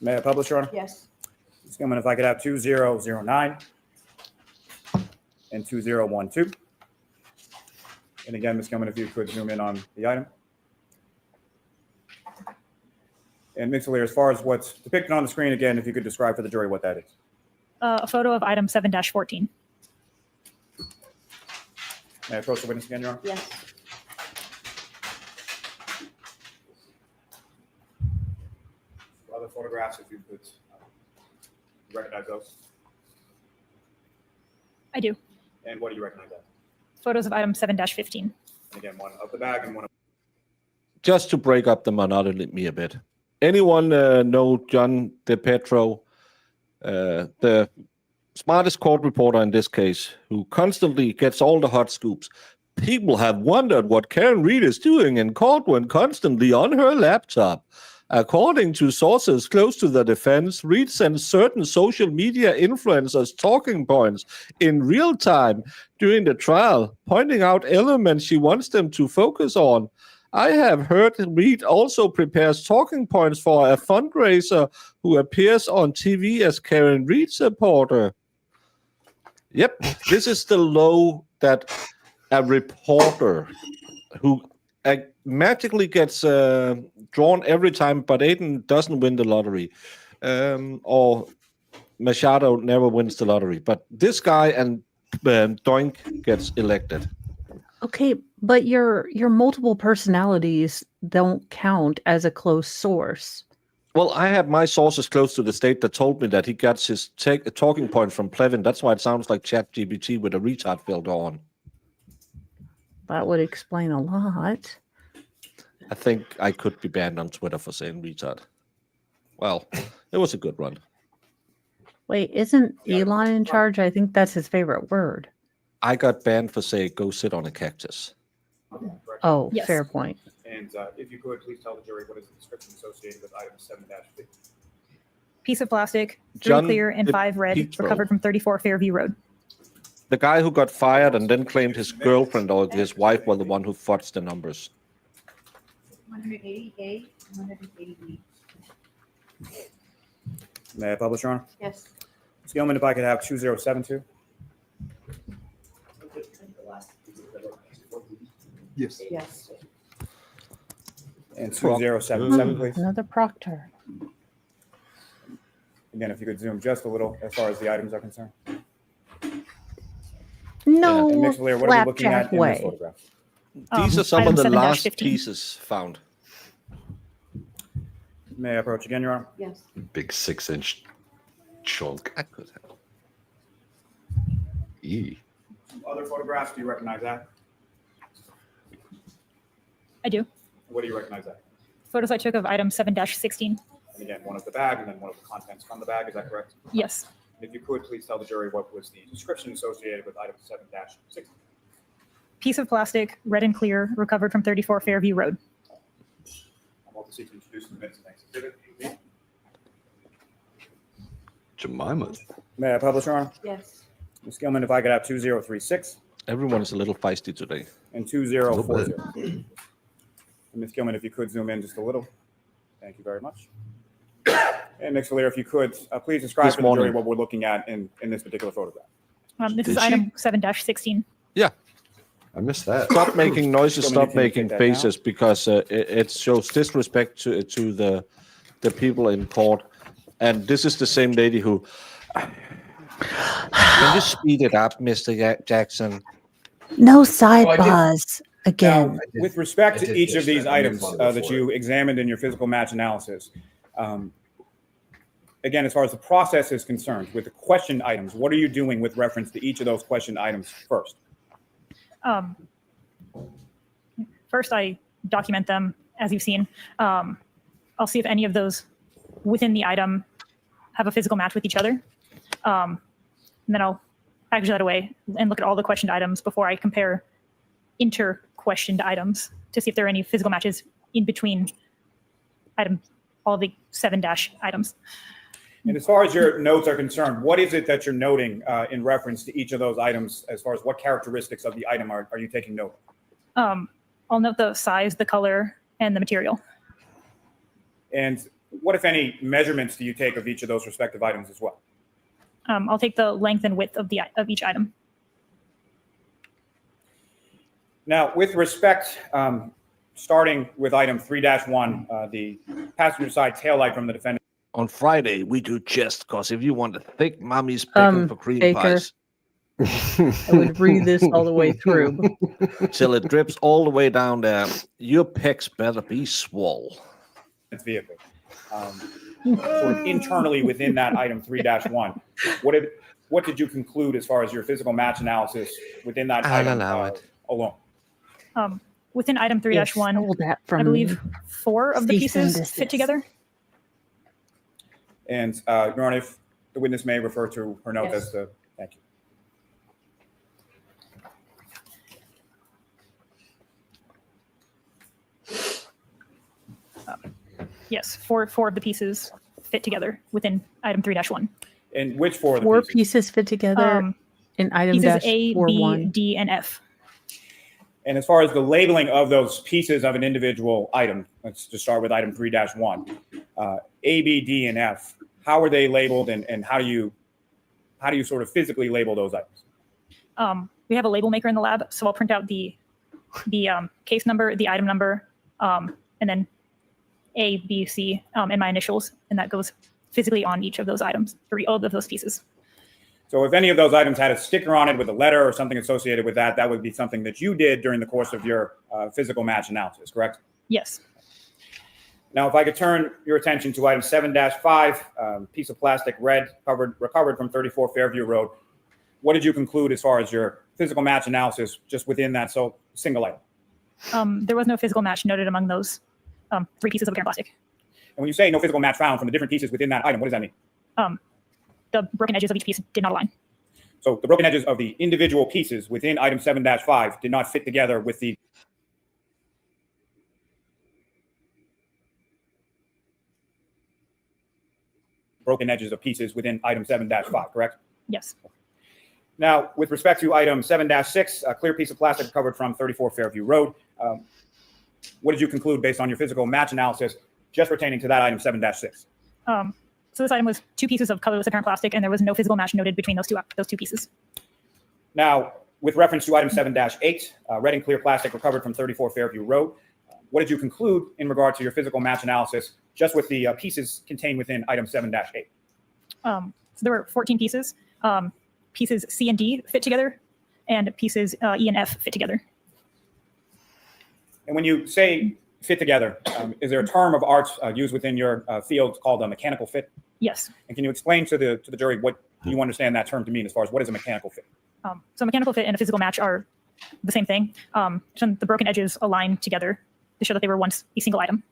May I publish, Your Honor?
Yes.
Ms. Gilman, if I could have 2009 and 2012. And again, Ms. Gilman, if you could zoom in on the item. And Ms. Lear, as far as what's depicted on the screen, again, if you could describe for the jury what that is.
A photo of item 7-14.
May I approach the witness again, Your Honor?
Yes.
Other photographs, if you could recognize those.
I do.
And what do you recognize that?
Photos of item 7-15.
And again, one of the bag and one of.
Just to break up the monotony a bit. anyone know John DePetro, the smartest court reporter in this case, who constantly gets all the hot scoops? People have wondered what Karen Reed is doing in court when constantly on her laptop. According to sources close to the defense, Reed sends certain social media influencers talking points in real time during the trial, pointing out elements she wants them to focus on. I have heard Reed also prepares talking points for a fundraiser who appears on TV as Karen Reed supporter. Yep, this is the low that a reporter who magically gets drawn every time, but Aiden doesn't win the lottery, or Machado never wins the lottery. But this guy and Doink gets elected.
Okay, but your multiple personalities don't count as a close source.
Well, I have my sources close to the state that told me that he got his talking point from Plevin. That's why it sounds like ChatGPT with a retard filter on.
That would explain a lot.
I think I could be banned on Twitter for saying retard. Well, it was a good run.
Wait, isn't Elon in charge? I think that's his favorite word.
I got banned for saying go sit on a cactus.
Oh,
Yes.
fair point.
And if you could, please tell the jury what is the description associated with item 7-3.
Piece of plastic, 3
John
clear and 5 red,
Petro.
recovered from 34 Fairview Road.
The guy who got fired and then claimed his girlfriend or his wife was the one who fudged the numbers.
180A and 180B.
May I publish, Your Honor?
Yes.
Ms. Gilman, if I could have 2072.
Yes.
Yes.
And 2077, please.
Another proctor.
Again, if you could zoom just a little as far as the items are concerned.
No
And Ms. Lear, what are we looking
flapjack
at in this
way.
photograph?
These are some of
item
the
7-15.
last pieces found.
May I approach again, Your Honor?
Yes.
Big 6-inch chunk.
I could have.
E.
Other photographs, do you recognize that?
I do.
What do you recognize that?
Photos I took of item 7-16.
And again, one of the bag and then one of the contents from the bag, is that correct?
Yes.
If you could, please tell the jury what was the description associated with item 7-16.
Piece of plastic, red and clear, recovered from 34 Fairview Road.
I'm also seeking to introduce the minutes of the next exhibit.
Jemima.
May I publish, Your Honor?
Yes.
Ms. Gilman, if I could have 2036
Everyone is a little feisty today.
and 2040. And Ms. Gilman, if you could zoom in just a little. Thank you very much. And Ms. Lear, if you could, please describe
This
for the jury
morning.
what we're looking at in this particular photograph.
This is
Did she?
item 7-16.
Yeah.
I missed that.
Stop making noises,
Somebody
stop
can
making
take that
faces, because it shows disrespect to the people in court. And this is the same lady who... Can you speed it up, Mr. Jackson?
No side
Oh, I did.
buzz again.
Now, with respect
I
to
did
each of
catch
these
that. I made
items
fun
that
before.
you examined in your physical match analysis, again, as far as the process is concerned, with the question items, what are you doing with reference to each of those question items first?
First, I document them as you've seen. I'll see if any of those within the item have a physical match with each other. And then I'll package that away and look at all the questioned items before I compare inter-questioned items to see if there are any physical matches in between all the 7- items.
And as far as your notes are concerned, what is it that you're noting in reference to each of those items as far as what characteristics of the item are you taking note of?
I'll note the size, the color, and the material.
And what, if any, measurements do you take of each of those respective items as well?
I'll take the length and width of each item.
Now, with respect, starting with item 3-1, the passenger side taillight from the defendant.
On Friday, we do chest, because if you want a thick mommy's begging for cream
Baker.
pies.
I would read this all the way through.
Till it drips all the way down there. Your pecs better be swole.
Vehicle. Sort of internally within that item 3-1, what did you conclude as far as your physical match analysis within that
I'll
item
allow it.
alone?
Within item 3-1,
Stole that from
I believe 4 of the
cease and
pieces
desist.
fit together.
And Your Honor, if the witness may refer to her notes
Yes.
as the, thank you.
Yes, four of the pieces fit together within item 3-1.
And which four of the
Four
pieces?
pieces fit together in item
Pieces
dash
A,
4-1.
B, D, and F.
And as far as the labeling of those pieces of an individual item, let's just start with item 3-1. A, B, D, and F. How are they labeled, and how do you sort of physically label those items?
We have a label maker in the lab, so I'll print out the case number, the item number, and then A, B, C, and my initials, and that goes physically on each of those items, or all of those pieces.
So if any of those items had a sticker on it with a letter or something associated with that, that would be something that you did during the course of your physical match analysis, correct?
Yes.
Now, if I could turn your attention to item 7-5, piece of plastic red recovered from 34 Fairview Road. What did you conclude as far as your physical match analysis just within that single item?
There was no physical match noted among those 3 pieces of apparent plastic.
And when you say no physical match found from the different pieces within that item, what does that mean?
The broken edges of each piece did not align.
So the broken edges of the individual pieces within item 7-5 did not fit together with the broken edges of pieces within item 7-5, correct?
Yes.
Now, with respect to item 7-6, a clear piece of plastic recovered from 34 Fairview Road, what did you conclude based on your physical match analysis just pertaining to that item 7-6?
So this item was 2 pieces of colorless apparent plastic, and there was no physical match noted between those two pieces.
Now, with reference to item 7-8, red and clear plastic recovered from 34 Fairview Road, what did you conclude in regard to your physical match analysis just with the pieces contained within item 7-8?
So there were 14 pieces. Pieces C and D fit together, and pieces E and F fit together.
And when you say fit together, is there a term of art used within your field called a mechanical fit?
Yes.
And can you explain to the jury what you understand that term to mean as far as what is a mechanical fit?
So mechanical fit and a physical match are the same thing. The broken edges align together to show that they were once a single item.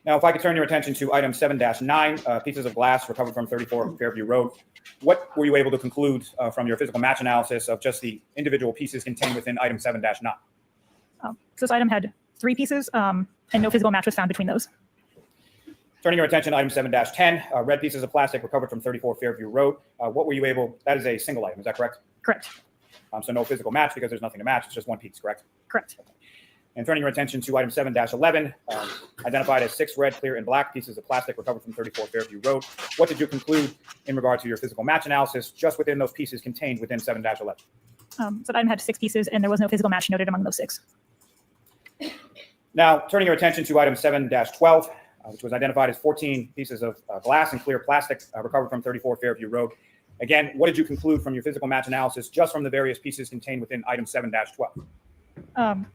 Now, if I could turn your attention to item 7-9, pieces of glass recovered from 34 Fairview Road, what were you able to conclude from your physical match analysis of just the individual pieces contained within item 7-9?
So this item had 3 pieces, and no physical match was found between those.
Turning your attention to item 7-10, red pieces of plastic recovered from 34 Fairview Road. What were you able, that is a single item, is that correct?
Correct.
So no physical match because there's nothing to match, it's just one piece, correct?
Correct.
And turning your attention to item 7-11, identified as 6 red, clear, and black pieces of plastic recovered from 34 Fairview Road. What did you conclude in regard to your physical match analysis just within those pieces contained within 7-11?
So that item had 6 pieces, and there was no physical match noted among those 6.
Now, turning your attention to item 7-12, which was identified as 14 pieces of glass and clear plastic recovered from 34 Fairview Road. Again, what did you conclude from your physical match analysis just from the various pieces contained within item 7-12?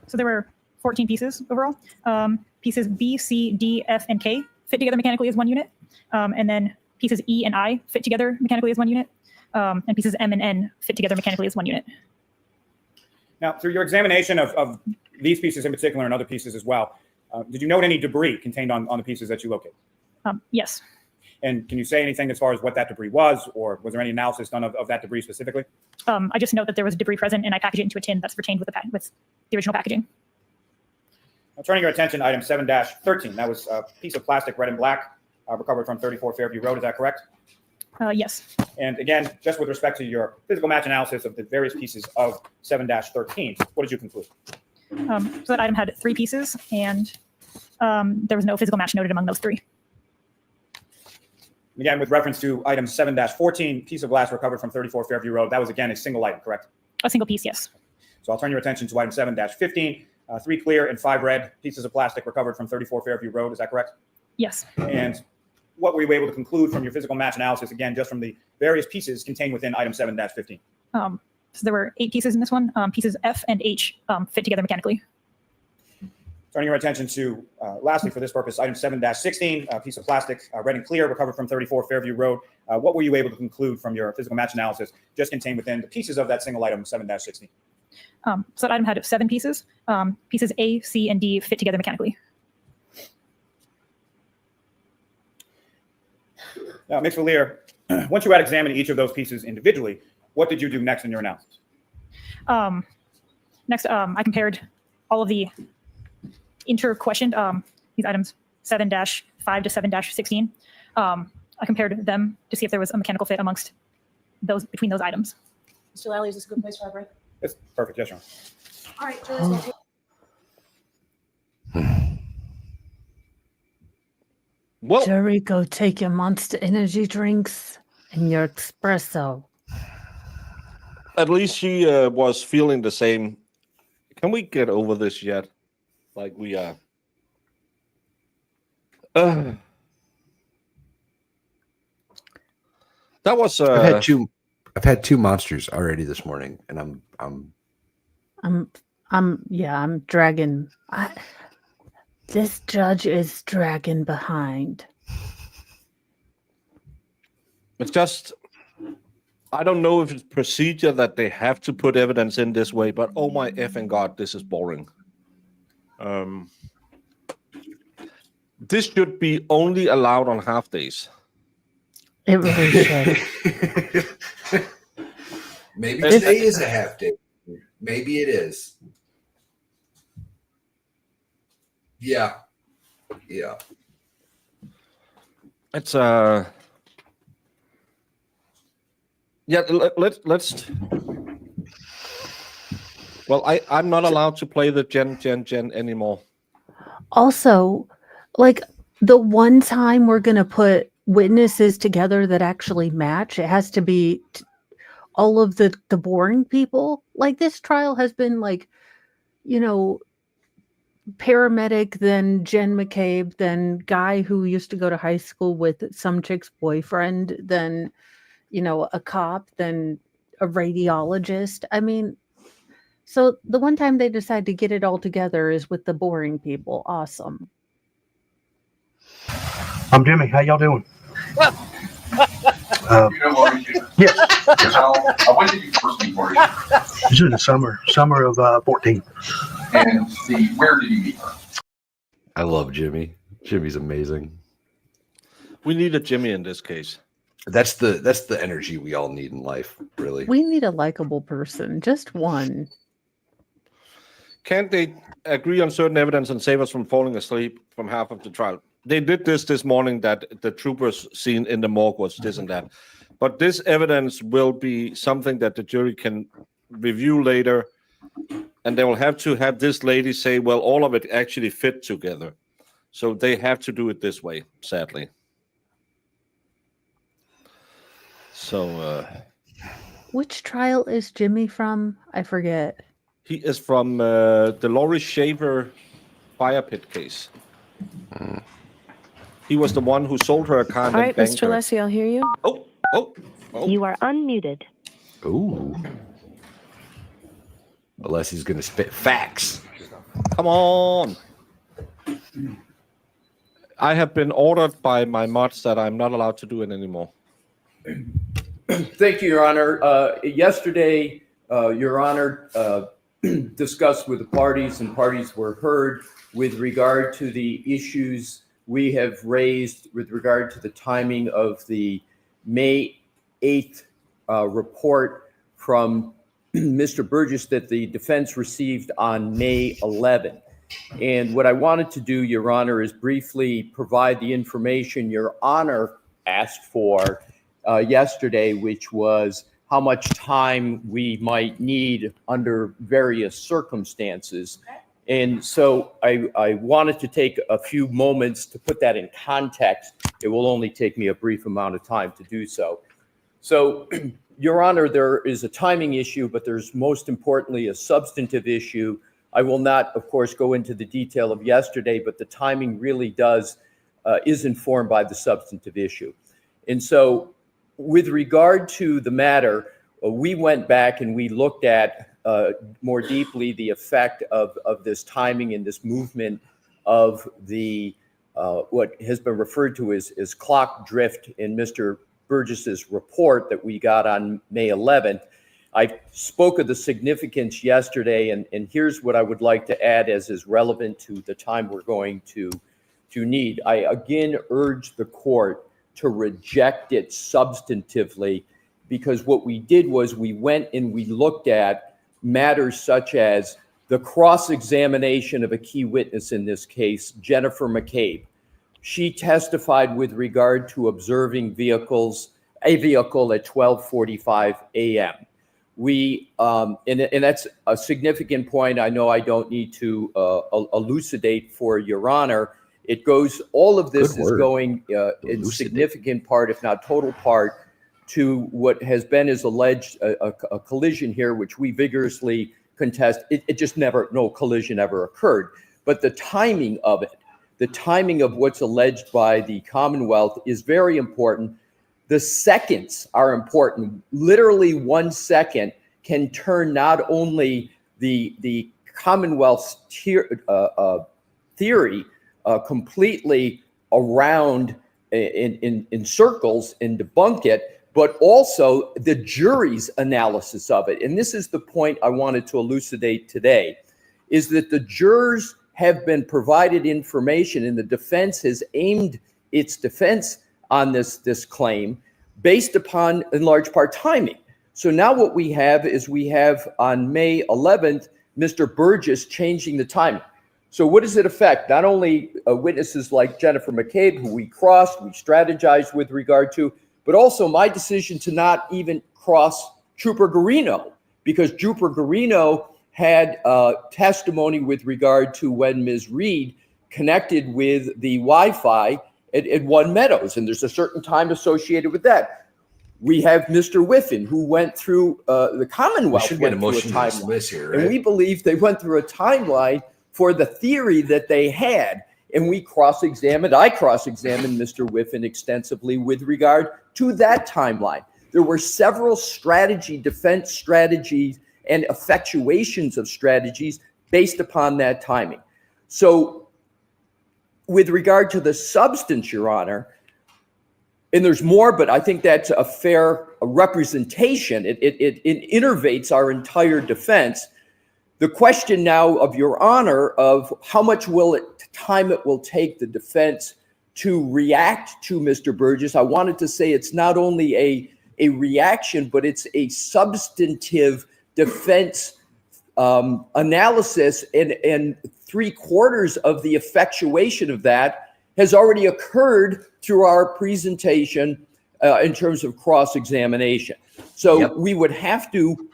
So there were 14 pieces overall. Pieces B, C, D, F, and K fit together mechanically as one unit. And then pieces E and I fit together mechanically as one unit. And pieces M and N fit together mechanically as one unit.
Now, through your examination of these pieces in particular and other pieces as well, did you note any debris contained on the pieces that you located?
Yes.
And can you say anything as far as what that debris was, or was there any analysis done of that debris specifically?
I just note that there was debris present, and I packaged it into a tin that's retained with the original packaging.
Now, turning your attention to item 7-13, that was a piece of plastic red and black recovered from 34 Fairview Road. Is that correct?
Yes.
And again, just with respect to your physical match analysis of the various pieces of 7-13, what did you conclude?
So that item had 3 pieces, and there was no physical match noted among those 3.
Again, with reference to item 7-14, piece of glass recovered from 34 Fairview Road, that was again a single item, correct?
A single piece, yes.
So I'll turn your attention to item 7-15, 3 clear and 5 red pieces of plastic recovered from 34 Fairview Road. Is that correct?
Yes.
And what were you able to conclude from your physical match analysis, again, just from the various pieces contained within item 7-15?
So there were 8 pieces in this one. Pieces F and H fit together mechanically.
Turning your attention to, lastly for this purpose, item 7-16, a piece of plastic, red and clear, recovered from 34 Fairview Road. What were you able to conclude from your physical match analysis just contained within the pieces of that single item 7-16?
So that item had 7 pieces. Pieces A, C, and D fit together mechanically.
Now, Ms. Valier, once you had examined each of those pieces individually, what did you do next in your analysis?
Next, I compared all of the inter-questioned, these items 7-5 to 7-16. I compared them to see if there was a mechanical fit amongst those, between those items.
Mr. Lally, is this a good place for our break?
It's perfect. Yes, Your Honor.
All right, Julie's gonna take.
Well,
Jerry, go take your Monster Energy drinks and your espresso.
at least she was feeling the same. Can we get over this yet? Like we are. That was.
I've had two monsters already this morning, and
I'm dragging. This judge is dragging behind.
It's just, I don't know if it's procedure that they have to put evidence in this way, but oh my effing God, this is boring. This should be only allowed on half days.
It really should.
maybe today is a half day. Maybe it is. Yeah.
It's yeah. Let's. Well, I'm not allowed to play the Gen anymore.
Also, like the one time we're going to put witnesses together that actually match, it has to be all of the boring people. Like this trial has been like, paramedic, then Jen McCabe, then guy who used to go to high school with some chick's boyfriend, then, a cop, then a radiologist. I mean, so the one time they decide to get it all together is with the boring people. Awesome.
I'm Jimmy. How y'all doing? Yes.
When did you first meet Maureen?
This is in the summer of 14.
And where did you meet her?
I love Jimmy. Jimmy's amazing.
We need a Jimmy in this case.
That's the energy we all need in life, really.
We need a likable person, just one.
Can't they agree on certain evidence and save us from falling asleep from half of the trial? They did this morning, that the troopers seen in the morgue was this and that. But this evidence will be something that the jury can review later, and they will have to have this lady say, well, all of it actually fit together. So they have to do it this way, sadly. So
Which trial is Jimmy from? I forget.
he is from the Laurie Shaver fire pit case. He was the one who sold her a car.
All right, Mr. Leslie, I'll hear you.
Oh.
You are unmuted.
Ooh. Unless he's going to spit facts.
Come on. I have been ordered by my mods that I'm not allowed to do it anymore.
Thank you, Your Honor. Yesterday, Your Honor discussed with the parties, and parties were heard with regard to the issues we have raised with regard to the timing of the May 8th report from Mr. Burgess that the defense received on May 11th. And what I wanted to do, Your Honor, is briefly provide the information Your Honor asked for yesterday, which was how much time we might need under various circumstances. And so I wanted to take a few moments to put that in context. It will only take me a brief amount of time to do so. So, Your Honor, there is a timing issue, but there's most importantly a substantive issue. I will not, of course, go into the detail of yesterday, but the timing really is informed by the substantive issue. And so with regard to the matter, we went back and we looked at more deeply the effect of this timing and this movement of the what has been referred to as clock drift in Mr. Burgess's report that we got on May 11th. I spoke of the significance yesterday, and here's what I would like to add as is relevant to the time we're going to need. I again urge the court to reject it substantively, because what we did was we went and we looked at matters such as the cross-examination of a key witness in this case, Jennifer McCabe. She testified with regard to observing a vehicle at 12:45 a.m. And that's a significant point. I know I don't need to elucidate for Your Honor. It goes, all of this is going in significant part, if not total part, to what has been is alleged a collision here, which we vigorously contest. It just never, no collision ever occurred. But the timing of it, the timing of what's alleged by the Commonwealth is very important. The seconds are important. Literally 1 second can turn not only the Commonwealth's theory completely around in circles and debunk it, but also the jury's analysis of it. And this is the point I wanted to elucidate today, is that the jurors have been provided information, and the defense has aimed its defense on this claim based upon, in large part, timing. So now what we have is we have on May 11th, Mr. Burgess changing the timing. So what does it affect? Not only witnesses like Jennifer McCabe, who we crossed, we strategized with regard to, but also my decision to not even cross Trooper Garino, because Trooper Garino had testimony with regard to when Ms. Reed connected with the Wi-Fi at One Meadows, and there's a certain time associated with that. We have Mr. Whiffen, who went through the Commonwealth.
We should get a motion to dismiss here, right?
And we believe they went through a timeline for the theory that they had. And I cross-examined Mr. Whiffen extensively with regard to that timeline. There were several defense strategies and effectuations of strategies based upon that timing. So with regard to the substance, Your Honor, and there's more, but I think that's a fair representation. It innervates our entire defense. The question now of Your Honor of how much time it will take the defense to react to Mr. Burgess, I wanted to say it's not only a reaction, but it's a substantive defense analysis, and 3/4 of the effectuation of that has already occurred through our presentation in terms of cross-examination. So we would have to,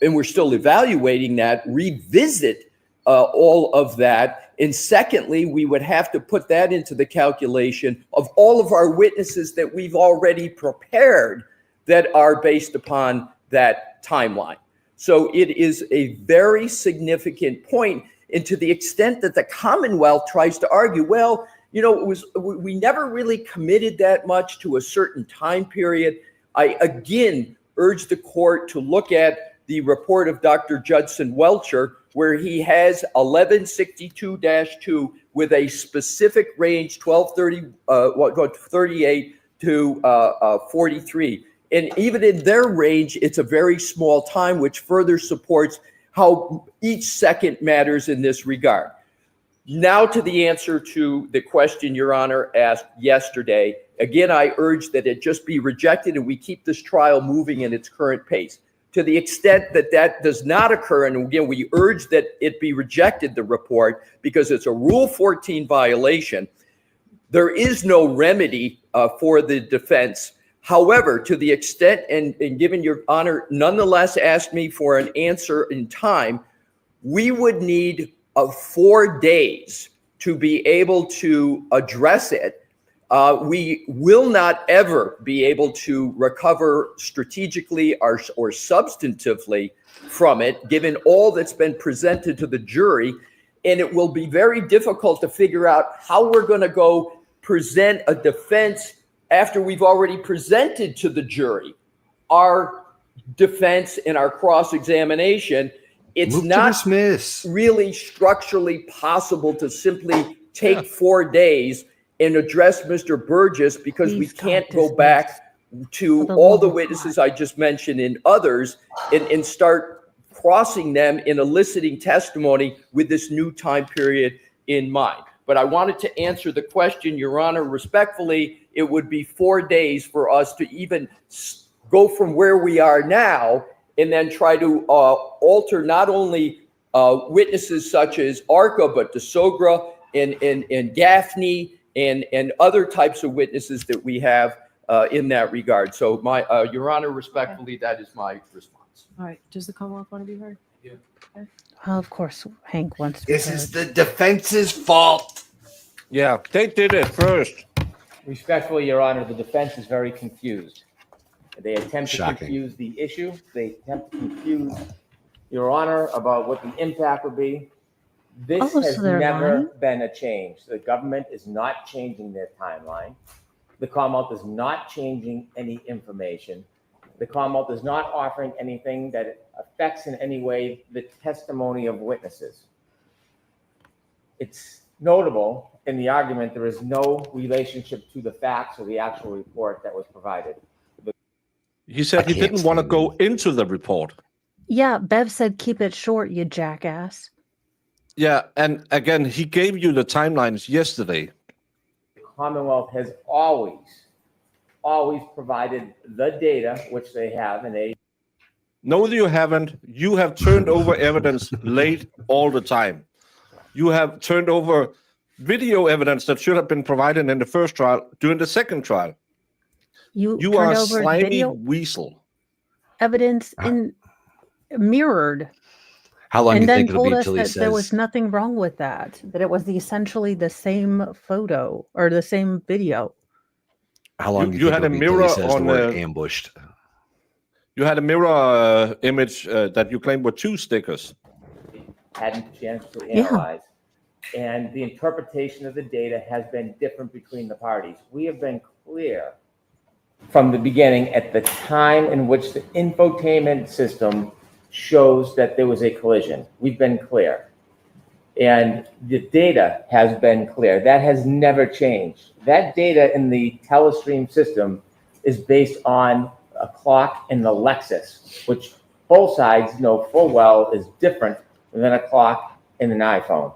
and we're still evaluating that, revisit all of that. And secondly, we would have to put that into the calculation of all of our witnesses that we've already prepared that are based upon that timeline. So it is a very significant point. And to the extent that the Commonwealth tries to argue, well, you know, we never really committed that much to a certain time period. I again urge the court to look at the report of Dr. Judson Welcher, where he has 1162-2 with a specific range, 1238 to 43. And even in their range, it's a very small time, which further supports how each second matters in this regard. Now to the answer to the question Your Honor asked yesterday. Again, I urge that it just be rejected and we keep this trial moving in its current pace. To the extent that that does not occur, and again, we urge that it be rejected, the report, because it's a Rule 14 violation, there is no remedy for the defense. However, to the extent, and given Your Honor nonetheless asked me for an answer in time, we would need 4 days to be able to address it. We will not ever be able to recover strategically or substantively from it, given all that's been presented to the jury. And it will be very difficult to figure out how we're going to go present a defense after we've already presented to the jury our defense and our cross-examination. It's not really structurally possible to simply take 4 days and address Mr. Burgess, because we can't go back to all the witnesses I just mentioned and others and start crossing them and eliciting testimony with this new time period in mind. But I wanted to answer the question, Your Honor, respectfully, it would be 4 days for us to even go from where we are now and then try to alter not only witnesses such as Arca, but DeSogra and Gaffney and other types of witnesses that we have in that regard. So Your Honor, respectfully, that is my response.
All right, does the Commonwealth want to be heard?
Yeah.
Okay.
Well, of course, Hank wants to be
This
heard.
is the defense's fault.
Yeah, they did it first.
Respectfully, Your Honor, the defense is very confused. They attempt to
Shocking.
confuse the issue. They attempt to confuse Your Honor about what the impact would be. This
Oh,
has
so they're
never
lying?
been a change. The government is not changing their timeline. The Commonwealth is not changing any information. The Commonwealth is not offering anything that affects in any way the testimony of witnesses. It's notable in the argument there is no relationship to the facts or the actual report that was provided.
He said he didn't want to go into the report.
Yeah, Bev said keep it short, you jackass.
Yeah, and again, he gave you the timelines yesterday.
The Commonwealth has always provided the data, which they have, and they
No, you haven't. You have turned over evidence late all the time. You have turned over video evidence that should have been provided in the first trial during the second trial. You
turned
are a
over
slimy
video
weasel.
evidence in mirrored.
How long
and
do you
then
think it'll
told
be
us
till he
that there was
says?
nothing wrong with that, that it was essentially the same photo or the same video.
How long do
You
you think
had a
it'll be till
mirror
he says the
on
word ambushed?
You had a mirror image that you claimed were 2 stickers.
hadn't a chance to
Yeah.
analyze. And the interpretation of the data has been different between the parties. We have been clear from the beginning at the time in which the infotainment system shows that there was a collision. We've been clear. And the data has been clear. That has never changed. That data in the telestream system is based on a clock in the Lexus, which both sides know full well is different than a clock in an iPhone.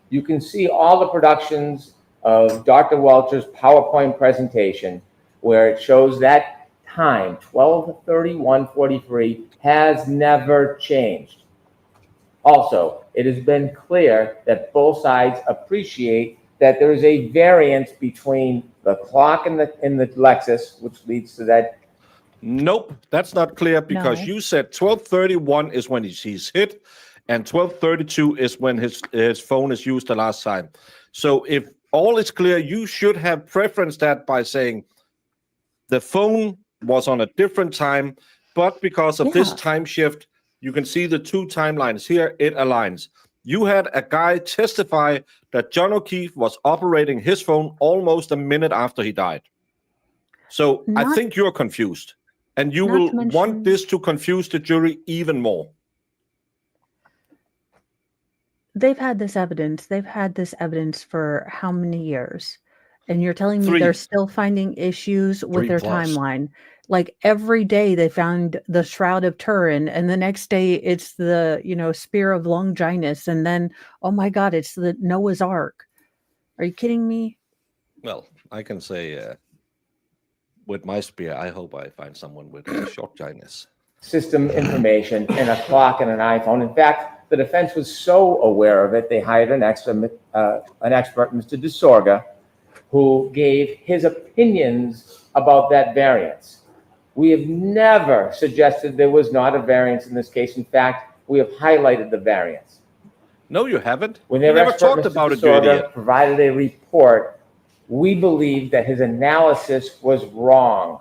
You can see all the productions of Dr. Welcher's PowerPoint presentation where it shows that time, 12/31/43, has never changed. Also, it has been clear that both sides appreciate that there is a variance between the clock in the Lexus, which leads to that.
Nope, that's not clear because
No.
you said 12:31 is when he's hit, and 12:32 is when his phone is used the last time. So if all is clear, you should have preferenced that by saying the phone was on a different time, but because of this
Yeah.
time shift, you can see the 2 timelines here, it aligns. You had a guy testify that John O'Keefe was operating his phone almost a minute after he died. So I
Not-
think you're confused. And you
Not
will
to mention-
want this to confuse the jury even more.
They've had this evidence. They've had this evidence for how many years? And you're telling me
3.
they're still finding issues with
3
their
plus.
timeline. Like every day they found the Shroud of Turin, and the next day it's the, Spear of Longinus, and then, oh my God, it's the Noah's Ark. Are you kidding me?
Well, I can say with my spear, I hope I find someone with a short gyness.
System information and a clock and an iPhone. In fact, the defense was so aware of it, they hired an expert, Mr. DeSorga, who gave his opinions about that variance. We have never suggested there was not a variance in this case. In fact, we have highlighted the variance.
No, you haven't.
When
You
their
never
expert,
talked
Mr.
about it, you
DeSorga,
idiot.
provided a report, we believe that his analysis was wrong.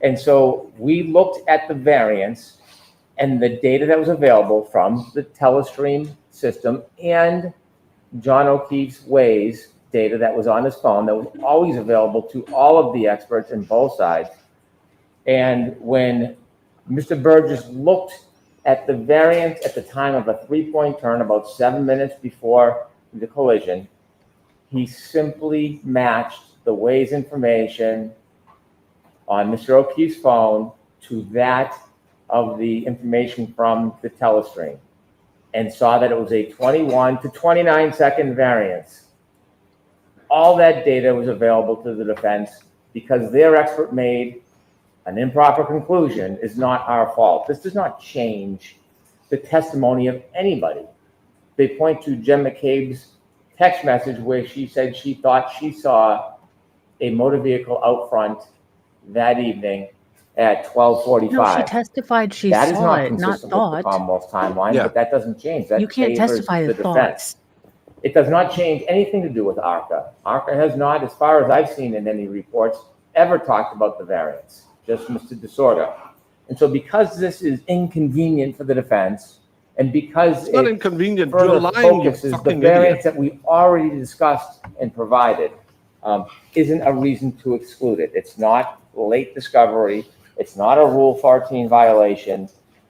And so we looked at the variance and the data that was available from the telestream system and John O'Keefe's Waze data that was on his phone that was always available to all of the experts in both sides. And when Mr. Burgess looked at the variance at the time of a 3-point turn about 7 minutes before the collision, he simply matched the Waze information on Mr. O'Keefe's phone to that of the information from the telestream and saw that it was a 21 to 29 second variance. all that data was available to the defense because their expert made an improper conclusion is not our fault. This does not change the testimony of anybody. They point to Jen McCabe's text message where she said she thought she saw a motor vehicle out front that evening at 12:45.
No, she testified she
That is
saw
not
it, not
consistent with the
thought.
Commonwealth's timeline,
Yeah.
but that doesn't change. That
You can't
favors
testify
the
to
defense.
thoughts.
It does not change anything to do with ARCA. ARCA has not, as far as I've seen in any reports, ever talked about the variance, just Mr. DeSorda. And so because this is inconvenient for the defense, and because
It's not
it
inconvenient. You're
further
lying, you
focuses the
fucking
variance
idiot.
that we already discussed and provided, isn't a reason to exclude it. It's not late discovery. It's not a Rule 14 violation.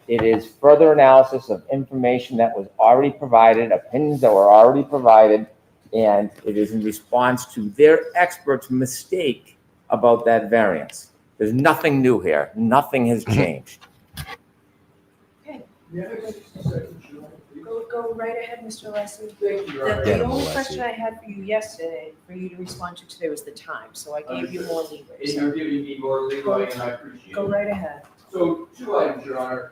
It is further analysis of information that was already provided, opinions that were already provided, and it is in response to their experts' mistake about that variance. There's nothing new here. Nothing has changed.
Okay. Go right ahead, Mr. Leslie.
Get
The
him,
only
Leslie.
question I had for you yesterday, for you to respond to today, was the time, so I gave you more leeway.
And
So
you're giving me more leeway, and I appreciate it.
go right ahead.
So 2 items, Your Honor.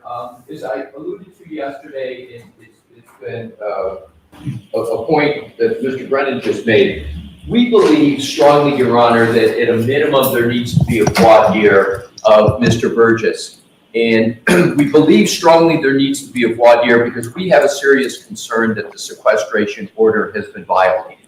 As I alluded to yesterday, and it's been a point that Mr. Brennan just made. We believe strongly, Your Honor, that at a minimum, there needs to be a voir dire of Mr. Burgess. And we believe strongly there needs to be a voir dire because we have a serious concern that the sequestration order has been violated.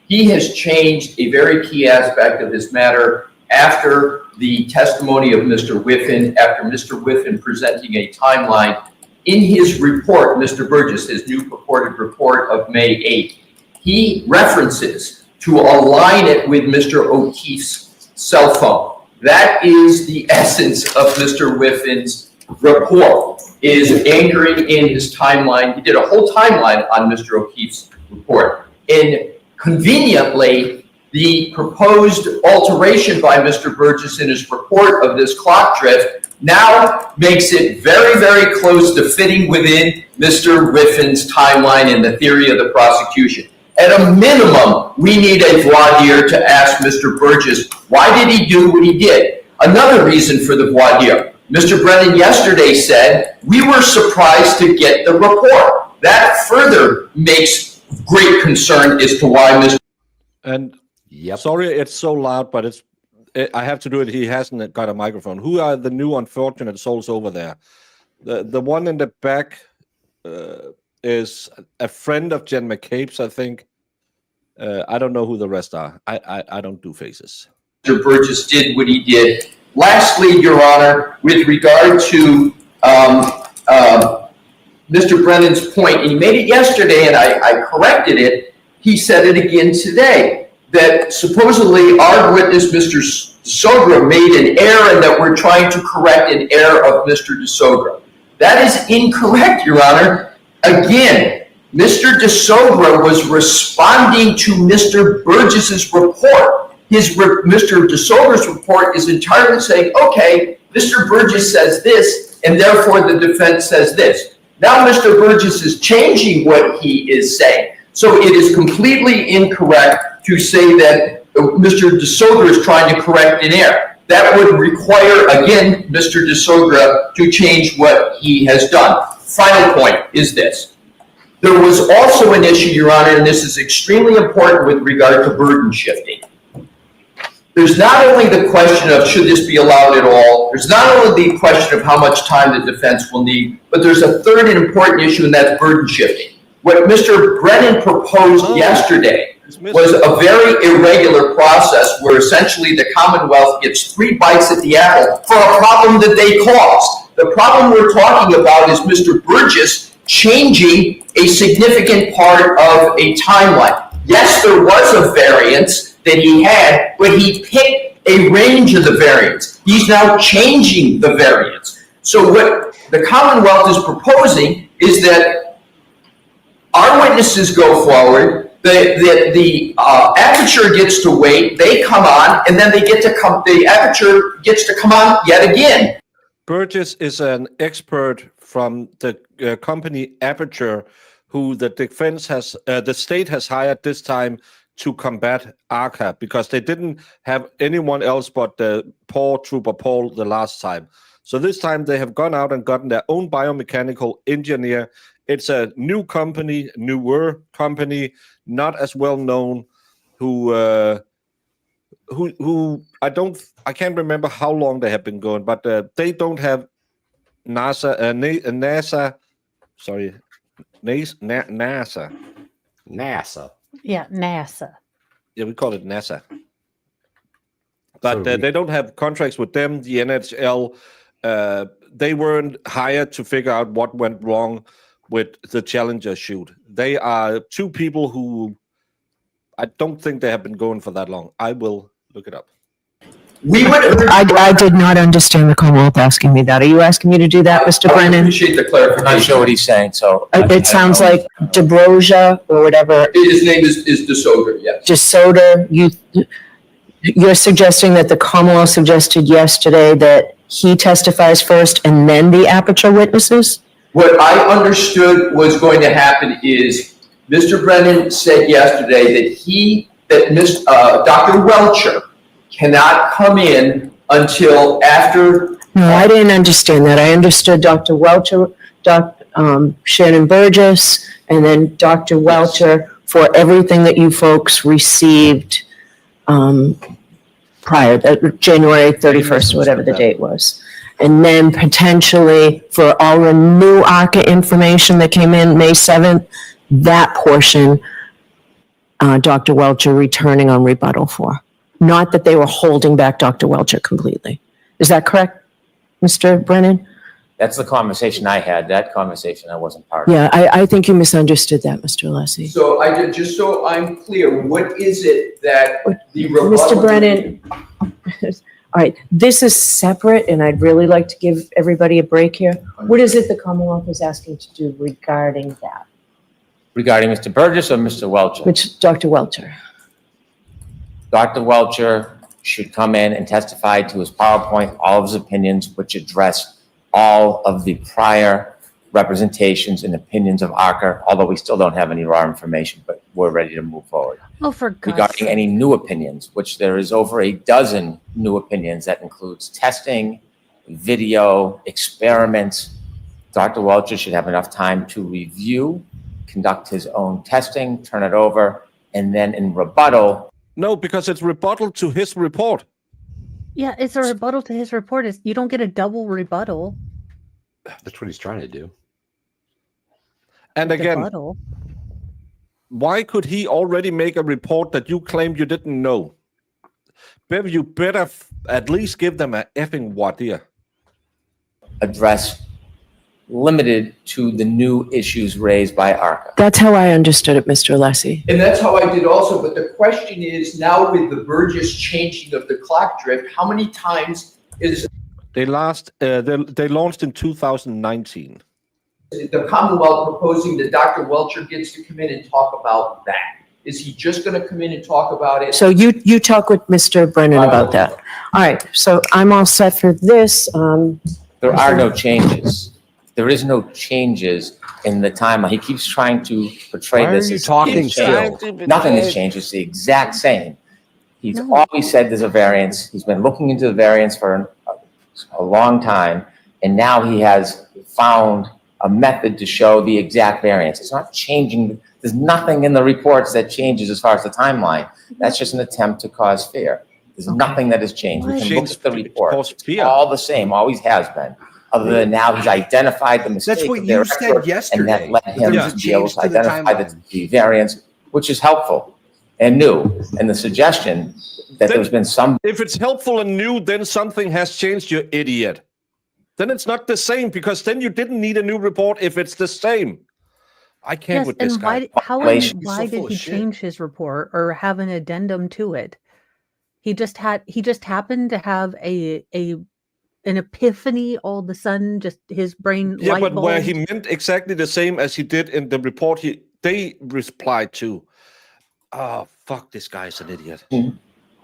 He has changed a very key aspect of this matter after the testimony of Mr. Whiffen, after Mr. Whiffen presenting a timeline. In his report, Mr. Burgess, his new purported report of May 8th, he references to align it with Mr. O'Keefe's cell phone. That is the essence of Mr. Whiffen's report, is anchoring in his timeline. He did a whole timeline on Mr. O'Keefe's report. And conveniently, the proposed alteration by Mr. Burgess in his report of this clock drift now makes it very, very close to fitting within Mr. Whiffen's timeline and the theory of the prosecution. At a minimum, we need a voir dire to ask Mr. Burgess, why did he do what he did? Another reason for the voir dire. Mr. Brennan yesterday said, we were surprised to get the report. That further makes great concern as to why Mr.
And sorry, it's so loud, but I have to do it. He hasn't got a microphone. Who are the new unfortunate souls over there? The one in the back is a friend of Jen McCabe's, I think. I don't know who the rest are. I don't do faces.
Mr. Burgess did what he did. Lastly, Your Honor, with regard to Mr. Brennan's point, and he made it yesterday and I corrected it, he said it again today, that supposedly our witness, Mr. DeSogra, made an error and that we're trying to correct an error of Mr. DeSogra. That is incorrect, Your Honor. Again, Mr. DeSogra was responding to Mr. Burgess's report. Mr. DeSogra's report is entirely saying, okay, Mr. Burgess says this, and therefore the defense says this. Now Mr. Burgess is changing what he is saying. So it is completely incorrect to say that Mr. DeSogra is trying to correct an error. That would require, again, Mr. DeSogra to change what he has done. Final point is this. There was also an issue, Your Honor, and this is extremely important with regard to burden shifting. There's not only the question of should this be allowed at all, there's not only the question of how much time the defense will need, but there's a third and important issue, and that's burden shifting. What Mr. Brennan proposed yesterday was a very irregular process where essentially the Commonwealth gets 3 bites at the apple for a problem that they caused. The problem we're talking about is Mr. Burgess changing a significant part of a timeline. Yes, there was a variance that he had, but he picked a range of the variance. He's now changing the variance. So what the Commonwealth is proposing is that our witnesses go forward, the aperture gets to wait, they come on, and then the aperture gets to come on yet again.
Burgess is an expert from the company Aperture, who the defense has, the state has hired this time to combat ARCA because they didn't have anyone else but the poor Trooper Paul the last time. So this time they have gone out and gotten their own biomechanical engineer. It's a new company, newer company, not as well known, who I can't remember how long they have been going, but they don't have NASA.
Yeah, NASA.
Yeah, we call it NASA. But they don't have contracts with them. The NHL, they weren't hired to figure out what went wrong with the Challenger shoot. They are two people who I don't think they have been going for that long. I will look it up.
I did not understand the Commonwealth asking me that. Are you asking me to do that, Mr. Brennan?
I appreciate the clarification. I'm not sure what he's saying, so.
It sounds like DeBrosia or whatever.
His name is DeSoder, yes.
DeSoder, you're suggesting that the Commonwealth suggested yesterday that he testifies first and then the Aperture witnesses?
What I understood was going to happen is Mr. Brennan said yesterday that Dr. Welcher cannot come in until after.
No, I didn't understand that. I understood Dr. Welcher, Shannon Burgess, and then Dr. Welcher for everything that you folks received prior, January 31st, whatever the date was. And then potentially for all the new ARCA information that came in May 7th, that portion, Dr. Welcher returning on rebuttal for. Not that they were holding back Dr. Welcher completely. Is that correct, Mr. Brennan?
That's the conversation I had. That conversation I wasn't part of.
Yeah, I think you misunderstood that, Mr. Alessi.
So I did, just so I'm clear, what is it that the
Mr. Brennan, all right, this is separate, and I'd really like to give everybody a break here. What is it the Commonwealth is asking to do regarding that?
Regarding Mr. Burgess or Mr. Welcher?
Which, Dr. Welcher?
Dr. Welcher should come in and testify to his PowerPoint, all of his opinions, which address all of the prior representations and opinions of ARCA, although we still don't have any raw information, but we're ready to move forward.
Oh, for God's
Regarding
sake.
any new opinions, which there is over a dozen new opinions that includes testing, video, experiments, Dr. Welcher should have enough time to review, conduct his own testing, turn it over, and then in rebuttal.
No, because it's rebuttal to his report.
Yeah, it's a rebuttal to his report. You don't get a double rebuttal.
That's what he's trying to do.
And again,
Rebuttal.
why could he already make a report that you claimed you didn't know? Bev, you better at least give them a effing what here.
Address limited to the new issues raised by ARCA.
That's how I understood it, Mr. Alessi.
And that's how I did also, but the question is now with the Burgess changing of the clock drift, how many times is
They launched in 2019.
the Commonwealth proposing that Dr. Welcher gets to come in and talk about that? Is he just going to come in and talk about it?
So you talk with Mr. Brennan about that. All right, so I'm all set for this.
There are no changes. There is no changes in the timeline. He keeps trying to portray
Why are
this
you
as
talking
changed.
still?
Nothing has changed. It's the exact same. He's always said there's a variance. He's been looking into the variance for a long time, and now he has found a method to show the exact variance. It's not changing. There's nothing in the reports that changes as far as the timeline. That's just an attempt to cause fear. There's nothing that has changed. We can look at the report. It's all the same, always has been. Other than now, he's identified the mistake.
That's what
of their
you said
expert,
yesterday.
and that led him
There's a
to be able
change
to
to the
identify the variance, which is helpful and new. And the suggestion that there's been some.
If it's helpful and new, then something has changed, you idiot. Then it's not the same, because then you didn't need a new report if it's the same. I can't
Yes,
with this
and
guy.
why
He's so
did
full of
he
shit.
change his report or have an addendum to it? He just happened to have an epiphany all of a sudden, just his brain
Yeah,
light
but where
bulbed.
he meant exactly the same as he did in the report they replied to. Oh, fuck, this guy's an idiot.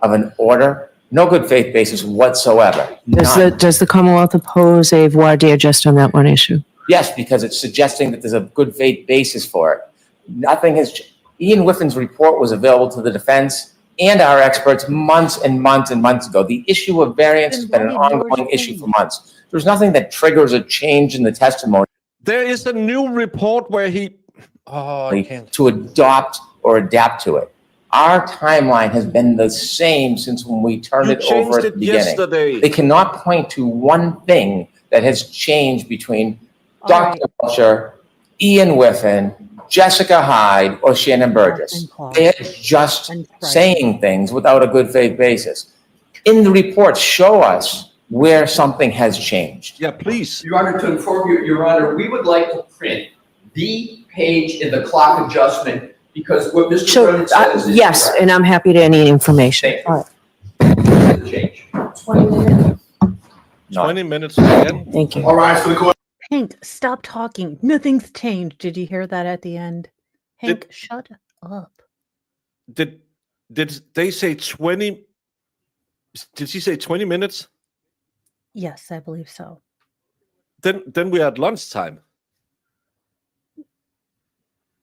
Of an order, no good faith basis whatsoever. None.
Does the Commonwealth oppose a voir dire just on that one issue?
Yes, because it's suggesting that there's a good faith basis for it. Nothing has. Ian Whiffin's report was available to the defense and our experts months and months and months ago. The issue of variance has been an ongoing issue for months. There's nothing that triggers a change in the testimony.
There is a new report where he
to adopt or adapt to it. Our timeline has been the same since when we turned it over at the beginning.
Yesterday.
They cannot point to one thing that has changed between Dr. Belcher, Ian Whiffen, Jessica Hyde, or Shannon Burgess. They're just saying things without a good faith basis. In the report, show us where something has changed.
Yeah, please.
Your Honor, to inform you, Your Honor, we would like to print the page in the clock adjustment because what Mr. Brennan says is
Yes,
correct.
and I'm happy to any information. All right.
Change.
20 minutes.
20 minutes again.
Thank you.
All right, so the court.
Hank, stop talking. Nothing's changed. Did you hear that at the end? Hank, shut up.
Did they say 20? Did she say 20 minutes?
Yes, I believe so.
Then we're at lunchtime.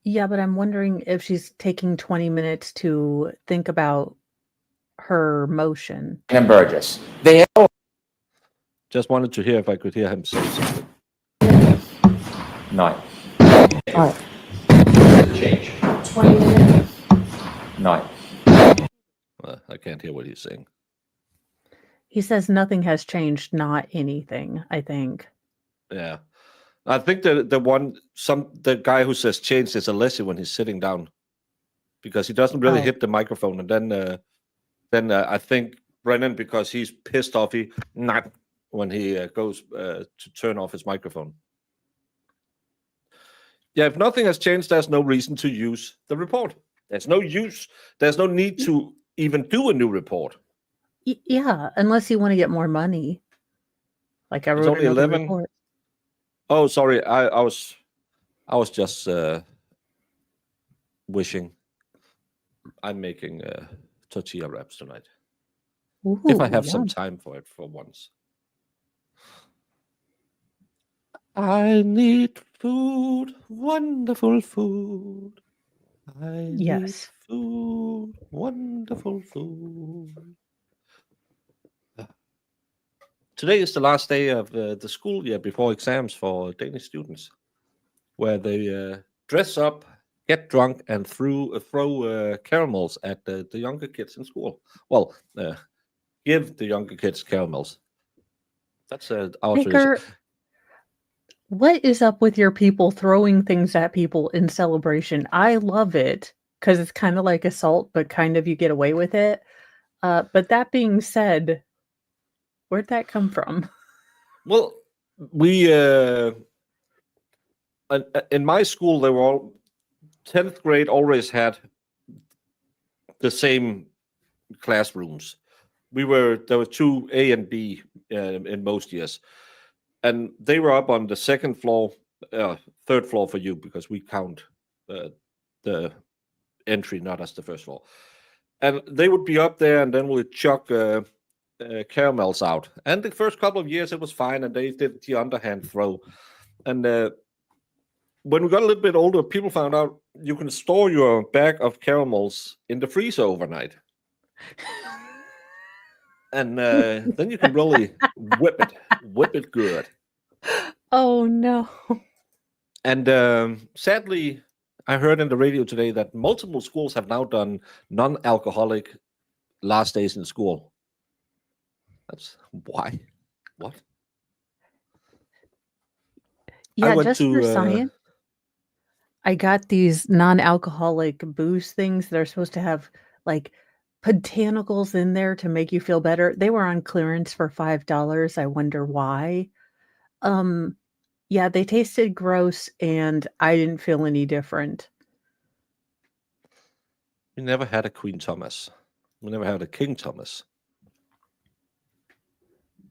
Yeah, but I'm wondering if she's taking 20 minutes to think about her motion.
And Burgess. They
just wanted to hear if I could hear him say something.
Nine.
All right.
Change.
20 minutes.
Nine.
I can't hear what he's saying.
He says nothing has changed, not anything, I think.
Yeah. I think the guy who says change is Alessi when he's sitting down, because he doesn't really hit the microphone, and then I think Brennan, because he's pissed off, when he goes to turn off his microphone. Yeah, if nothing has changed, there's no reason to use the report. There's no use. There's no need to even do a new report.
Yeah, unless you want to get more money. Like I
It's
wrote
only
another
11.
report.
Oh, sorry. I was just wishing. I'm making tortilla wraps tonight. If I have some time for it for once. I need food, wonderful food. I need food, wonderful food. Today is the last day of the school year before exams for Danish students, where they dress up, get drunk, and throw caramels at the younger kids in school. Well, give the younger kids caramels. That's our
Baker,
tradition.
what is up with your people throwing things at people in celebration? I love it because it's kind of like assault, but kind of you get away with it. But that being said, where'd that come from?
Well, we in my school, they were all 10th grade always had the same classrooms. There were two A and B in most years, and they were up on the second floor, third floor for you, because we count the entry not as the first floor. And they would be up there, and then we'd chuck caramels out. And the first couple of years it was fine, and they did the underhand throw. And when we got a little bit older, people found out you can store your bag of caramels in the freezer overnight. And then you can really whip it good.
Oh no.
And sadly, I heard in the radio today that multiple schools have now done non-alcoholic last days in school. That's why? What?
Yeah, just for science. I got these non-alcoholic booze things that are supposed to have like botanicals in there to make you feel better. They were on clearance for $5. I wonder why. Yeah, they tasted gross and I didn't feel any different.
We never had a Queen Thomas. We never had a King Thomas.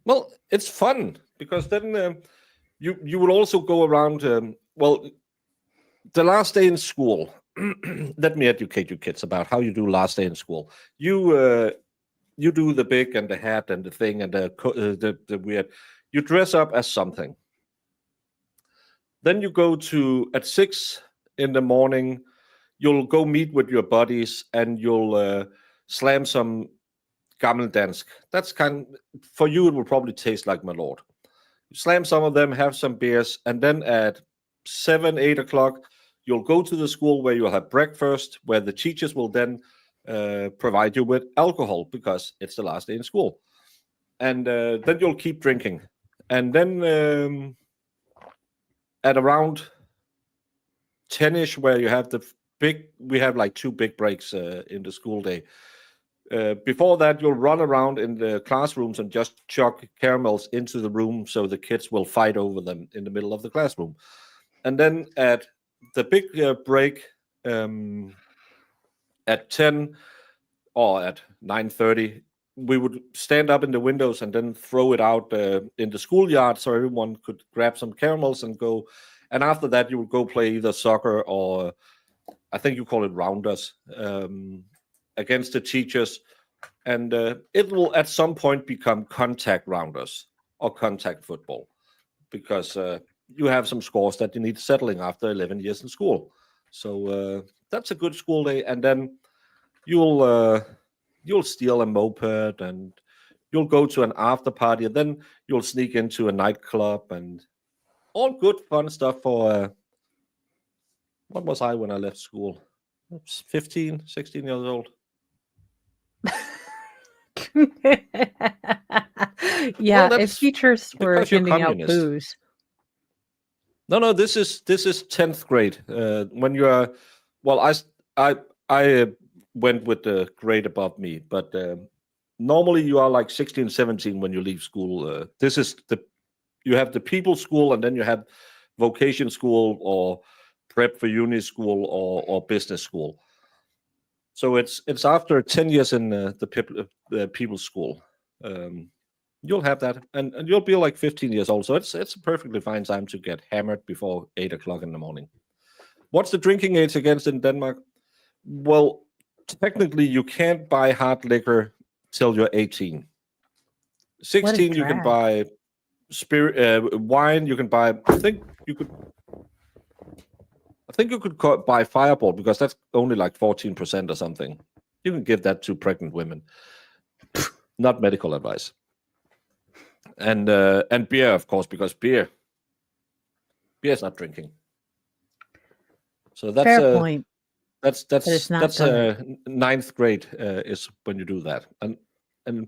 Well, it's fun because then you will also go around. The last day in school. Let me educate you kids about how you do last day in school. You do the big and the hat and the thing and the weird. You dress up as something. Then you go at 6 in the morning. you'll go meet with your buddies and you'll slam some gammeldansk. That's for you, it will probably taste like my lord. You slam some of them, have some beers, and then at 7, 8 o'clock, you'll go to the school where you'll have breakfast, where the teachers will then provide you with alcohol because it's the last day in school. And then you'll keep drinking. And then at around 10-ish, where you have we have like 2 big breaks in the school day. Before that, you'll run around in the classrooms and just chuck caramels into the room so the kids will fight over them in the middle of the classroom. And then at the big break at 10 or at 9:30, we would stand up in the windows and then throw it out in the schoolyard so everyone could grab some caramels and go. And after that, you would go play either soccer or I think you call it rounders against the teachers. And it will at some point become contact rounders or contact football because you have some scores that you need settling after 11 years in school. So that's a good school day. And then you'll steal a moped and you'll go to an after party and then you'll sneak into a nightclub and all good fun stuff for what was I when I left school? 15, 16 years old.
Yeah,
Well,
if teachers were
because you're
handing out
communist.
booze.
No, this is 10th grade. When you are, well, I went with the grade above me, but normally you are like 16, 17 when you leave school. You have the people school and then you have vocation school or prep for uni school or business school. So it's after 10 years in the people school. You'll have that, and you'll be like 15 years old. So it's a perfectly fine time to get hammered before 8 o'clock in the morning. What's the drinking age against in Denmark? Well, technically, you can't buy hard liquor till you're 18. 16, you can buy wine. You can buy. I think you could buy Fireball because that's only like 14% or something. You can give that to pregnant women. Not medical advice. And beer, of course, because beer is not drinking. So that's
Fair point.
That's
But it's not good.
9th grade is when you do that, and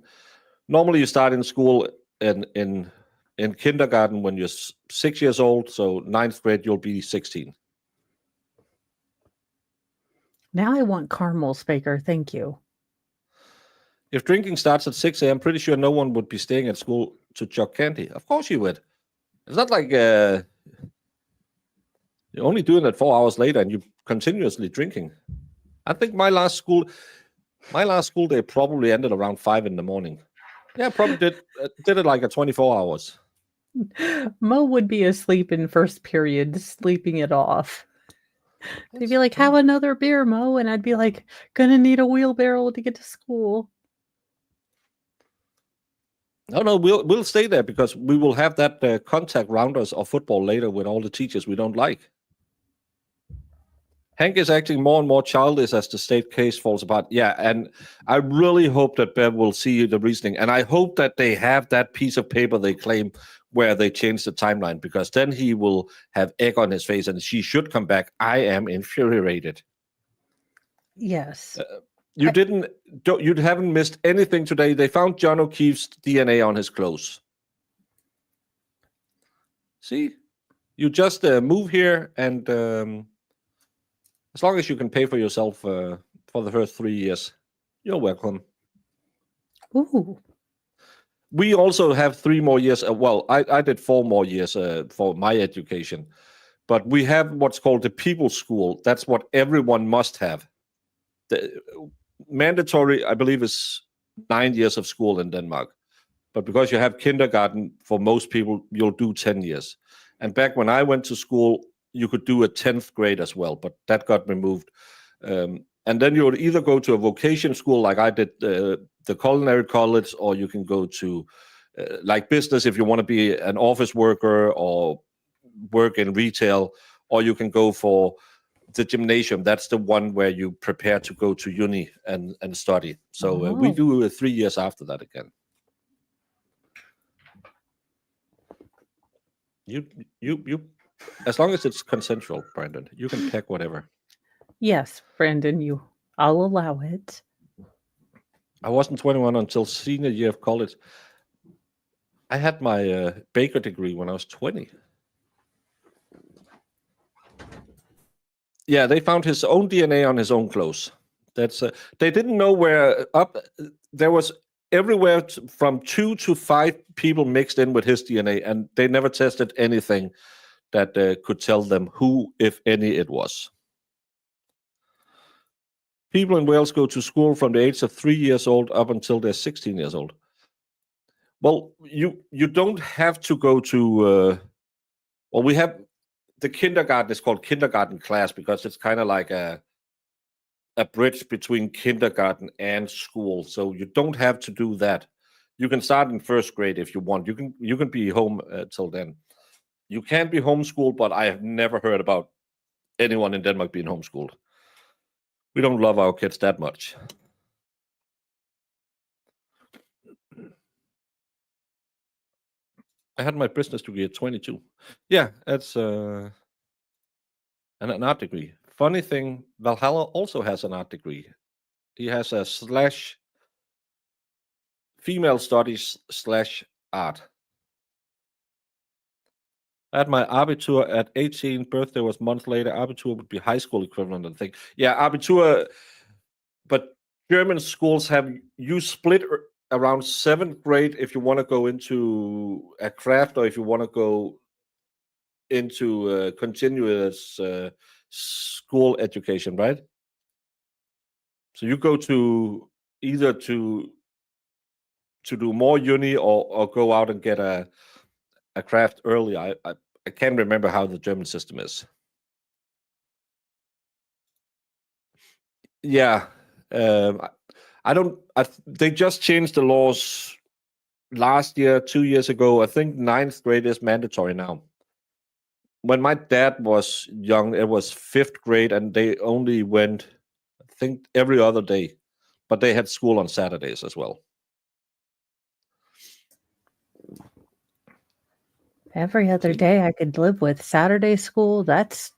normally you start in school in kindergarten when you're 6 years old. So 9th grade you'll be 16.
Now I want caramels, Baker. Thank you.
If drinking starts at 6 a.m., pretty sure no one would be staying at school to chuck candy. Of course you would. It's not like you're only doing it 4 hours later and you're continuously drinking. I think my last school day probably ended around 5 in the morning. Yeah, probably did it like at 24 hours.
Mo would be asleep in first period, sleeping it off. They'd be like, have another beer, Mo. And I'd be like, gonna need a wheelbarrow to get to school.
No, we'll stay there because we will have that contact rounders or football later with all the teachers we don't like. Hank is acting more and more childish as the state case falls apart. Yeah, and I really hope that Bev will see the reasoning. And I hope that they have that piece of paper they claim where they change the timeline, because then he will have egg on his face and she should come back. I am infuriated.
Yes.
You haven't missed anything today. They found John O'Keefe's DNA on his clothes. See, you just move here, and as long as you can pay for yourself for the first 3 years, you're welcome.
Ooh.
We also have 3 more years. Well, I did 4 more years for my education, but we have what's called the People's School. That's what everyone must have. The mandatory, I believe, is 9 years of school in Denmark. But because you have kindergarten, for most people, you'll do 10 years. And back when I went to school, you could do a 10th grade as well, but that got removed. And then you would either go to a vocation school like I did, the culinary college, or you can go to like business if you want to be an office worker or work in retail, or you can go for the gymnasium. That's the one where you prepare to go to uni and study. So we do 3 years after that again. You, as long as it's consensual, Brandon, you can pick whatever.
Yes, Brandon, I'll allow it.
I wasn't 21 until senior year of college. I had my baker degree when I was 20. Yeah, they found his own DNA on his own clothes. That's they didn't know where up. There was everywhere from 2 to 5 people mixed in with his DNA, and they never tested anything that could tell them who, if any, it was. People in Wales go to school from the age of 3 years old up until they're 16 years old. Well, you don't have to go to. Well, we have the kindergarten is called kindergarten class because it's kind of like a bridge between kindergarten and school. So you don't have to do that. You can start in first grade if you want. You can be home till then. You can be homeschooled, but I have never heard about anyone in Denmark being homeschooled. We don't love our kids that much. I had my business degree at 22. Yeah, that's an art degree. Funny thing, Valhalla also has an art degree. He has a female studies / art. I had my Abitur at 18. Birthday was a month later. Abitur would be high school equivalent, I think. Yeah, Abitur, but German schools you split around 7th grade if you want to go into a craft or if you want to go into continuous school education, right? So you go to either to do more uni or go out and get a craft early. I can't remember how the German system is. Yeah, they just changed the laws last year, 2 years ago. I think 9th grade is mandatory now. When my dad was young, it was 5th grade, and they only went, I think, every other day. But they had school on Saturdays as well.
Every other day I could live with. Saturday school, that's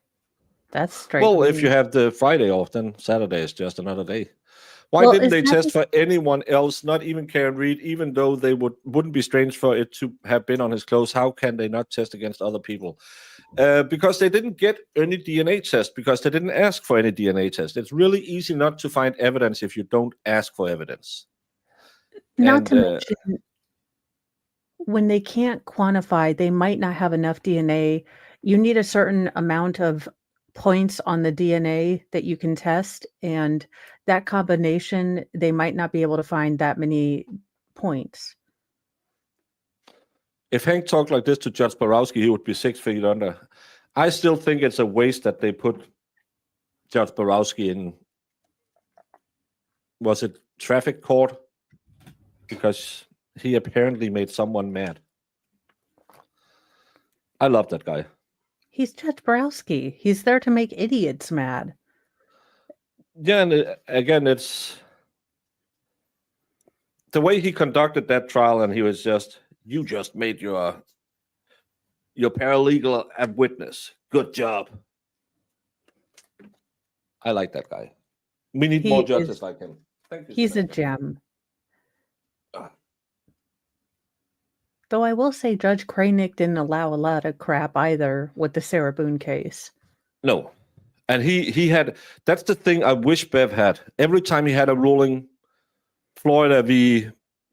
straight.
Well, if you have the Friday off, then Saturday is just another day. Why
Well,
didn't
is
they
that
test for anyone else, not even Karen Reed, even though they wouldn't be strange for it to have been on his clothes? How can they not test against other people? Because they didn't get any DNA test, because they didn't ask for any DNA test. It's really easy not to find evidence if you don't ask for evidence.
Not to mention, when they can't quantify, they might not have enough DNA. You need a certain amount of points on the DNA that you can test, and that combination, they might not be able to find that many points.
If Hank talked like this to Judge Borowski, he would be 6 feet under. I still think it's a waste that they put Judge Borowski in, was it traffic court? Because he apparently made someone mad. I love that guy.
He's Judge Borowski. He's there to make idiots mad.
Yeah, and again, it's the way he conducted that trial, and he was just, you just made your paralegal a witness. Good job. I like that guy. We need more judges like him. Thank you.
He's a gem. Though I will say Judge Kranick didn't allow a lot of crap either with the Sarah Boone case.
No. And he had, that's the thing I wish Bev had. Every time he had a ruling, Florida v.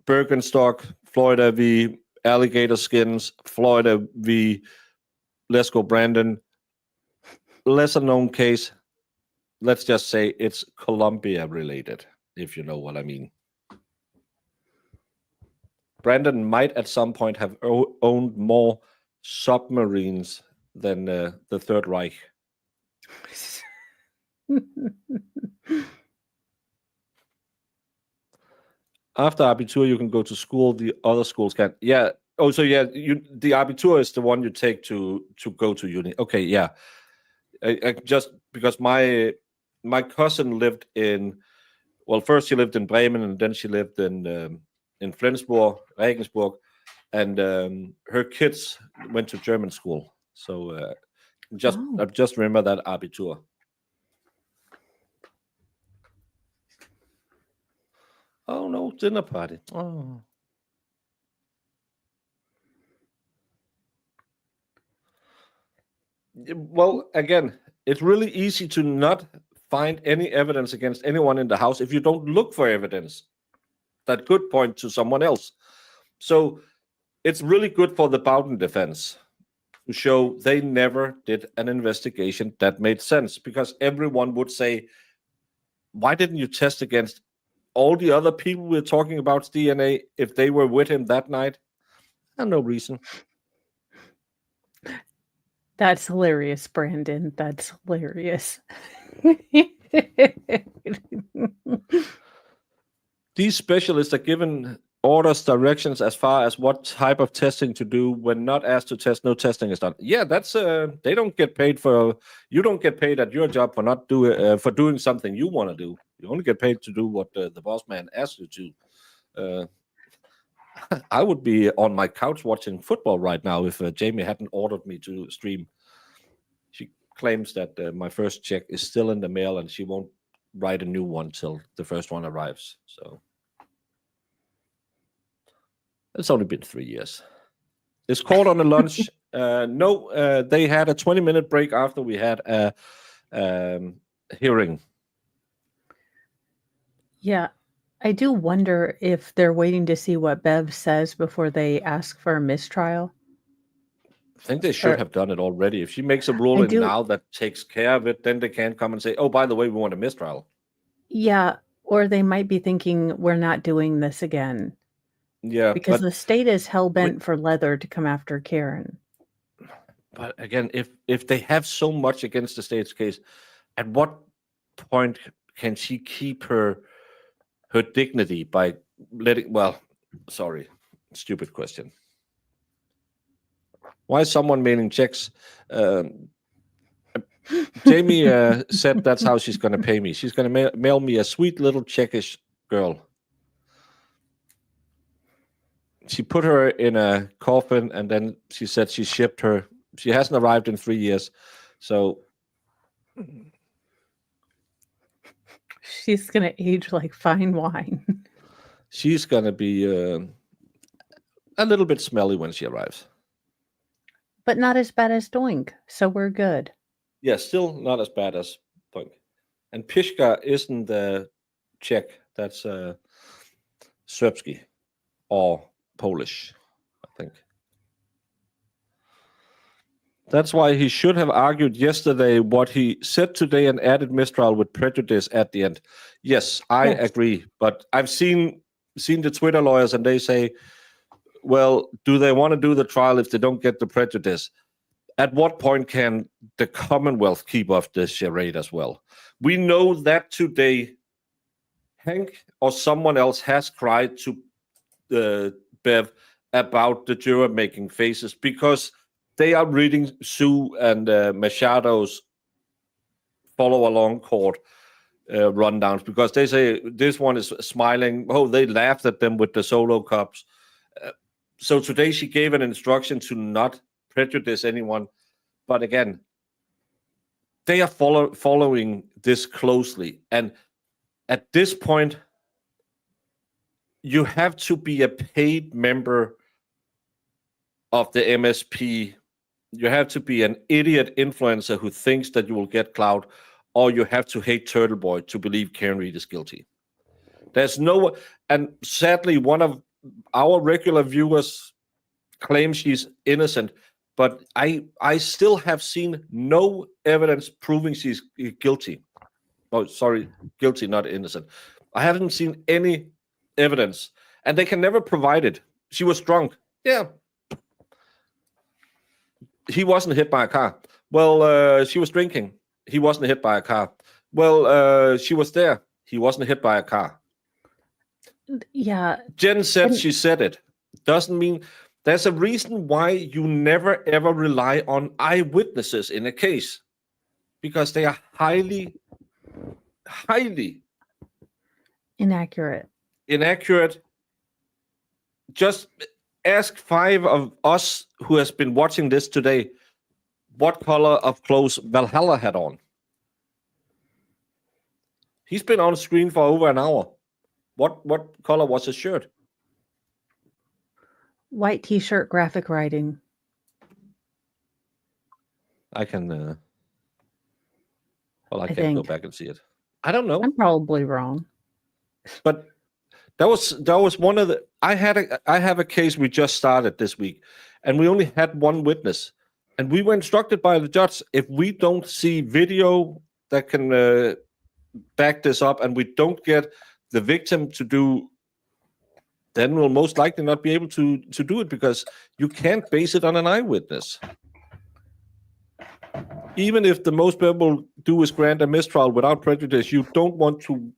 Birkenstock, Florida v. Alligator Skins, Florida v. Let's go Brandon, lesser known case, let's just say it's Columbia related, if you know what I mean. Brandon might at some point have owned more submarines than the Third Reich. After Abitur, you can go to school. The other schools can't. Yeah. Oh, so yeah, the Abitur is the one you take to go to uni. Okay, yeah. I just because my cousin lived in, well, first she lived in Bremen, and then she lived in Flensburg, Regensburg, and her kids went to German school. So I just remember that Abitur. Oh no, dinner party. Oh. Well, again, it's really easy to not find any evidence against anyone in the house if you don't look for evidence that could point to someone else. So it's really good for the Bowden defense to show they never did an investigation that made sense, because everyone would say, why didn't you test against all the other people we're talking about's DNA if they were with him that night? And no reason.
That's hilarious, Brandon. That's hilarious.
These specialists are given orders, directions as far as what type of testing to do. When not asked to test, no testing is done. Yeah, that's they don't get paid for. You don't get paid at your job for not doing something you want to do. You only get paid to do what the boss man asks you to. I would be on my couch watching football right now if Jamie hadn't ordered me to stream. She claims that my first check is still in the mail and she won't write a new one till the first one arrives. So it's only been 3 years. It's called on a lunch. No, they had a 20-minute break after we had a hearing.
Yeah, I do wonder if they're waiting to see what Bev says before they ask for a mistrial.
I think they should have done it already. If she makes a ruling now that takes care of it, then they can come and say, oh, by the way, we want a mistrial.
Yeah, or they might be thinking we're not doing this again.
Yeah,
because the state is hell-bent for leather to come after Karen.
But again, if they have so much against the state's case, at what point can she keep her dignity by letting, sorry, stupid question. Why is someone mailing checks? Jamie said that's how she's going to pay me. She's going to mail me a sweet little Czechish girl. She put her in a coffin, and then she said she shipped her. She hasn't arrived in 3 years. So
she's going to age like fine wine.
She's going to be a little bit smelly when she arrives.
But not as bad as Doink, so we're good.
Yeah, still not as bad as Doink. And Pishka isn't Czech. That's Serbsky or Polish, I think. That's why he should have argued yesterday what he said today and added mistrial with prejudice at the end. Yes, I agree. But I've seen the Twitter lawyers, and they say, well, do they want to do the trial if they don't get the prejudice? At what point can the Commonwealth keep off the charade as well? We know that today Hank or someone else has cried to Bev about the juror making faces because they are reading Sue and Machado's follow-along court rundowns because they say this one is smiling. Oh, they laughed at them with the solo cups. So today she gave an instruction to not prejudice anyone. But again, they are following this closely. And at this point, you have to be a paid member of the MSP. You have to be an idiot influencer who thinks that you will get clout, or you have to hate Turtle Boy to believe Karen Reed is guilty. There's no, and sadly, one of our regular viewers claims she's innocent, but I still have seen no evidence proving she's guilty. Oh, sorry, guilty, not innocent. I haven't seen any evidence, and they can never provide it. She was drunk. Yeah. He wasn't hit by a car. Well, she was drinking. He wasn't hit by a car. Well, she was there. He wasn't hit by a car.
Yeah.
Jen said she said it. Doesn't mean there's a reason why you never ever rely on eyewitnesses in a case. because they are highly
Inaccurate.
inaccurate. Just ask 5 of us who has been watching this today what color of clothes Valhalla had on. He's been on screen for over an hour. What color was his shirt?
White t-shirt, graphic writing.
I can I
I
can't go
think.
back and see it. I don't know.
I'm probably wrong.
But that was one of the I have a case we just started this week, and we only had one witness, and we were instructed by the judge, if we don't see video that can back this up and we don't get the victim to do, then we'll most likely not be able to do it, because you can't base it on an eyewitness. Even if the most people do is grant a mistrial without prejudice, you don't want to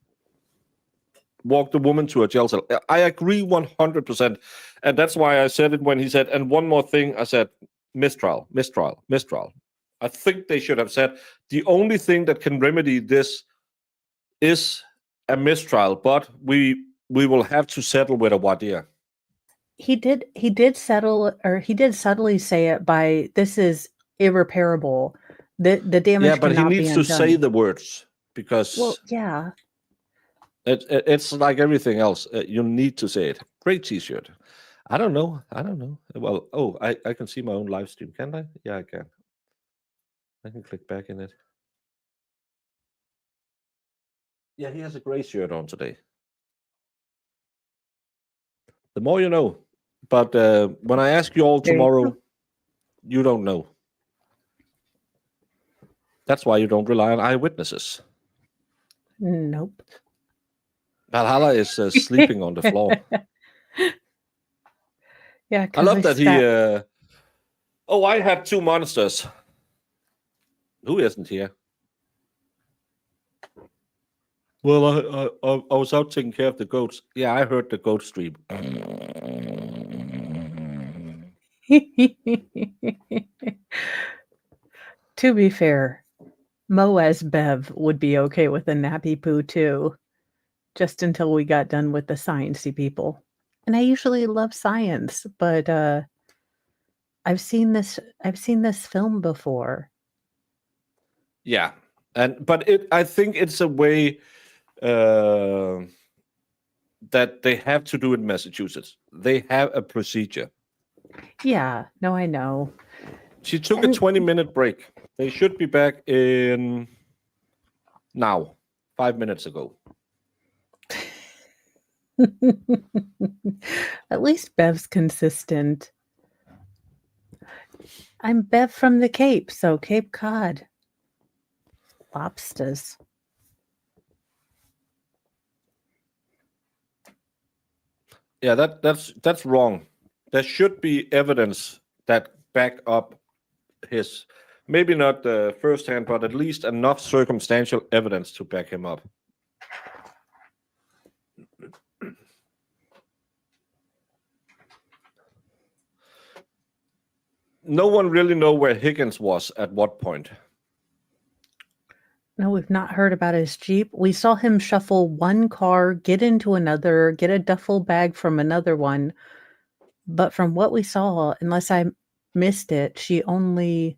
walk the woman to a jail cell. I agree 100%. And that's why I said it when he said, and one more thing, I said, mistrial. I think they should have said, the only thing that can remedy this is a mistrial, but we will have to settle with a voir dire.
He did settle, or he did subtly say it by, this is irreparable. The damage.
Yeah, but he
cannot
needs
be
to
undone.
say the words, because
Well, yeah.
it's like everything else. You need to say it. Great t-shirt. I don't know. Well, I can see my own live stream, can't I? Yeah, I can. I can click back in it. Yeah, he has a gray shirt on today. The more you know. But when I ask you all tomorrow, you don't know. That's why you don't rely on eyewitnesses.
Nope.
Valhalla is sleeping on the floor.
Yeah,
I love that he. I had 2 monsters. Who isn't here? Well, I was out taking care of the goats. Yeah, I heard the goat stream.
To be fair, Mo as Bev would be okay with a nappy poo too, just until we got done with the sciencey people. And I usually love science, but I've seen this film before.
Yeah, but I think it's a way that they have to do in Massachusetts. They have a procedure.
Yeah, no, I know.
She took a 20-minute break. They should be back in now, 5 minutes ago.
At least Bev's consistent. I'm Bev from the Cape, so Cape Cod. Lobsters.
Yeah, that's wrong. There should be evidence that back up his, maybe not firsthand, but at least enough circumstantial evidence to back him up. No one really know where Higgins was at what point.
No, we've not heard about his Jeep. We saw him shuffle one car, get into another, get a duffel bag from another one. But from what we saw, unless I missed it, he only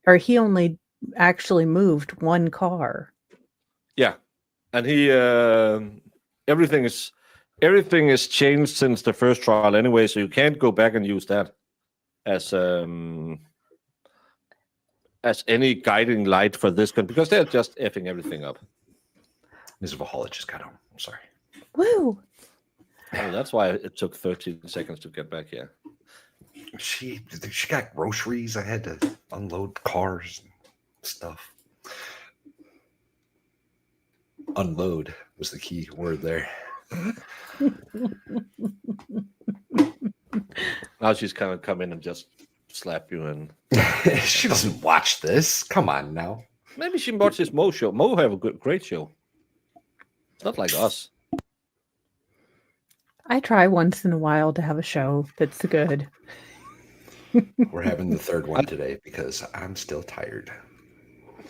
actually moved one car.
Yeah, and he everything is changed since the first trial anyway, so you can't go back and use that as any guiding light for this one, because they're just effing everything up.
Ms. Valhalla just got home. I'm sorry.
Woo!
Oh, that's why it took 13 seconds to get back here.
She got groceries. I had to unload cars and stuff. Unload was the key word there.
Now she's kind of come in and just slap you, and
she doesn't watch this. Come on now.
Maybe she watches Mo show. Mo have a great show. It's not like us.
I try once in a while to have a show that's good.
We're having the third one today because I'm still tired.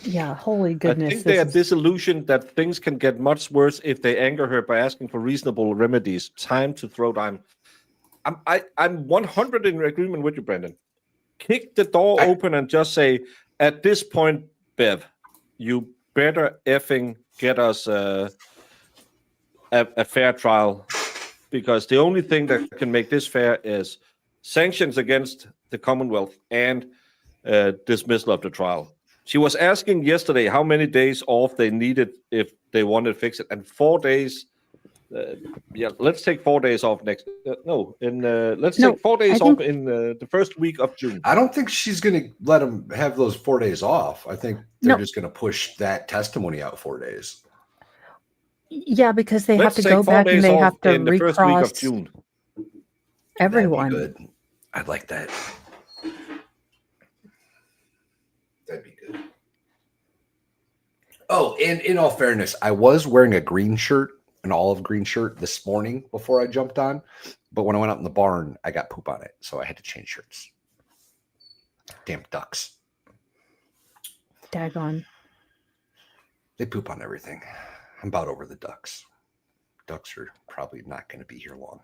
Yeah, holy
I
goodness.
think they
this
are
is-
disillusioned that things can get much worse if they anger her by asking for reasonable remedies. Time to throw down. I'm 100 in agreement with you, Brendan. Kick the door open and just say, at this point, Bev, you better effing get us a fair trial, because the only thing that can make this fair is sanctions against the Commonwealth and dismissal of the trial. She was asking yesterday how many days off they needed if they wanted to fix it, and 4 days. Yeah, let's take 4 days off next. Let's take 4 days off in the first week of June.
I don't think she's going to let them have those 4 days off. I think they're just going to push that testimony out 4 days.
Yeah, because they
Let's
have to
take
go
4
back and
days
they
off
have to
in the first week of
recross
June.
everyone.
That'd be good. I'd like that. That'd be good. Oh, and in all fairness, I was wearing a green shirt, an olive green shirt this morning before I jumped on. But when I went out in the barn, I got poop on it. So I had to change shirts. Damn ducks.
Daggone.
They poop on everything. I'm about over the ducks. Ducks are probably not going to be here long.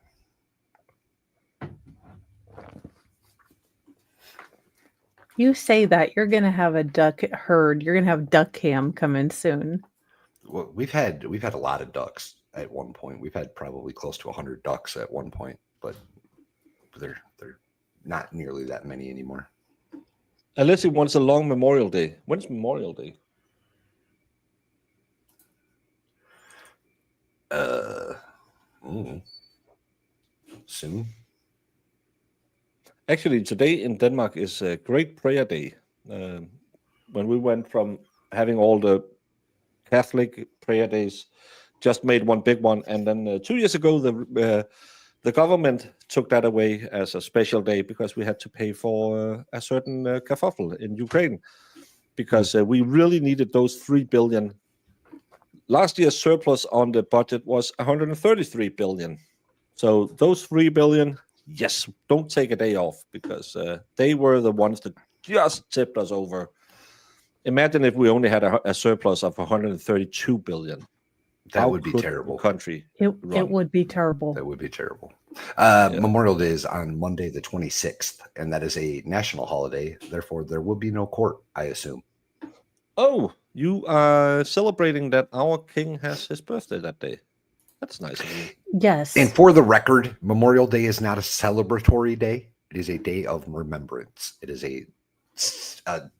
You say that you're going to have a duck herd. You're going to have duck cam coming soon.
Well, we've had a lot of ducks at one point. We've had probably close to 100 ducks at one point, but they're not nearly that many anymore.
Unless it wants a long Memorial Day. When's Memorial Day?
Soon.
Actually, today in Denmark is a great prayer day. When we went from having all the Catholic prayer days, just made one big one, and then 2 years ago the government took that away as a special day because we had to pay for a certain kerfuffle in Ukraine, because we really needed those 3 billion. Last year's surplus on the budget was 133 billion. So those 3 billion, yes, don't take a day off, because they were the ones that just tipped us over. Imagine if we only had a surplus of 132 billion.
That
How
would be
could
terrible.
the country
It
run?
would be terrible.
That would be terrible. Memorial Day is on Monday, the 26th, and that is a national holiday. Therefore, there will be no court, I assume.
Oh, you are celebrating that our king has his birthday that day. That's nice of you.
Yes.
And for the record, Memorial Day is not a celebratory day. It is a day of remembrance. It is a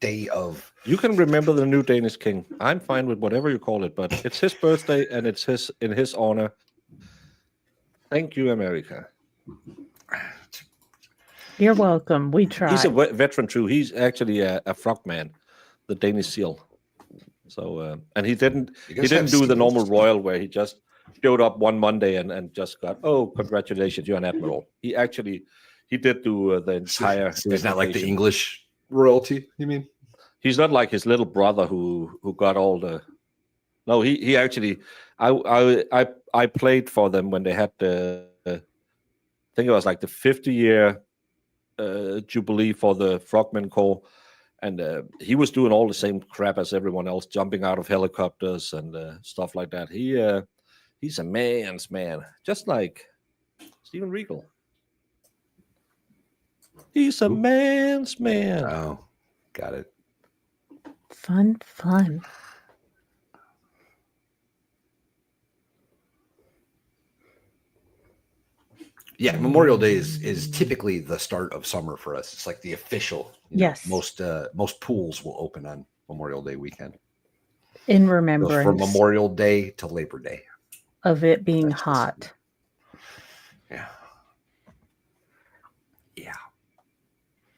day of...
You can remember the new Danish king. I'm fine with whatever you call it, but it's his birthday and it's in his honor. Thank you, America.
You're welcome. We tried.
He's a veteran too. He's actually a frogman, the Danish seal. So and he didn't do the normal royal where he just showed up one Monday and just got, oh, congratulations, you're an admiral. He did do the entire.
So he's not like the
education.
English royalty, you mean?
He's not like his little brother who got all the. No, he actually. I played for them when they had the. I think it was like the 50-year jubilee for the Frogman Corps, and he was doing all the same crap as everyone else, jumping out of helicopters and stuff like that. He's a man's man, just like Steven Regal. He's a man's man.
Oh, got it.
Fun.
Yeah, Memorial Day is typically the start of summer for us. It's like the official.
Yes.
Most pools will open on Memorial Day weekend.
In
Goes
remembrance
from Memorial Day to Labor Day.
of it being hot.
Yeah. Yeah.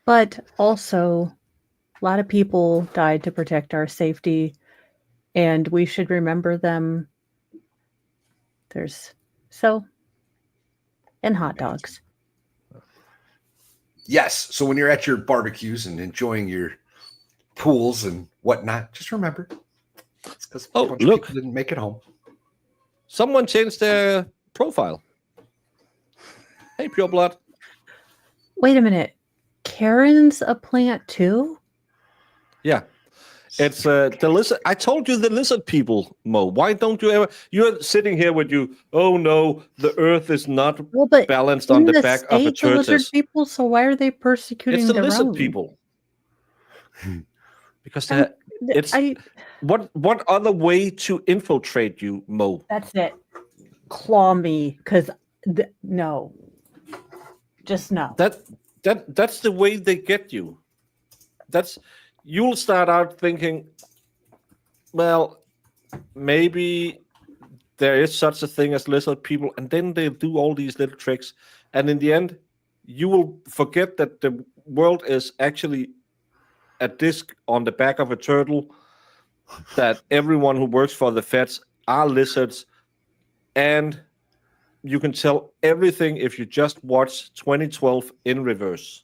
But also, a lot of people died to protect our safety, and we should remember them. And hot dogs.
Yes. So when you're at your barbecues and enjoying your pools and whatnot, just remember it's because
look,
people didn't make it home.
Someone changed their profile. Hey, Pure Blood.
Wait a minute. Karen's a plant too?
Yeah. It's the lizard. I told you the lizard people, Mo. Why don't you ever? You're sitting here with you. Oh no, the Earth is not balanced on the back of a
the lizard
tortoise.
people, so why are they persecuting
It's the
their
lizard
own?
people. Because
it's
what other way to infiltrate you, Mo?
That's it. Claw me, because no, just no.
That's the way they get you. You'll start out thinking, well, maybe there is such a thing as lizard people, and then they do all these little tricks, and in the end, you will forget that the world is actually a disc on the back of a turtle, that everyone who works for the feds are lizards, and you can tell everything if you just watch 2012 in reverse.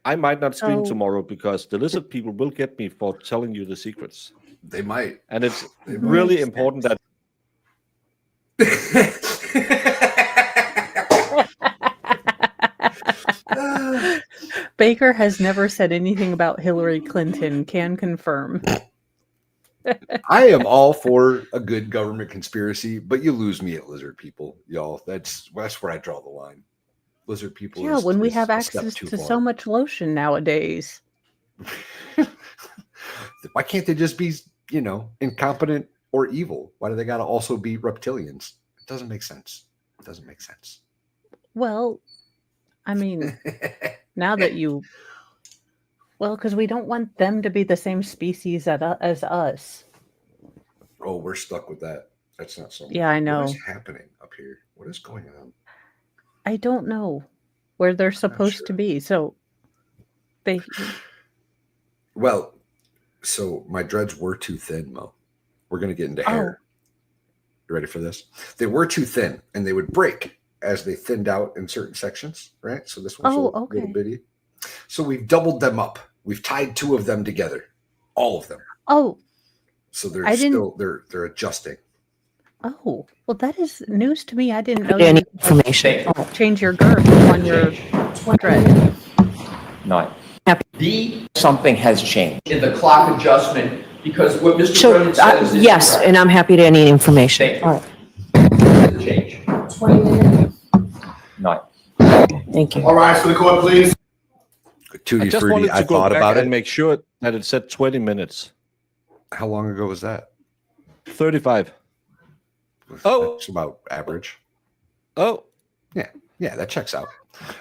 I might not stream tomorrow because the lizard people will get me for telling you the secrets.
They might.
And it's really important that
Baker has never said anything about Hillary Clinton. Can confirm.
I am all for a good government conspiracy, but you lose me at lizard people, y'all. That's where I draw the line. Lizard people.
Yeah, when we have
a step
access
too
to
far.
so much lotion nowadays.
Why can't they just be, incompetent or evil? Why do they got to also be reptilians? It doesn't make sense. It doesn't make sense.
Well, I mean, now that because we don't want them to be the same species as us.
Oh, we're stuck with that. That's not so.
Yeah, I know.
What is happening up here? What is going on?
I don't know where they're supposed to be. So they.
Well, so my dreads were too thin, Mo. We're going to get into hair. You ready for this? They were too thin, and they would break as they thinned out in certain sections, right? So this one's a little bitty. So we've doubled them up. We've tied two of them together, all of them.
Oh.
So they're adjusting.
Oh, well, that is news to me. I didn't know
Any
you
information?
change your girth on your dread.
Not. Something has changed.
In the clock adjustment, because what Mr. Brennan says is
Yes,
correct.
and I'm happy to any information. All right.
Change.
20 minutes.
Not.
Thank you.
All right, so the court, please.
I just wanted to go back and make sure that it said 20 minutes.
How long ago was that?
35. Oh,
it's about average.
Oh,
yeah, that checks out.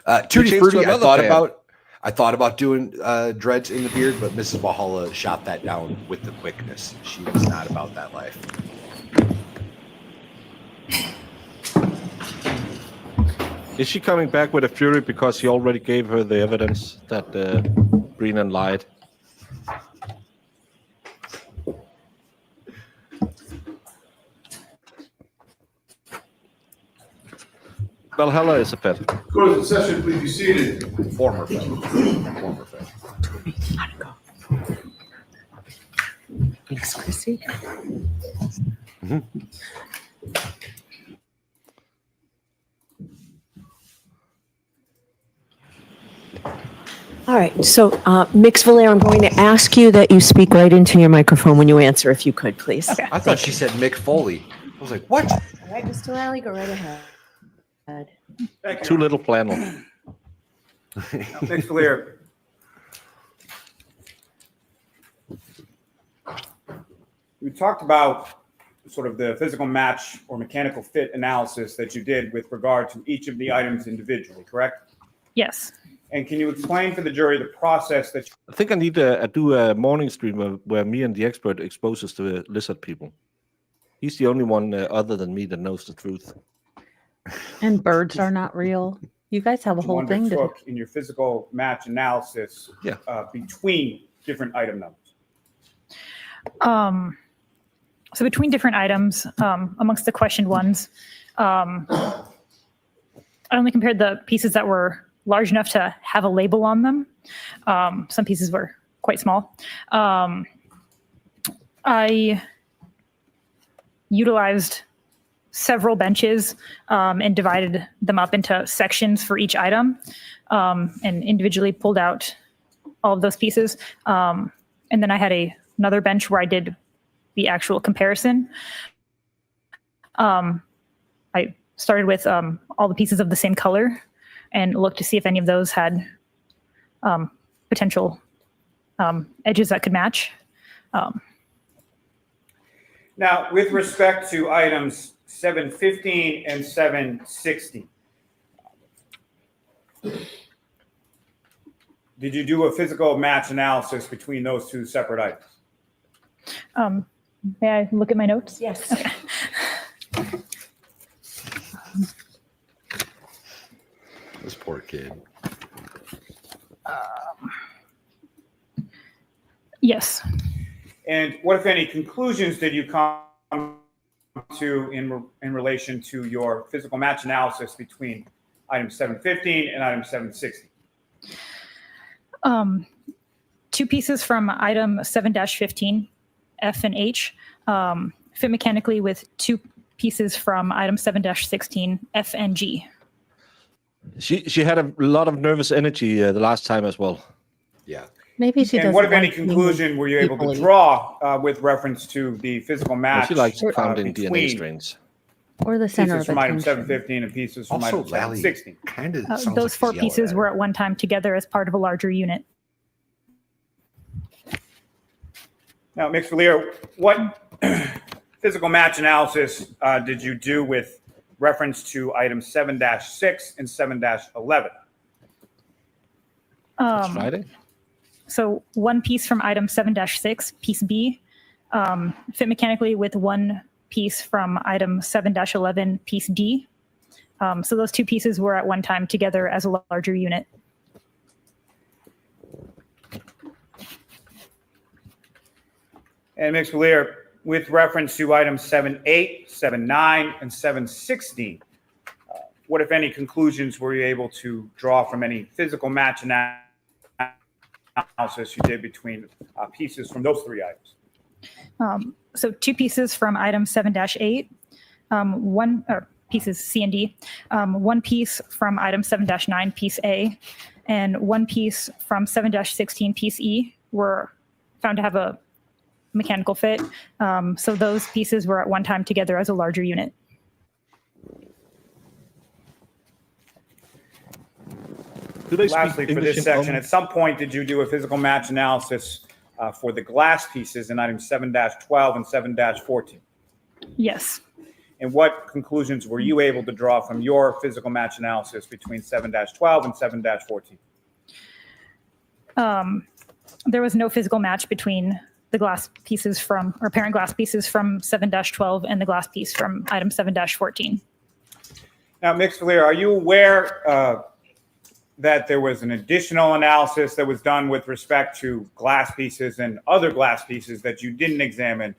We
Tutti
changed
Frutti,
to another
I thought about doing dreads in the beard, but Mrs. Valhalla shot that down with the quickness. She was not about that life.
Is she coming back with a fury because he already gave her the evidence that Brennan lied? Valhalla is a pet.
Court of session, please be seated.
Former pet. Former pet.
Thanks, Chrissy. All right, so Mix Valaire, I'm going to ask you that you speak right into your microphone when you answer, if you could, please.
Okay.
I thought she said Mick Foley. I was like, what?
All right, Mr. Lally, go right ahead.
Too little flannel.
Next clear. We talked about sort of the physical match or mechanical fit analysis that you did with regard to each of the items individually, correct?
Yes.
And can you explain for the jury the process that
I think I need to do a morning stream where me and the expert exposes to the lizard people. He's the only one other than me that knows the truth.
And birds are not real. You guys have a whole thing to.
undertook in your physical match analysis between different item numbers?
So between different items, amongst the questioned ones, I only compared the pieces that were large enough to have a label on them. Some pieces were quite small. I utilized several benches and divided them up into sections for each item, and individually pulled out all of those pieces. And then I had another bench where I did the actual comparison. I started with all the pieces of the same color and looked to see if any of those had potential edges that could match.
Now, with respect to items 715 and 716, did you do a physical match analysis between those two separate items?
May I look at my notes?
Yes.
Okay.
This poor kid.
Yes.
And what, if any, conclusions did you come to in relation to your physical match analysis between item 715 and item 760?
Two pieces from item 7-15, F and H, fit mechanically with two pieces from item 7-16, F and G.
She had a lot of nervous energy the last time as well.
Yeah.
Maybe she
And
doesn't.
what, if any,
like being
conclusion were you able to
equally-
draw with reference to the physical match?
She likes counting DNA
between
strains.
Or the center
pieces
of
from item
attention.
715 and pieces from
Also,
item
Lally
716?
kind of
Those four pieces were at one time together as part of a larger unit.
Now, Ms. Valier, what physical match analysis did you do with reference to items 7-6 and 7-11?
Friday?
So one piece from item 7-6, piece B, fit mechanically with one piece from item 7-11, piece D. So those two pieces were at one time together as a larger unit.
And Ms. Valier, with reference to items 7-8, 7-9, and 7-16, what, if any, conclusions were you able to draw from any physical match analysis you did between pieces from those three items?
So two pieces from item 7-8, pieces C and D, one piece from item 7-9, piece A, and one piece from 7-16, piece E were found to have a mechanical fit. So those pieces were at one time together as a larger unit.
Lastly, for this section, at some point, did you do a physical match analysis for the glass pieces in items 7-12 and 7-14?
Yes.
And what conclusions were you able to draw from your physical match analysis between 7-12 and 7-14?
There was no physical match between the glass pieces from, or parent glass pieces from 7-12 and the glass piece from item 7-14.
Now, Ms. Valier, are you aware that there was an additional analysis that was done with respect to glass pieces and other glass pieces that you didn't examine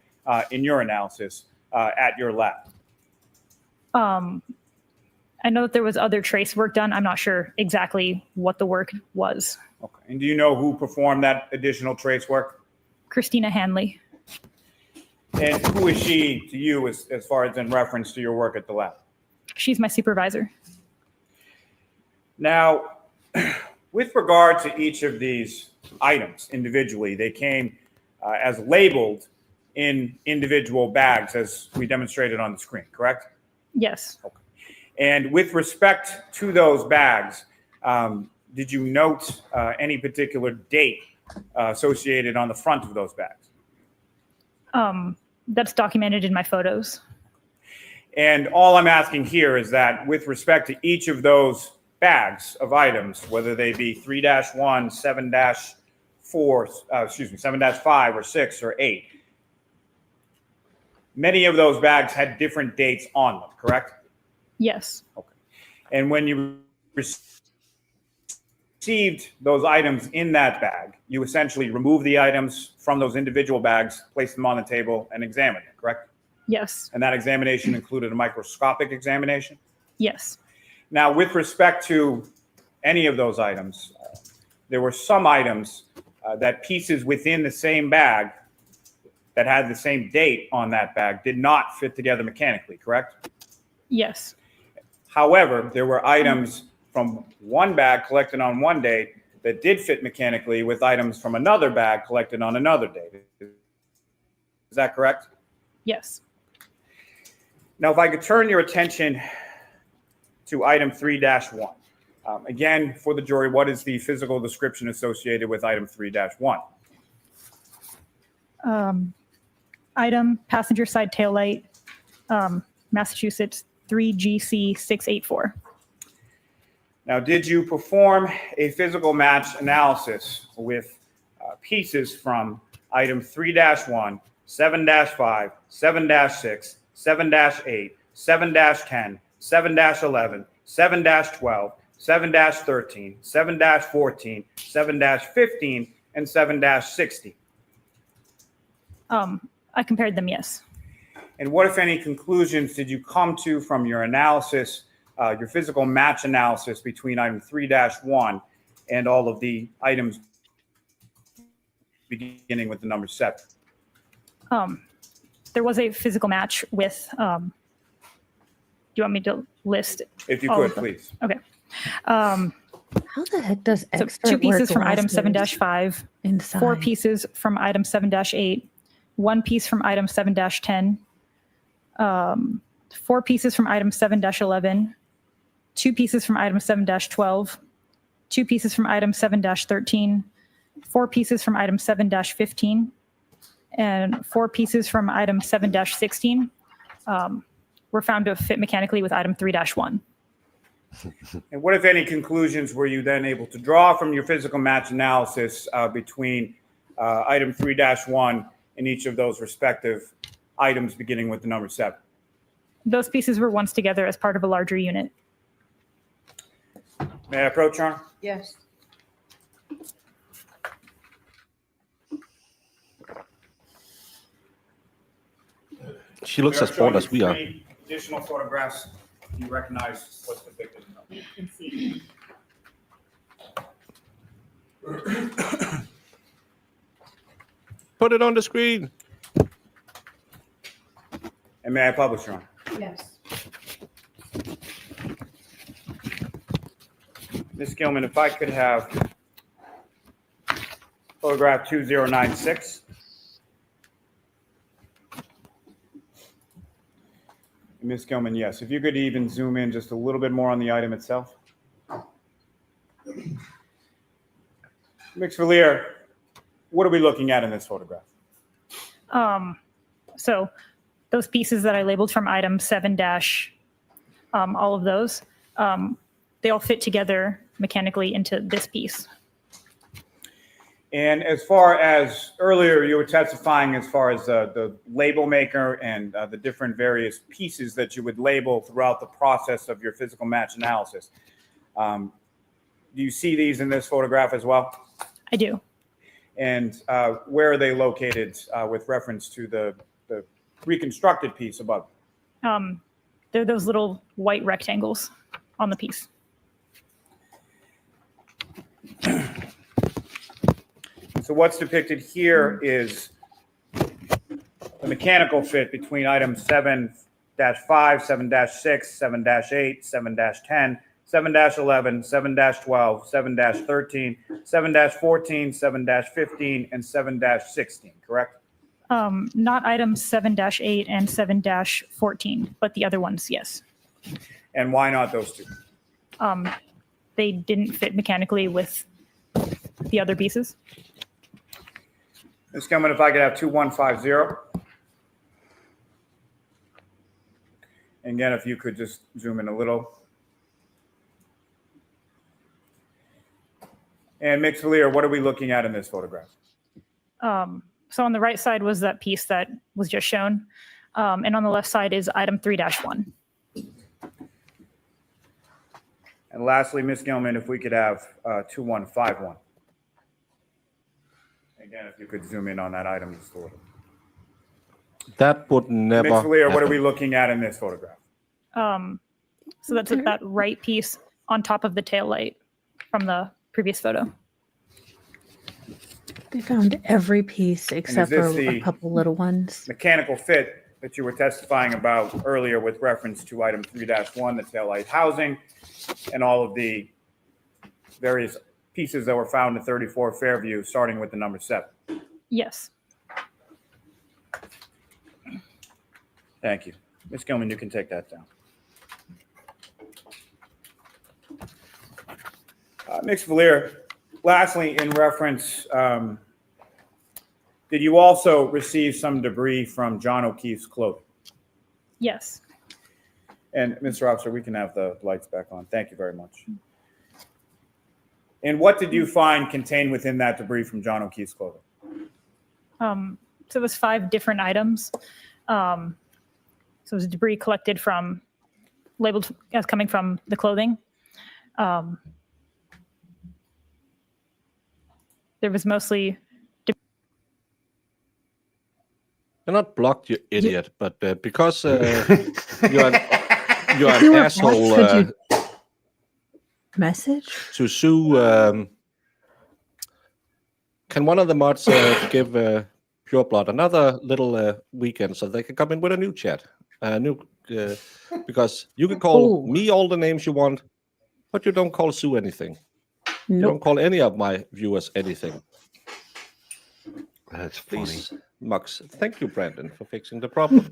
in your analysis at your lab?
I know that there was other trace work done. I'm not sure exactly what the work was.
Okay. And do you know who performed that additional trace work?
Christina Hanley.
And who is she to you as far as in reference to your work at the lab?
She's my supervisor.
Now, with regard to each of these items individually, they came as labeled in individual bags as we demonstrated on the screen, correct?
Yes.
Okay. And with respect to those bags, did you note any particular date associated on the front of those bags?
That's documented in my photos.
And all I'm asking here is that with respect to each of those bags of items, whether they be 3-1, 7-4, 7-5 or 6 or 8, many of those bags had different dates on them, correct?
Yes.
Okay. And when you received those items in that bag, you essentially removed the items from those individual bags, placed them on the table, and examined them, correct?
Yes.
And that examination included a microscopic examination?
Yes.
Now, with respect to any of those items, there were some items that pieces within the same bag that had the same date on that bag did not fit together mechanically, correct?
Yes.
However, there were items from one bag collected on one date that did fit mechanically with items from another bag collected on another date. Is that correct?
Yes.
Now, if I could turn your attention to item 3-1. Again, for the jury, what is the physical description associated with item 3-1?
Item passenger side taillight, Massachusetts 3GC684.
Now, did you perform a physical match analysis with pieces from item 3-1, 7-5, 7-6, 7-8, 7-10, 7-11, 7-12, 7-13, 7-14, 7-15, and 7-16?
I compared them, yes.
And what, if any, conclusions did you come to from your analysis, your physical match analysis between item 3-1 and all of the items beginning with the number 7?
There was a physical match with, do you want me to list?
If you
all
could,
of them?
please.
Okay.
How the heck does
So
expert
2 pieces
wear
from item
glasses
7-5,
inside?
4 pieces from item 7-8, 1 piece from item 7-10, 4 pieces from item 7-11, 2 pieces from item 7-12, 2 pieces from item 7-13, 4 pieces from item 7-15, and 4 pieces from item 7-16 were found to fit mechanically with item 3-1.
And what, if any, conclusions were you then able to draw from your physical match analysis between item 3-1 and each of those respective items beginning with the number 7?
Those pieces were once together as part of a larger unit.
May I approach, Your Honor?
Yes.
She looks as bored as we are.
Additional photographs. You recognize what's depicted in them.
You can see.
Put it on the screen.
And may I publish, Your Honor?
Yes.
Ms. Gilman, if I could have photograph 2096. Ms. Gilman, yes. If you could even zoom in just a little bit more on the item itself. Ms. Villier, what are we looking at in this photograph?
So those pieces that I labeled from item 7 all of those, they all fit together mechanically into this piece.
And as far as earlier, you were testifying as far as the label maker and the different various pieces that you would label throughout the process of your physical match analysis. Do you see these in this photograph as well?
I do.
And where are they located with reference to the reconstructed piece above?
They're those little white rectangles on the piece.
So what's depicted here is the mechanical fit between items 7-5, 7-6, 7-8, 7-10, 7-11, 7-12, 7-13, 7-14, 7-15, and 7-16, correct?
Not items 7-8 and 7-14, but the other ones, yes.
And why not those two?
They didn't fit mechanically with the other pieces.
Ms. Gilman, if I could have 2150. And again, if you could just zoom in a little. And Ms. Villier, what are we looking at in this photograph?
So on the right side was that piece that was just shown. And on the left side is item 3-1.
And lastly, Ms. Gilman, if we could have 2151. Again, if you could zoom in on that item.
That would never
Ms. Villier, what are
happen.
we looking at in this photograph?
So that's that right piece on top of the tail light from the previous photo.
They found every piece except
this
for a
the
couple little ones.
Mechanical fit that you were testifying about earlier with reference to item 3-1, the taillight housing, and all of the various pieces that were found in 34 Fairview, starting with the number 7?
Yes.
Thank you. Ms. Gilman, you can take that down. Ms. Valier, lastly, in reference, did you also receive some debris from John O'Keefe's clothing?
Yes.
And Mr. Officer, we can have the lights back on. Thank you very much. And what did you find contained within that debris from John O'Keefe's clothing?
So it was 5 different items. So it was debris collected from, labeled as coming from the clothing. There was mostly.
You're not blocked, you idiot, but because you're an asshole
Message?
to sue, can one of the mods give Pure Blood another little weekend so they can come in with a new chat? Because you can call me all the names you want, but you don't call Sue anything. You don't call any of my viewers anything.
That's
Please, Mux. Thank you, Brandon, for fixing the problem.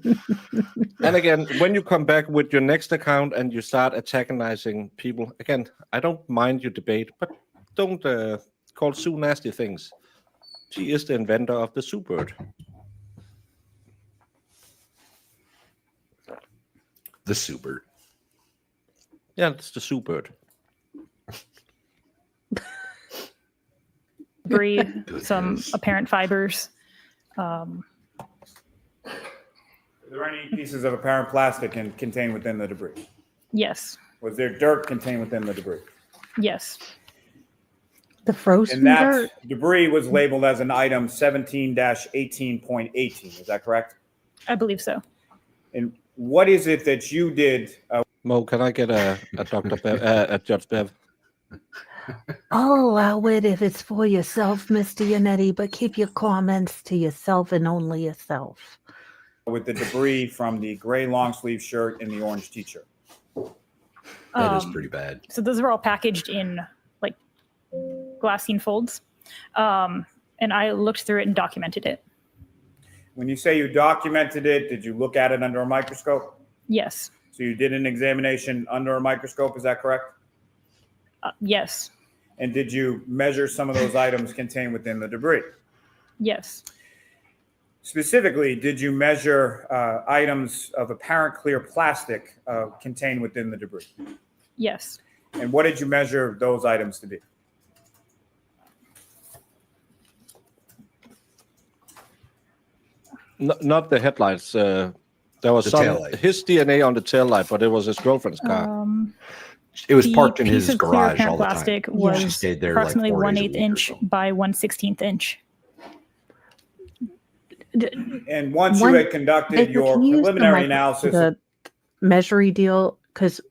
And again, when you come back with your next account and you start antagonizing people, again, I don't mind your debate, but don't call Sue nasty things. She is the inventor of the Sue bird.
The Sue bird.
Yeah, it's the Sue bird.
Debris, some apparent fibers.
Are there any pieces of apparent plastic contained within the debris?
Yes.
Was there dirt contained within the debris?
Yes.
The frozen
And that
dirt?
debris was labeled as an item 17-18.18. Is that correct?
I believe so.
And what is it that you did?
Mo, can I get a Dr. Bev, a Judge Bev?
I'll allow it if it's for yourself, Mr. Yannetti, but keep your comments to yourself and only yourself.
With the debris from the gray long sleeve shirt and the orange t-shirt.
That is pretty bad.
So those are all packaged in like glassine folds. And I looked through it and documented it.
When you say you documented it, did you look at it under a microscope?
Yes.
So you did an examination under a microscope, is that correct?
Yes.
And did you measure some of those items contained within the debris?
Yes.
Specifically, did you measure items of apparent clear plastic contained within the debris?
Yes.
And what did you measure those items to be?
Not the headlights. There was
The taillight.
his DNA on the taillight, but it was his girlfriend's car.
It was
The
parked in
piece
his
of clear
garage
apparent
all the time.
plastic
She
was
stayed there
approximately
like 4 days a
1/8
week or
inch
so.
by 1/16 inch.
And once you had conducted
Baker,
your
can you use the
preliminary
micro-
analysis,
the measuring deal, because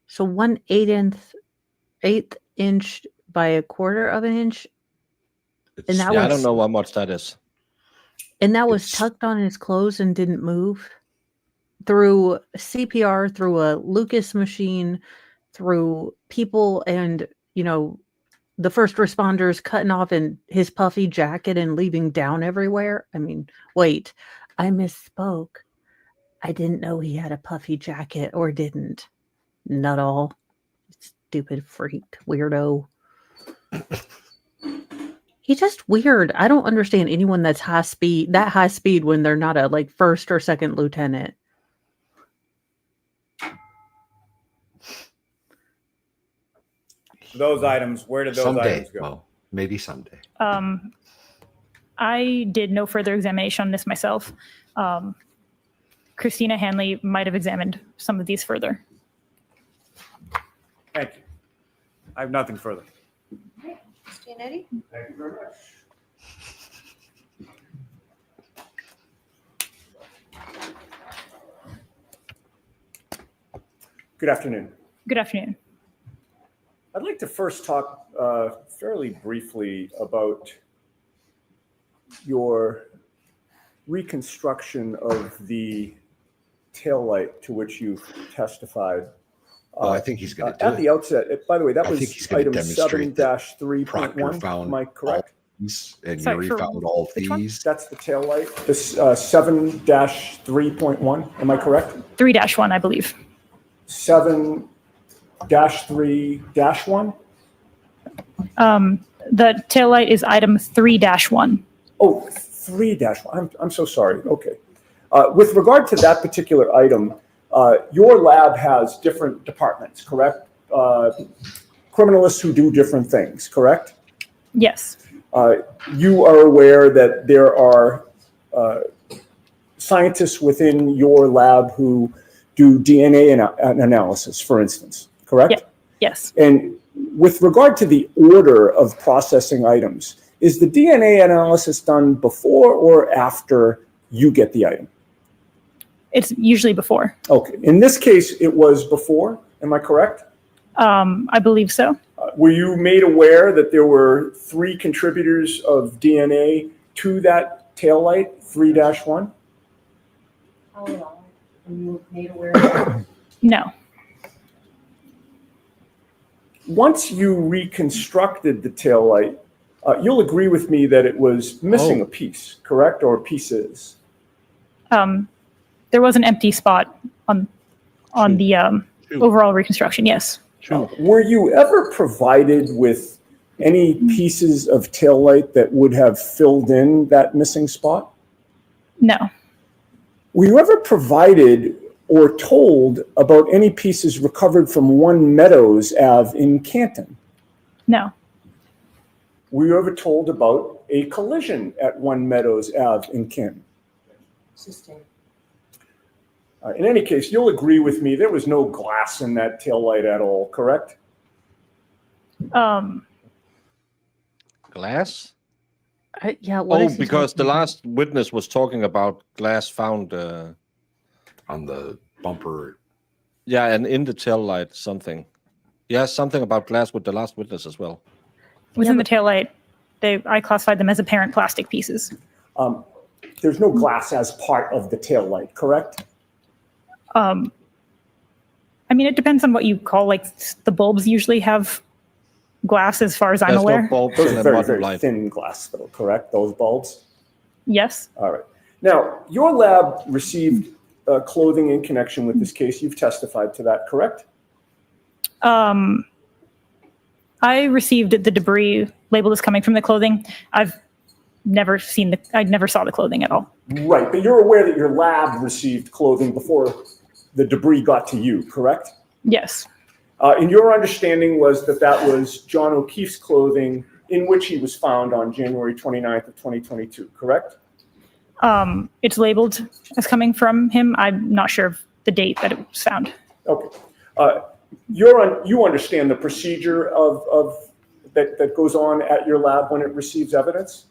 so 1/8 inch by 1/4 of an inch, and that
Yeah, I
was
don't know how much that is.
and that was tucked on his clothes and didn't move through CPR, through a Lucas machine, through people, and the first responders cutting off in his puffy jacket and leaving down everywhere. I mean, wait, I misspoke. I didn't know he had a puffy jacket, or didn't. Not all. Stupid freak, weirdo. He's just weird. I don't understand anyone that's high speed when they're not a first or second lieutenant.
those items, where did those
Someday,
items go?
well, maybe someday.
I did no further examination on this myself. Christina Hanley might have examined some of these further.
Thank you. I have nothing further.
Mr. Yannetti?
Thank you very much.
Good afternoon.
Good afternoon.
I'd like to first talk fairly briefly about your reconstruction of the taillight to which you've testified.
Well, I think he's going to do
At
it.
the outset, by the way, that
I think
was
he's gonna
item
demonstrate that
7-3.1.
Proctor found
Am I correct?
these, and
Sorry,
Yuri
for
found all
which one?
these.
That's the tail light. This 7-3.1. Am I correct?
3-1, I believe.
7-3-1.
The tail light is item 3-1.
Oh, 3-1. I'm so sorry. Okay. With regard to that particular item, your lab has different departments, correct? Criminalists who do different things, correct?
Yes.
You are aware that there are scientists within your lab who do DNA analysis, for instance, correct?
Yeah. Yes.
And with regard to the order of processing items, is the DNA analysis done before or after you get the item?
It's usually before.
Okay. In this case, it was before. Am I correct?
I believe so.
Were you made aware that there were 3 contributors of DNA to that taillight, 3-1?
How long were you made aware of that?
No.
Once you reconstructed the taillight, you'll agree with me that it was missing a piece, correct? Or pieces?
There was an empty spot on the overall reconstruction. Yes.
Were you ever provided with any pieces of taillight that would have filled in that missing spot?
No.
Were you ever provided or told about any pieces recovered from 1 Meadows Ave in Canton?
No.
Were you ever told about a collision at 1 Meadows Ave in Canton?
Sustained.
In any case, you'll agree with me, there was no glass in that taillight at all, correct?
Glass?
Yeah. What
Oh,
is he
because the
talking about?
last witness was talking about glass found
on the bumper.
Yeah, and in the tail light, something. Yeah, something about glass with the last witness as well.
Within the tail light, I classified them as apparent plastic pieces.
There's no glass as part of the taillight, correct?
I mean, it depends on what you call, like, the bulbs usually have glass as far as I'm aware.
Those are very, very thin glass, though, correct? Those bulbs?
Yes.
All right. Now, your lab received clothing in connection with this case. You've testified to that, correct?
I received the debris labeled as coming from the clothing. I never saw the clothing at all.
Right, but you're aware that your lab received clothing before the debris got to you, correct?
Yes.
And your understanding was that that was John O'Keefe's clothing in which he was found on January 29th of 2022, correct?
It's labeled as coming from him. I'm not sure of the date that it was found.
Okay. You understand the procedure of that goes on at your lab when it receives evidence?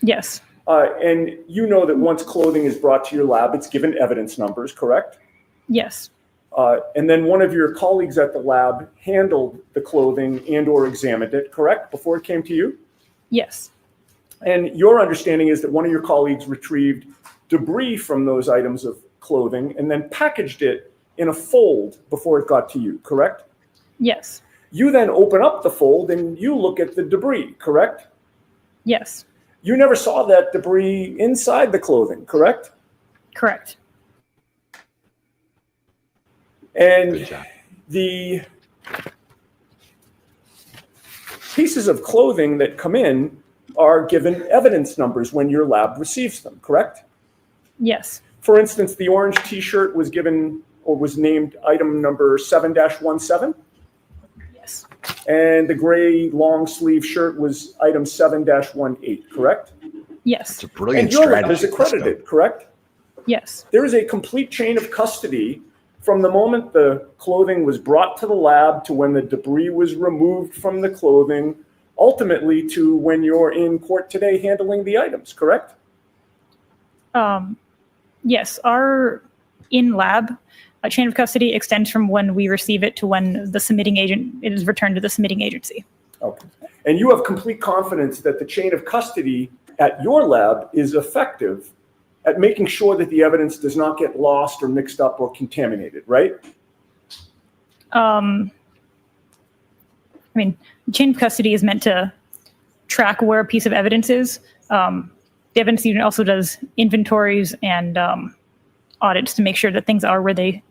Yes.
And you know that once clothing is brought to your lab, it's given evidence numbers, correct?
Yes.
And then one of your colleagues at the lab handled the clothing and or examined it, correct, before it came to you?
Yes.
And your understanding is that one of your colleagues retrieved debris from those items of clothing and then packaged it in a fold before it got to you, correct?
Yes.
You then open up the fold and you look at the debris, correct?
Yes.
You never saw that debris inside the clothing, correct?
Correct.
And the pieces of clothing that come in are given evidence numbers when your lab receives them, correct?
Yes.
For instance, the orange t-shirt was given or was named item number 7-17.
Yes.
And the gray long sleeve shirt was item 7-18, correct?
Yes.
It's a brilliant
And your lab
strategy.
is accredited, correct?
Yes.
There is a complete chain of custody from the moment the clothing was brought to the lab to when the debris was removed from the clothing, ultimately to when you're in court today handling the items, correct?
Yes. Our in-lab chain of custody extends from when we receive it to when the submitting agent it is returned to the submitting agency.
Okay. And you have complete confidence that the chain of custody at your lab is effective at making sure that the evidence does not get lost or mixed up or contaminated, right?
I mean, chain of custody is meant to track where a piece of evidence is. The evidence unit also does inventories and audits to make sure that things are where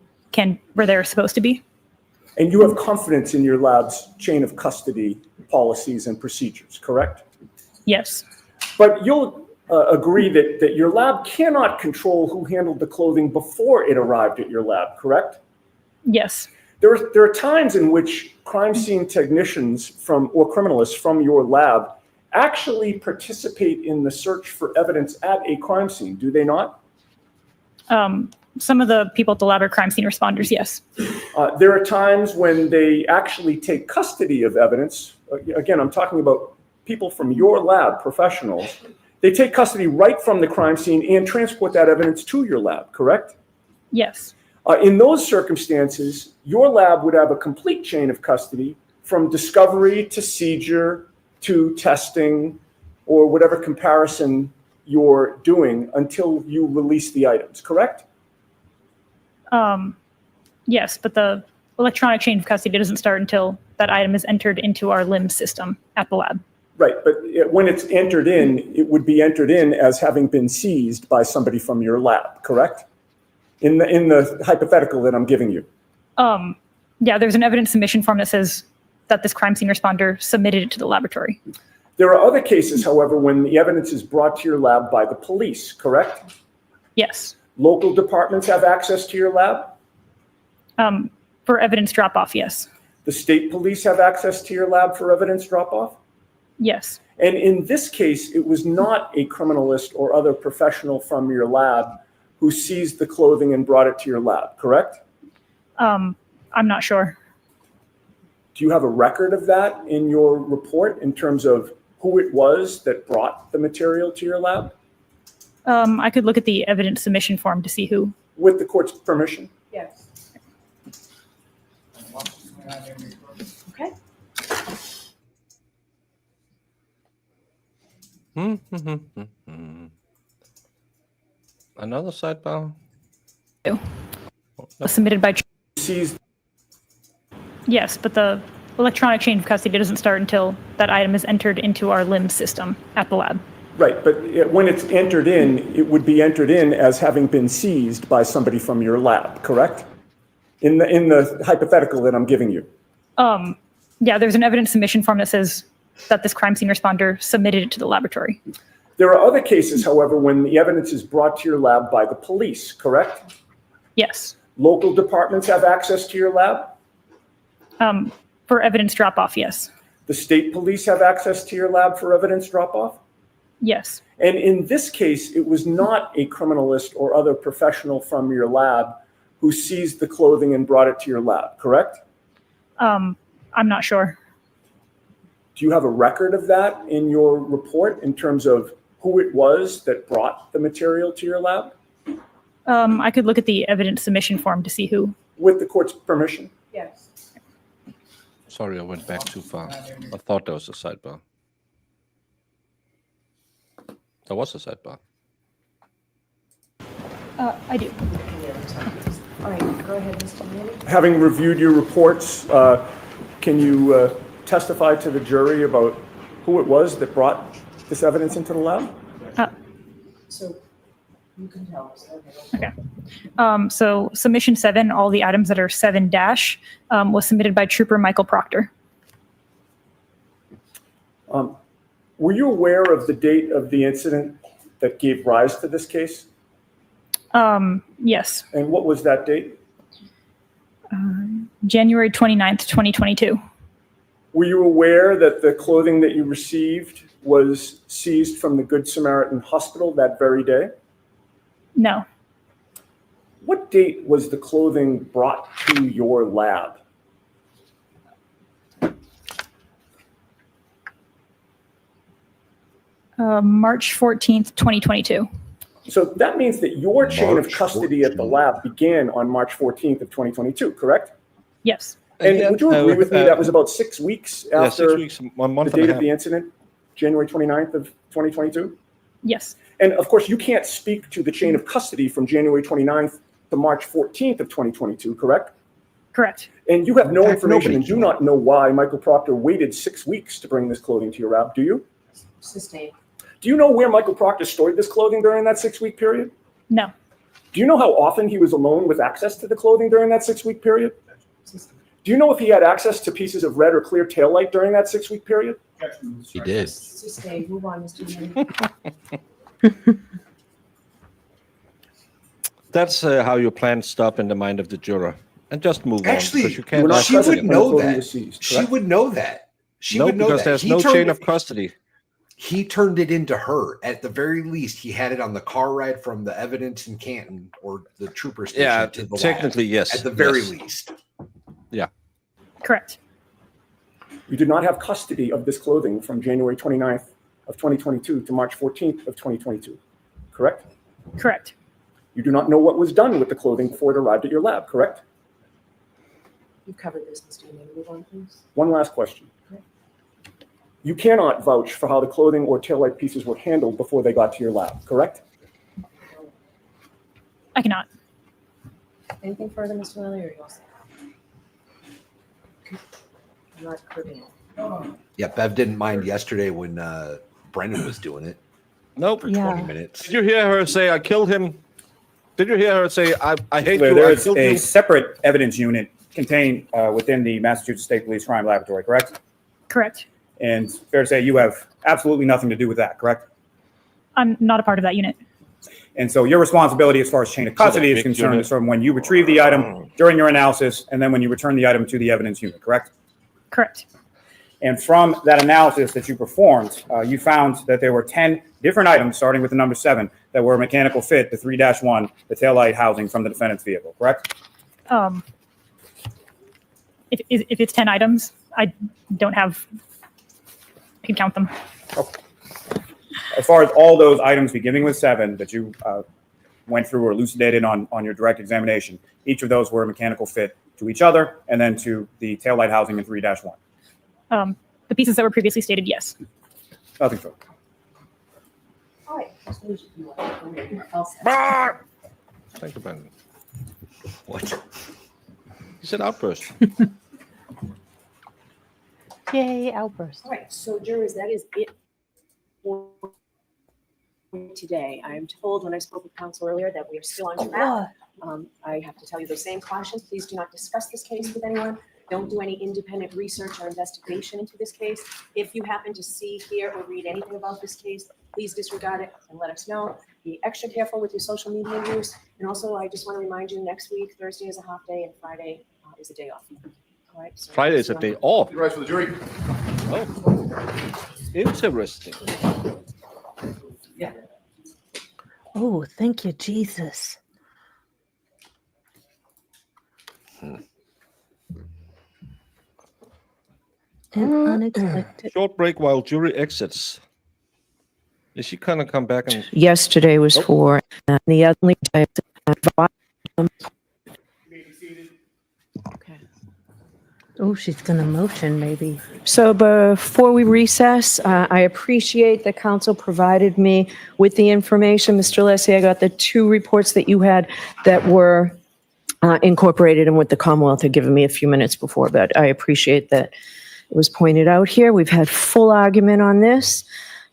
they're supposed to be.
And you have confidence in your lab's chain of custody policies and procedures, correct?
Yes.
But you'll agree that your lab cannot control who handled the clothing before it arrived at your lab, correct?
Yes.
There are times in which crime scene technicians or criminalists from your lab actually participate in the search for evidence at a crime scene, do they not?
Some of the people at the lab are crime scene responders, yes.
There are times when they actually take custody of evidence. Again, I'm talking about people from your lab, professionals. They take custody right from the crime scene and transport that evidence to your lab, correct?
Yes.
In those circumstances, your lab would have a complete chain of custody from discovery to seizure to testing or whatever comparison you're doing until you release the items, correct?
Yes, but the electronic chain of custody doesn't start until that item is entered into our LIMS system at the lab.
Right, but when it's entered in, it would be entered in as having been seized by somebody from your lab, correct? In the hypothetical that I'm giving you.
Yeah, there's an evidence submission form that says that this crime scene responder submitted it to the laboratory.
There are other cases, however, when the evidence is brought to your lab by the police, correct?
Yes.
Local departments have access to your lab?
For evidence drop-off, yes.
The state police have access to your lab for evidence drop-off?
Yes.
And in this case, it was not a criminalist or other professional from your lab who seized the clothing and brought it to your lab, correct?
I'm not sure.
Do you have a record of that in your report in terms of who it was that brought the material to your lab?
I could look at the evidence submission form to see who.
With the court's permission?
Yes. Okay.
Another sidebar?
Submitted by.
Seized.
Yes, but the electronic chain of custody doesn't start until that item is entered into our LIMS system at the lab.
Right, but when it's entered in, it would be entered in as having been seized by somebody from your lab, correct? In the hypothetical that I'm giving you.
Yeah, there's an evidence submission form that says that this crime scene responder submitted it to the laboratory.
There are other cases, however, when the evidence is brought to your lab by the police, correct?
Yes.
Local departments have access to your lab?
For evidence drop-off, yes.
The state police have access to your lab for evidence drop-off?
Yes.
And in this case, it was not a criminalist or other professional from your lab who seized the clothing and brought it to your lab, correct?
I'm not sure.
Do you have a record of that in your report in terms of who it was that brought the material to your lab?
I could look at the evidence submission form to see who.
With the court's permission?
Yes.
Sorry, I went back too far. I thought there was a sidebar. There was a sidebar.
I do.
All right, go ahead, Mr. Neely.
Having reviewed your reports, can you testify to the jury about who it was that brought this evidence into the lab?
So you can tell us. Okay.
Okay. So submission 7, all the items that are 7- was submitted by Trooper Michael Proctor.
Were you aware of the date of the incident that gave rise to this case?
Yes.
And what was that date?
January 29th, 2022.
Were you aware that the clothing that you received was seized from the Good Samaritan Hospital that very day?
No.
What date was the clothing brought to your lab?
March 14th, 2022.
So that means that your chain of custody at the lab began on March 14th of 2022, correct?
Yes.
And would you agree with me that was about 6 weeks after
6 weeks, 1 month
the
and a
date of
half.
the incident, January 29th of 2022?
Yes.
And of course, you can't speak to the chain of custody from January 29th to March 14th of 2022, correct?
Correct.
And you have no
In fact,
information
nobody
and do
can.
not know why Michael Proctor waited 6 weeks to bring this clothing to your lab, do you?
Sustained.
Do you know where Michael Proctor stored this clothing during that 6-week period?
No.
Do you know how often he was alone with access to the clothing during that 6-week period? Do you know if he had access to pieces of red or clear taillight during that 6-week period?
He did.
Sustained. Move on, Mr. Newman.
That's how you plant stuff in the mind of the juror, and just move
Actually,
on because you can't.
not
ask
she
present
would
everything.
when the
know
clothing
that.
was seized,
She
correct?
would know that. She
No,
would know
because
that.
there's
He
no
turned
chain
it-
of custody.
He turned it into her. At the very least, he had it on the car ride from the evidence in Canton or the trooper station.
Yeah,
to the
technically,
lab.
yes.
At the very
yes.
least.
Yeah.
Correct.
You did not have custody of this clothing from January 29th of 2022 to March 14th of 2022, correct?
Correct.
You do not know what was done with the clothing before it arrived at your lab, correct?
You've covered this, Mr. Newman. Move on, please.
One last question. You cannot vouch for how the clothing or taillight pieces were handled before they got to your lab, correct?
I cannot.
Anything further, Mr. Lilly, or you all set? I'm not criminal.
Yeah, Bev didn't mind yesterday when Brendan was doing it
Nope.
for
Yeah.
20 minutes.
Did you hear her say, "I killed him"? Did you hear her say, "I hate you"?
There
I
is
killed
a
you"?
separate evidence unit contained within the Massachusetts State Police Crime Laboratory, correct?
Correct.
And fair to say you have absolutely nothing to do with that, correct?
I'm not a part of that unit.
And so your responsibility as far as chain of custody is
big
concerned
unit.
is from when you retrieve the item during your analysis and then when you return the item to the evidence unit, correct?
Correct.
And from that analysis that you performed, you found that there were 10 different items, starting with the number 7, that were a mechanical fit, the 3-1, the taillight housing from the defendant's vehicle, correct?
If it's 10 items, I don't have. I can count them.
As far as all those items beginning with 7 that you went through or elucidated on your direct examination, each of those were a mechanical fit to each other and then to the taillight housing in 3-1.
The pieces that were previously stated, yes.
Nothing further.
All right. Mr. Lilly, you all set.
Thank you, Brendan. What? He said outburst.
Yay, outburst.
All right, so jurors, that is it for today. I am told when I spoke with counsel earlier that we are still on track. I have to tell you the same cautions. Please do not discuss this case with anyone. Don't do any independent research or investigation into this case. If you happen to see, hear, or read anything about this case, please disregard it and let us know. Be extra careful with your social media use. And also, I just want to remind you, next week, Thursday is a half day and Friday is a day off. All right. So
Friday is a day off.
You rise for the jury.
Oh, interesting.
Yeah.
Oh, thank you, Jesus. An unexpected.
Short break while jury exits. Is she gonna come back and?
Yesterday was for, and the other
Oh, she's going to motion, maybe.
So before we recess, I appreciate that council provided me with the information. Mr. Leslie, I got the 2 reports that you had that were incorporated and what the Commonwealth had given me a few minutes before, but I appreciate that it was pointed out here. We've had full argument on this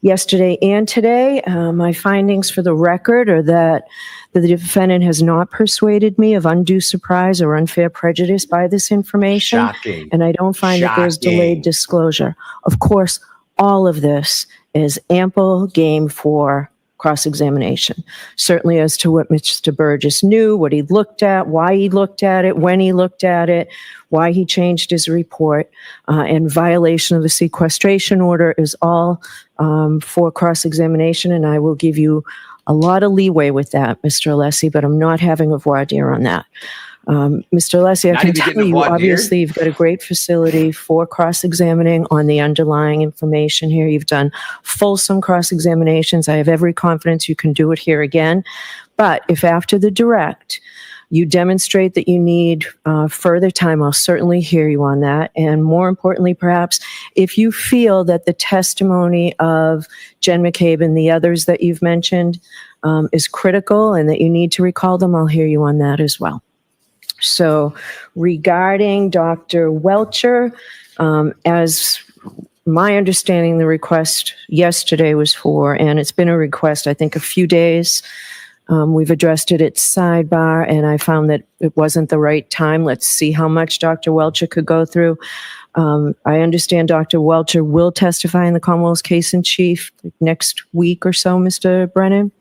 yesterday and today. My findings for the record are that the defendant has not persuaded me of undue surprise or unfair prejudice by this information.
Shocking.
And I don't find that there's
Shocking.
delayed disclosure. Of course, all of this is ample game for cross-examination. Certainly as to what Mr. Burgess knew, what he looked at, why he looked at it, when he looked at it, why he changed his report, and violation of the sequestration order is all for cross-examination, and I will give you a lot of leeway with that, Mr. Alessi, but I'm not having a voir dire on that. Mr. Alessi, I
Not
can
even getting
tell
a
you,
voir dire?
obviously, you've got a great facility for cross-examining on the underlying information here. You've done fulsome cross-examinations. I have every confidence you can do it here again. But if after the direct, you demonstrate that you need further time, I'll certainly hear you on that. And more importantly, perhaps, if you feel that the testimony of Jen McCabe and the others that you've mentioned is critical and that you need to recall them, I'll hear you on that as well. So regarding Dr. Welcher, as my understanding, the request yesterday was for, and it's been a request, I think, a few days. We've addressed it at sidebar, and I found that it wasn't the right time. Let's see how much Dr. Welcher could go through. I understand Dr. Welcher will testify in the Commonwealth's case in chief next week or so, Mr. Brennan.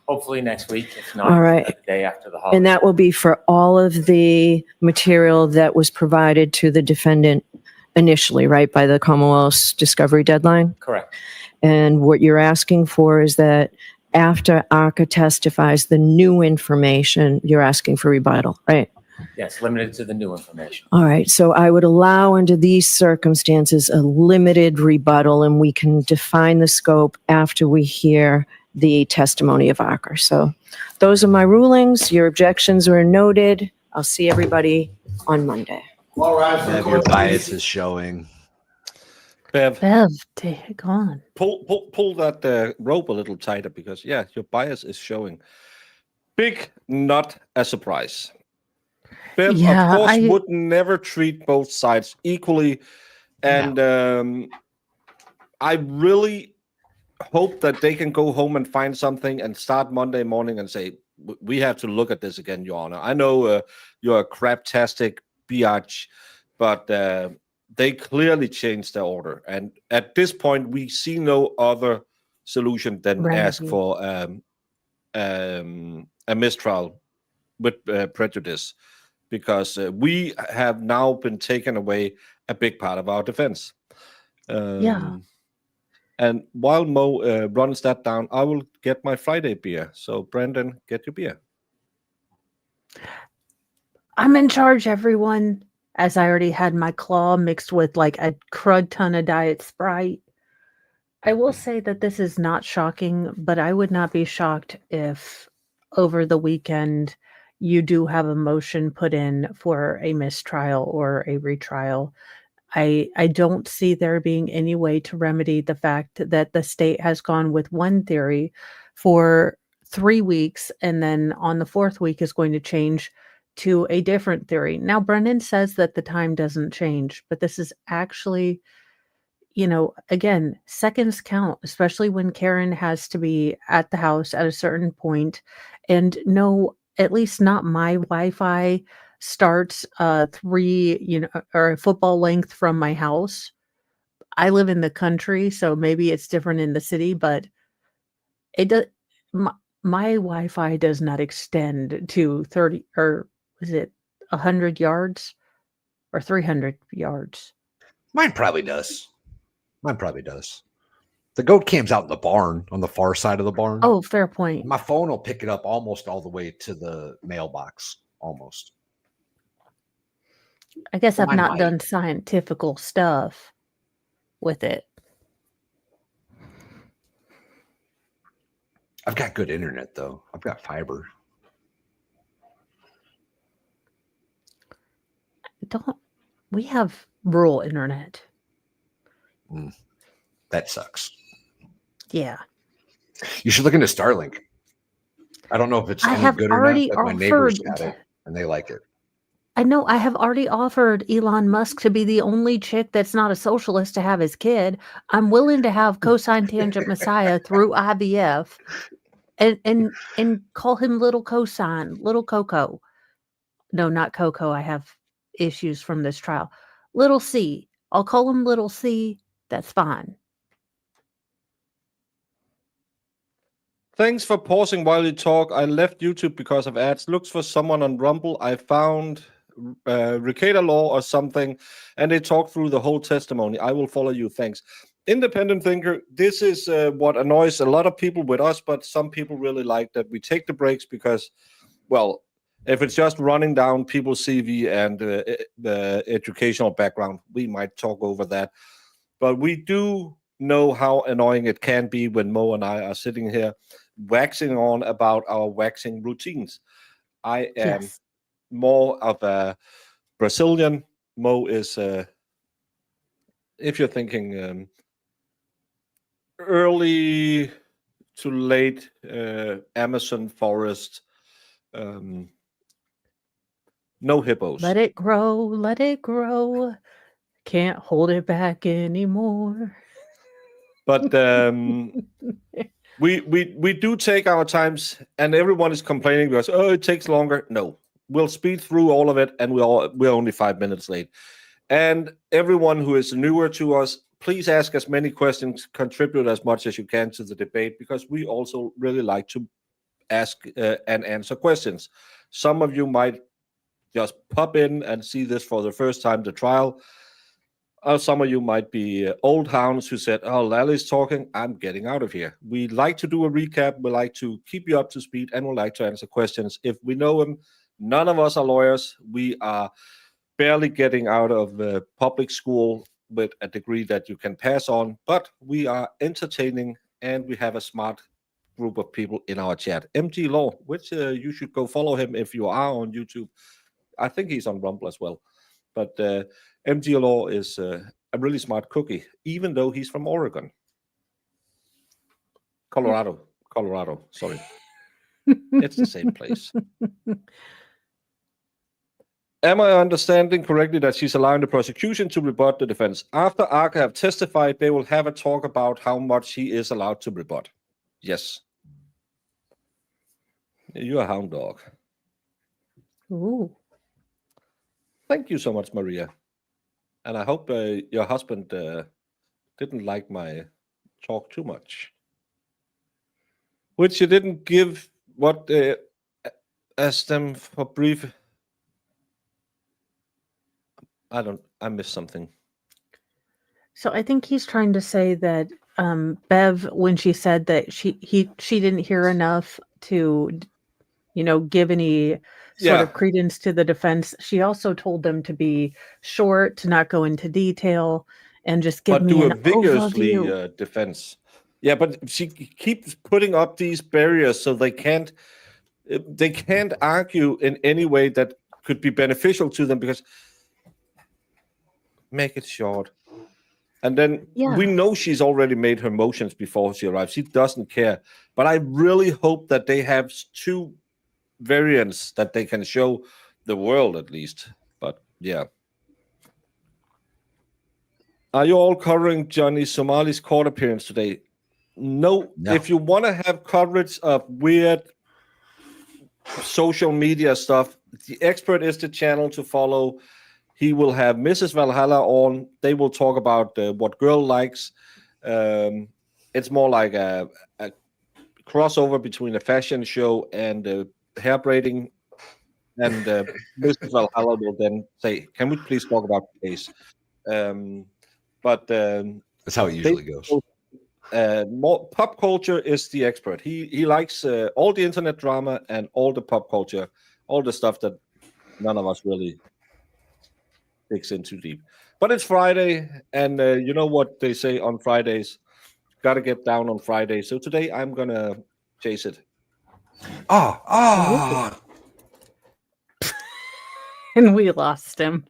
Hopefully next week, if not
All right.
the day after the holiday.
And that will be for all of the material that was provided to the defendant initially, right, by the Commonwealth's discovery deadline?
Correct.
And what you're asking for is that after ARCA testifies the new information, you're asking for rebuttal, right?
Yes, limited to the new information.
All right, so I would allow under these circumstances a limited rebuttal, and we can define the scope after we hear the testimony of ARCA. So those are my rulings. Your objections were noted. I'll see everybody on Monday.
All right, for the
Your
court,
bias
please.
is showing.
Bev,
take on.
pull that rope a little tighter because, yeah, your bias is showing. Big, not a surprise. Bev,
Yeah,
of course,
I-
would never treat both sides equally. And I really hope that they can go home and find something and start Monday morning and say, we have to look at this again, Your Honor. I know you're a craptastic biatch, but they clearly changed their order. And at this point, we see no other solution than ask
Remedy.
for a mistrial with prejudice, because we have now been taken away a big part of our defense.
Yeah.
And while Mo runs that down, I will get my Friday beer. So, Brandon, get your beer.
I'm in charge, everyone. As I already had my claw mixed with like a crud ton of Diet Sprite. I will say that this is not shocking, but I would not be shocked if over the weekend you do have a motion put in for a mistrial or a retrial. I don't see there being any way to remedy the fact that the state has gone with one theory for 3 weeks, and then on the 4th week is going to change to a different theory. Now, Brennan says that the time doesn't change, but this is actually, again, seconds count, especially when Karen has to be at the house at a certain point. And no, at least not my Wi-Fi starts 3, or a football length from my house. I live in the country, so maybe it's different in the city, but it does. My Wi-Fi does not extend to 30, or is it 100 yards or 300 yards?
Mine probably does. The goat cam's out in the barn on the far side of the barn.
Oh, fair point.
My phone will pick it up almost all the way to the mailbox. Almost.
I guess I've
Mine
not
might.
done scientifical stuff with it.
I've got good internet though. I've got fiber.
We have rural internet.
That sucks.
Yeah.
You should look into Starlink. I don't know if it's
I
any
have
good or
already
not, but my neighbors
offered-
got it and they like it.
I know I have already offered Elon Musk to be the only chick that's not a socialist to have his kid. I'm willing to have cosine tangent messiah through IVF and call him little cosine, little Coco. No, not Coco. I have issues from this trial. Little C. I'll call him little C. That's fine.
Thanks for pausing while you talk. I left YouTube because of ads. Looks for someone on Rumble. I found Retrial Law or something, and they talk through the whole testimony. I will follow you. Thanks. Independent thinker, this is what annoys a lot of people with us, but some people really like that we take the breaks because, well, if it's just running down people's CV and the educational background, we might talk over that. But we do know how annoying it can be when Mo and I are sitting here waxing on about our waxing routines. I am more of a Brazilian. Mo is, if you're thinking early to late Amazon forest, No hippos.
Let it grow, let it grow. Can't hold it back anymore.
But we do take our times, and everyone is complaining because it takes longer. No, we'll speed through all of it, and we're only 5 minutes late. And everyone who is newer to us, please ask as many questions, contribute as much as you can to the debate, because we also really like to ask and answer questions. Some of you might just pop in and see this for the first time, the trial. Some of you might be old hounds who said, oh, Lally's talking, I'm getting out of here. We like to do a recap. We like to keep you up to speed, and we like to answer questions if we know them. None of us are lawyers. We are barely getting out of public school with a degree that you can pass on, but we are entertaining, and we have a smart group of people in our chat. MG Law, which you should go follow him if you are on YouTube. I think he's on Rumble as well. But MG Law is a really smart cookie, even though he's from Oregon. Colorado, sorry. It's the same place. Am I understanding correctly that she's allowing the prosecution to rebut the defense? After Arca have testified, they will have a talk about how much he is allowed to rebut. Yes. You're a hound dog.
Ooh.
Thank you so much, Maria. And I hope your husband didn't like my talk too much. Which you didn't give what asked them for brief. I missed something.
So I think he's trying to say that Bev, when she said that she didn't hear enough to, give any sort of credence to the defense. She also told them to be short, to not go into detail, and just give me an
vigorously
overview.
Defense. Yeah, but she keeps putting up these barriers so they can't argue in any way that could be beneficial to them, because make it short. And then we know she's already made her motions before she arrives. She doesn't care. But I really hope that they have two variants that they can show the world at least. But yeah. Are you all covering Johnny Somali's court appearance today? No. If you want to have coverage of weird social media stuff, the expert is the channel to follow. He will have Mrs. Valhalla on. They will talk about what girl likes. It's more like a crossover between a fashion show and hair braiding. And Mrs. Valhalla will then say, can we please talk about the case? But
that's how it usually goes.
More pop culture is the expert. He likes all the internet drama and all the pop culture, all the stuff that none of us really digs in too deep. But it's Friday, and you know what they say on Fridays, gotta get down on Friday. So today I'm gonna chase it.
And we lost him.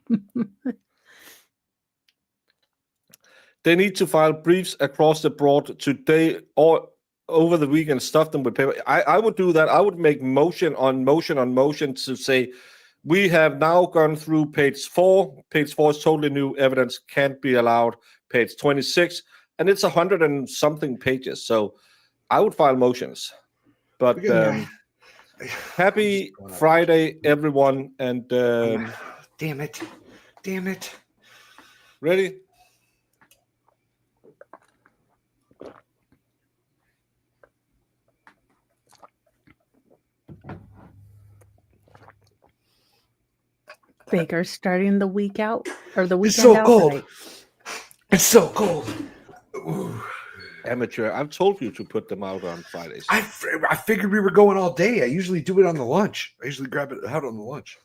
They need to file briefs across the board today or over the weekend, stuff them with paper. I would do that. I would make motion on motion to say, we have now gone through page 4. Page 4 is totally new evidence, can't be allowed. Page 26, and it's 100 and something pages. So I would file motions. But happy Friday, everyone. And
damn it.
Ready?
Baker starting the week out or the weekend
It's so
out
cold.
right.
It's so cold. Ooh.
Amateur. I've told you to put them out on Fridays.
I figured we were going all day. I usually do it on the lunch. I usually grab it out on the lunch.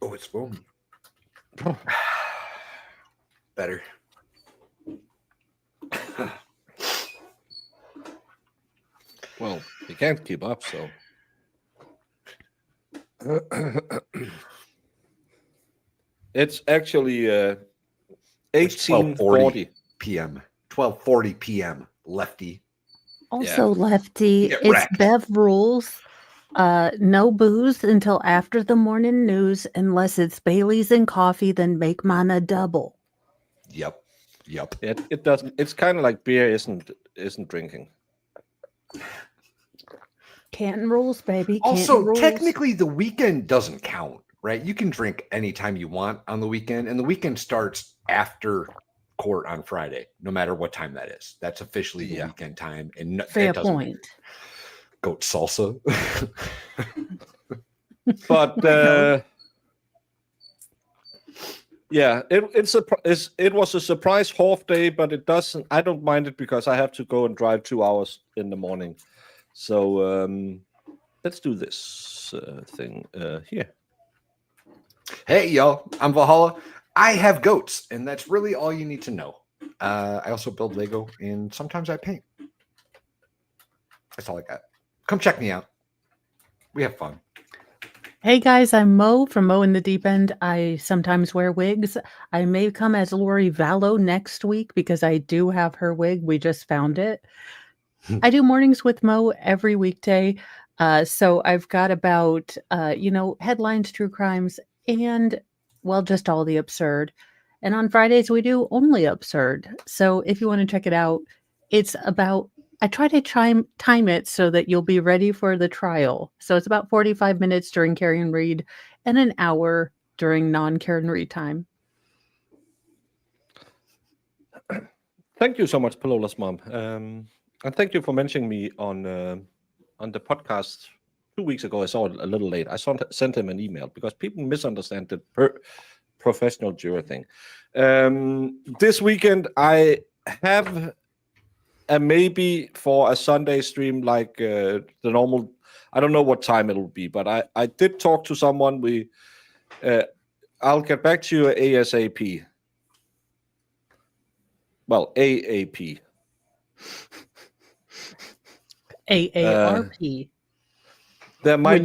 Oh, it's foamy. Better.
Well, you can't keep up, so. It's actually 18:40
p.m. 12:40 p.m. Lefty.
Also, Lefty,
Get
it's
wrecked.
Bev rules No booze until after the morning news, unless it's Bailey's and coffee, then make mine a double.
Yep.
It doesn't. It's kind of like beer isn't drinking.
Canton rules, baby.
Also,
Canton rules.
technically, the weekend doesn't count, right? You can drink anytime you want on the weekend, and the weekend starts after court on Friday, no matter what time that is. That's officially the weekend time. And
Fair
it doesn't
point.
Goat salsa.
But yeah, it was a surprise half day, but it doesn't. I don't mind it because I have to go and drive 2 hours in the morning. So let's do this thing here.
Hey, y'all, I'm Valhalla. I have goats, and that's really all you need to know. I also build Lego, and sometimes I paint. That's all I got. Come check me out. We have fun.
Hey guys, I'm Mo from Mo in the Deep End. I sometimes wear wigs. I may come as Lori Vallow next week because I do have her wig. We just found it. I do mornings with Mo every weekday. So I've got about, headlines, true crimes, and, well, just all the absurd. And on Fridays, we do only absurd. So if you want to check it out, it's about, I try to time it so that you'll be ready for the trial. So it's about 45 minutes during Karen Read and an hour during non-Karen Read time.
Thank you so much, Palola's mom. And thank you for mentioning me on the podcast 2 weeks ago. I saw it a little late. I sent him an email because people misunderstand the professional juror thing. This weekend, I have a maybe for a Sunday stream like the normal. I don't know what time it'll be, but I did talk to someone. I'll get back to you ASAP. Well, AAP.
AARP.
There might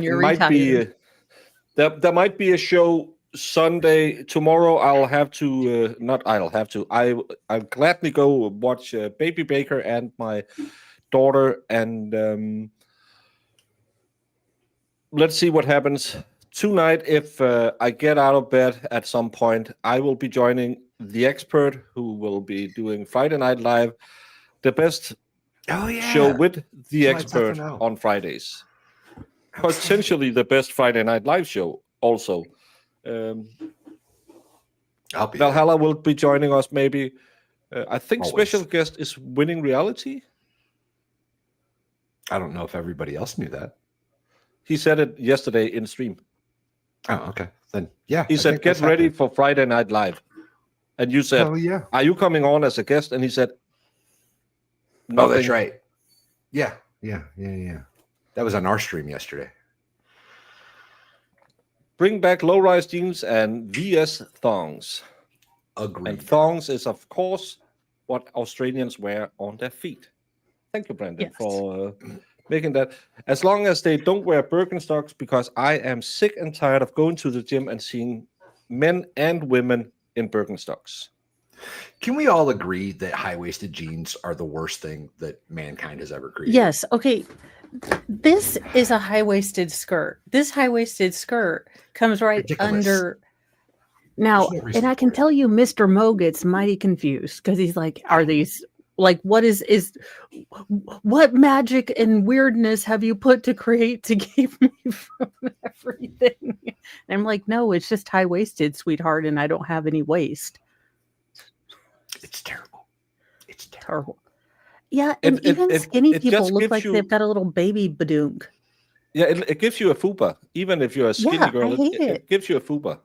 be a show Sunday. Tomorrow I'll have to I'll gladly go watch Baby Baker and my daughter, and let's see what happens tonight. If I get out of bed at some point, I will be joining the expert who will be doing Friday Night Live, the best show with the expert on Fridays. Potentially the best Friday Night Live show also. Valhalla will be joining us maybe. I think special guest is Winning Reality.
I don't know if everybody else knew that.
He said it yesterday in stream.
Oh, okay. Then yeah.
He said, "Get ready for Friday Night Live." And you said,
yeah.
"Are you coming on as a guest?" And he said,
"No, oh, that's right. Yeah. That was on our stream yesterday."
Bring back low-rise jeans and VS thongs.
Agreed.
And thongs is, of course, what Australians wear on their feet. Thank you, Brandon, for making that. As long as they don't wear Birkenstocks, because I am sick and tired of going to the gym and seeing men and women in Birkenstocks.
Can we all agree that high-waisted jeans are the worst thing that mankind has ever created?
Yes. Okay. This is a high-waisted skirt. This high-waisted skirt comes right under. Now, and I can tell you, Mr. Mo gets mighty confused because he's like, "Are these like what what magic and weirdness have you put to keep me from everything?" And I'm like, "No, it's just high-waisted, sweetheart, and I don't have any waist."
It's terrible. It's
terrible. Yeah, and even skinny people look like they've got a little baby badunk.
Yeah, it gives you a fupa. Even if you're a skinny girl, it gives you a fupa.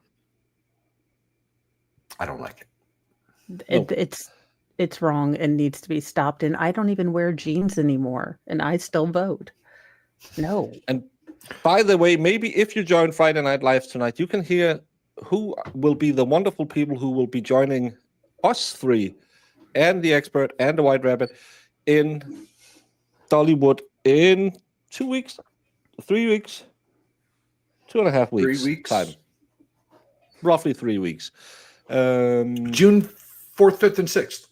I don't like it.
It's wrong and needs to be stopped. And I don't even wear jeans anymore, and I still vote. No.
And by the way, maybe if you join Friday Night Live tonight, you can hear who will be the wonderful people who will be joining us three and the expert and the White Rabbit in Dollywood in 2 weeks, 3 weeks, 2.5 weeks.
3 weeks.
Time. Roughly 3 weeks.
June 4th, 5th, and 6th.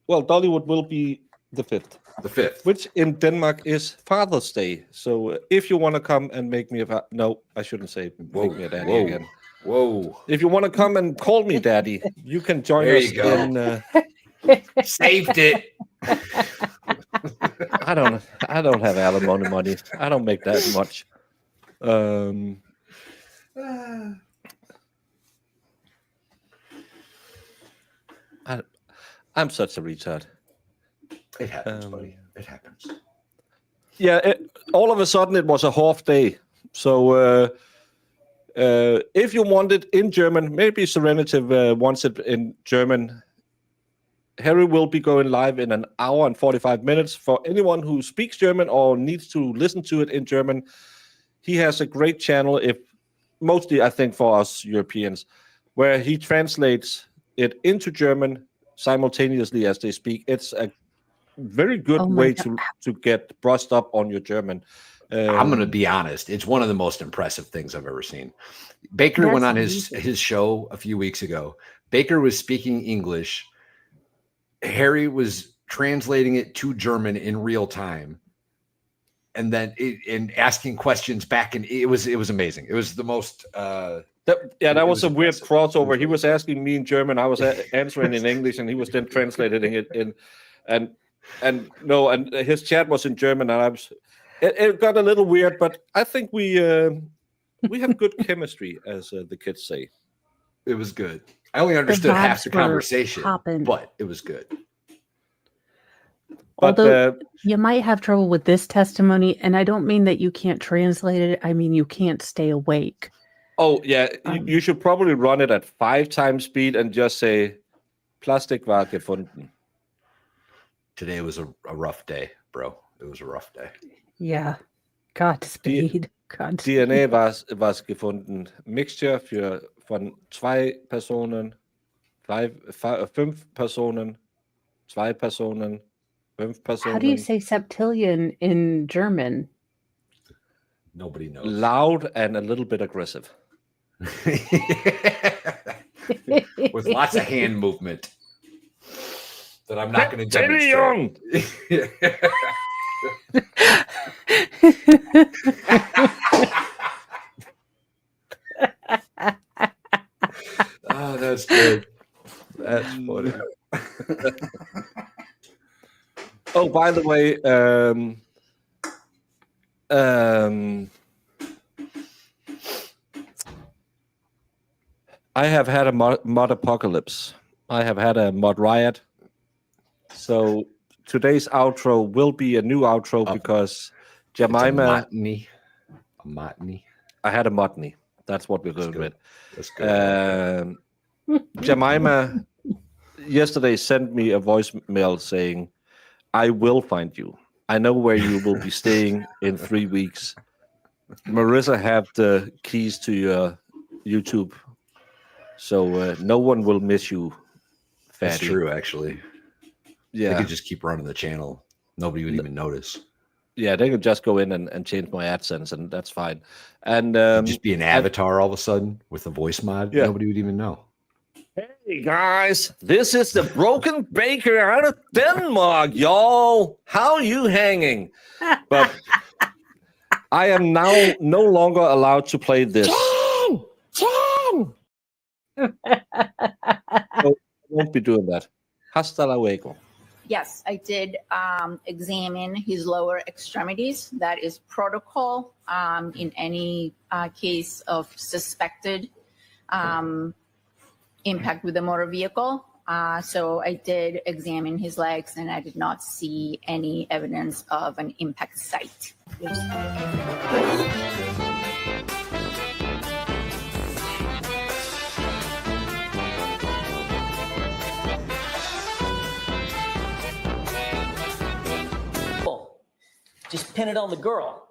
Well, Dollywood will be the 5th.
The 5th.
Which in Denmark is Father's Day. So if you want to come and make me a no, I shouldn't say make me a daddy again.
Whoa.
If you want to come and call me daddy, you can join
There
us
you go.
in.
Saved it.
I don't have alimony money. I don't make that much. I'm such a retard.
It happens, buddy. It happens.
Yeah, all of a sudden it was a half day. So if you want it in German, maybe Serenative wants it in German. Harry will be going live in an hour and 45 minutes. For anyone who speaks German or needs to listen to it in German, he has a great channel, mostly I think for us Europeans, where he translates it into German simultaneously as they speak. It's a very good way to get brushed up on your German.
I'm going to be honest. It's one of the most impressive things I've ever seen. Baker went on his show a few weeks ago. Baker was speaking English. Harry was translating it to German in real time. And then and asking questions back. And it was amazing. It was the most...
that was a weird crossover. He was asking me in German. I was answering in English, and he was then translating it in... And his chat was in German, and it got a little weird, but I think we have good chemistry, as the kids say.
It was good. I only understood half the conversation, but it was good.
But
although you might have trouble with this testimony, and I don't mean that you can't translate it. I mean you can't stay awake.
Oh yeah, you should probably run it at 5 times speed and just say, "Plastik war gefunden."
Today was a rough day, bro. It was a rough day.
Yeah. Godspeed.
DNA was gefunden. Mixture von 2 Personen, 5 Personen, 2 Personen, 5 Personen.
How do you say septillion in German?
Nobody knows.
Loud and a little bit aggressive.
With lots of hand movement. That I'm not going to demonstrate. Oh, that's good.
That's funny. Oh, by the way, I have had a mod apocalypse. I have had a mod riot. So today's outro will be a new outro because Jemima...
A motney.
I had a motney. That's what we're going with.
That's good.
Jemima yesterday sent me a voicemail saying, "I will find you. I know where you will be staying in 3 weeks. Marissa have the keys to your YouTube, so no one will miss you, fatty."
That's true, actually.
Yeah.
They could just keep running the channel. Nobody would even notice.
Yeah, they could just go in and change my AdSense, and that's fine. And
just be an avatar all of a sudden with a voice mod.
Yeah.
Nobody would even know.
Hey guys, this is the Broken Baker out of Denmark, y'all. How you hanging? But I am now no longer allowed to play this.
Jen!
So I won't be doing that. Hasta luego.
Yes, I did examine his lower extremities. That is protocol in any case of suspected impact with a motor vehicle. So I did examine his legs, and I did not see any evidence of an impact site.
Just pin it on the girl.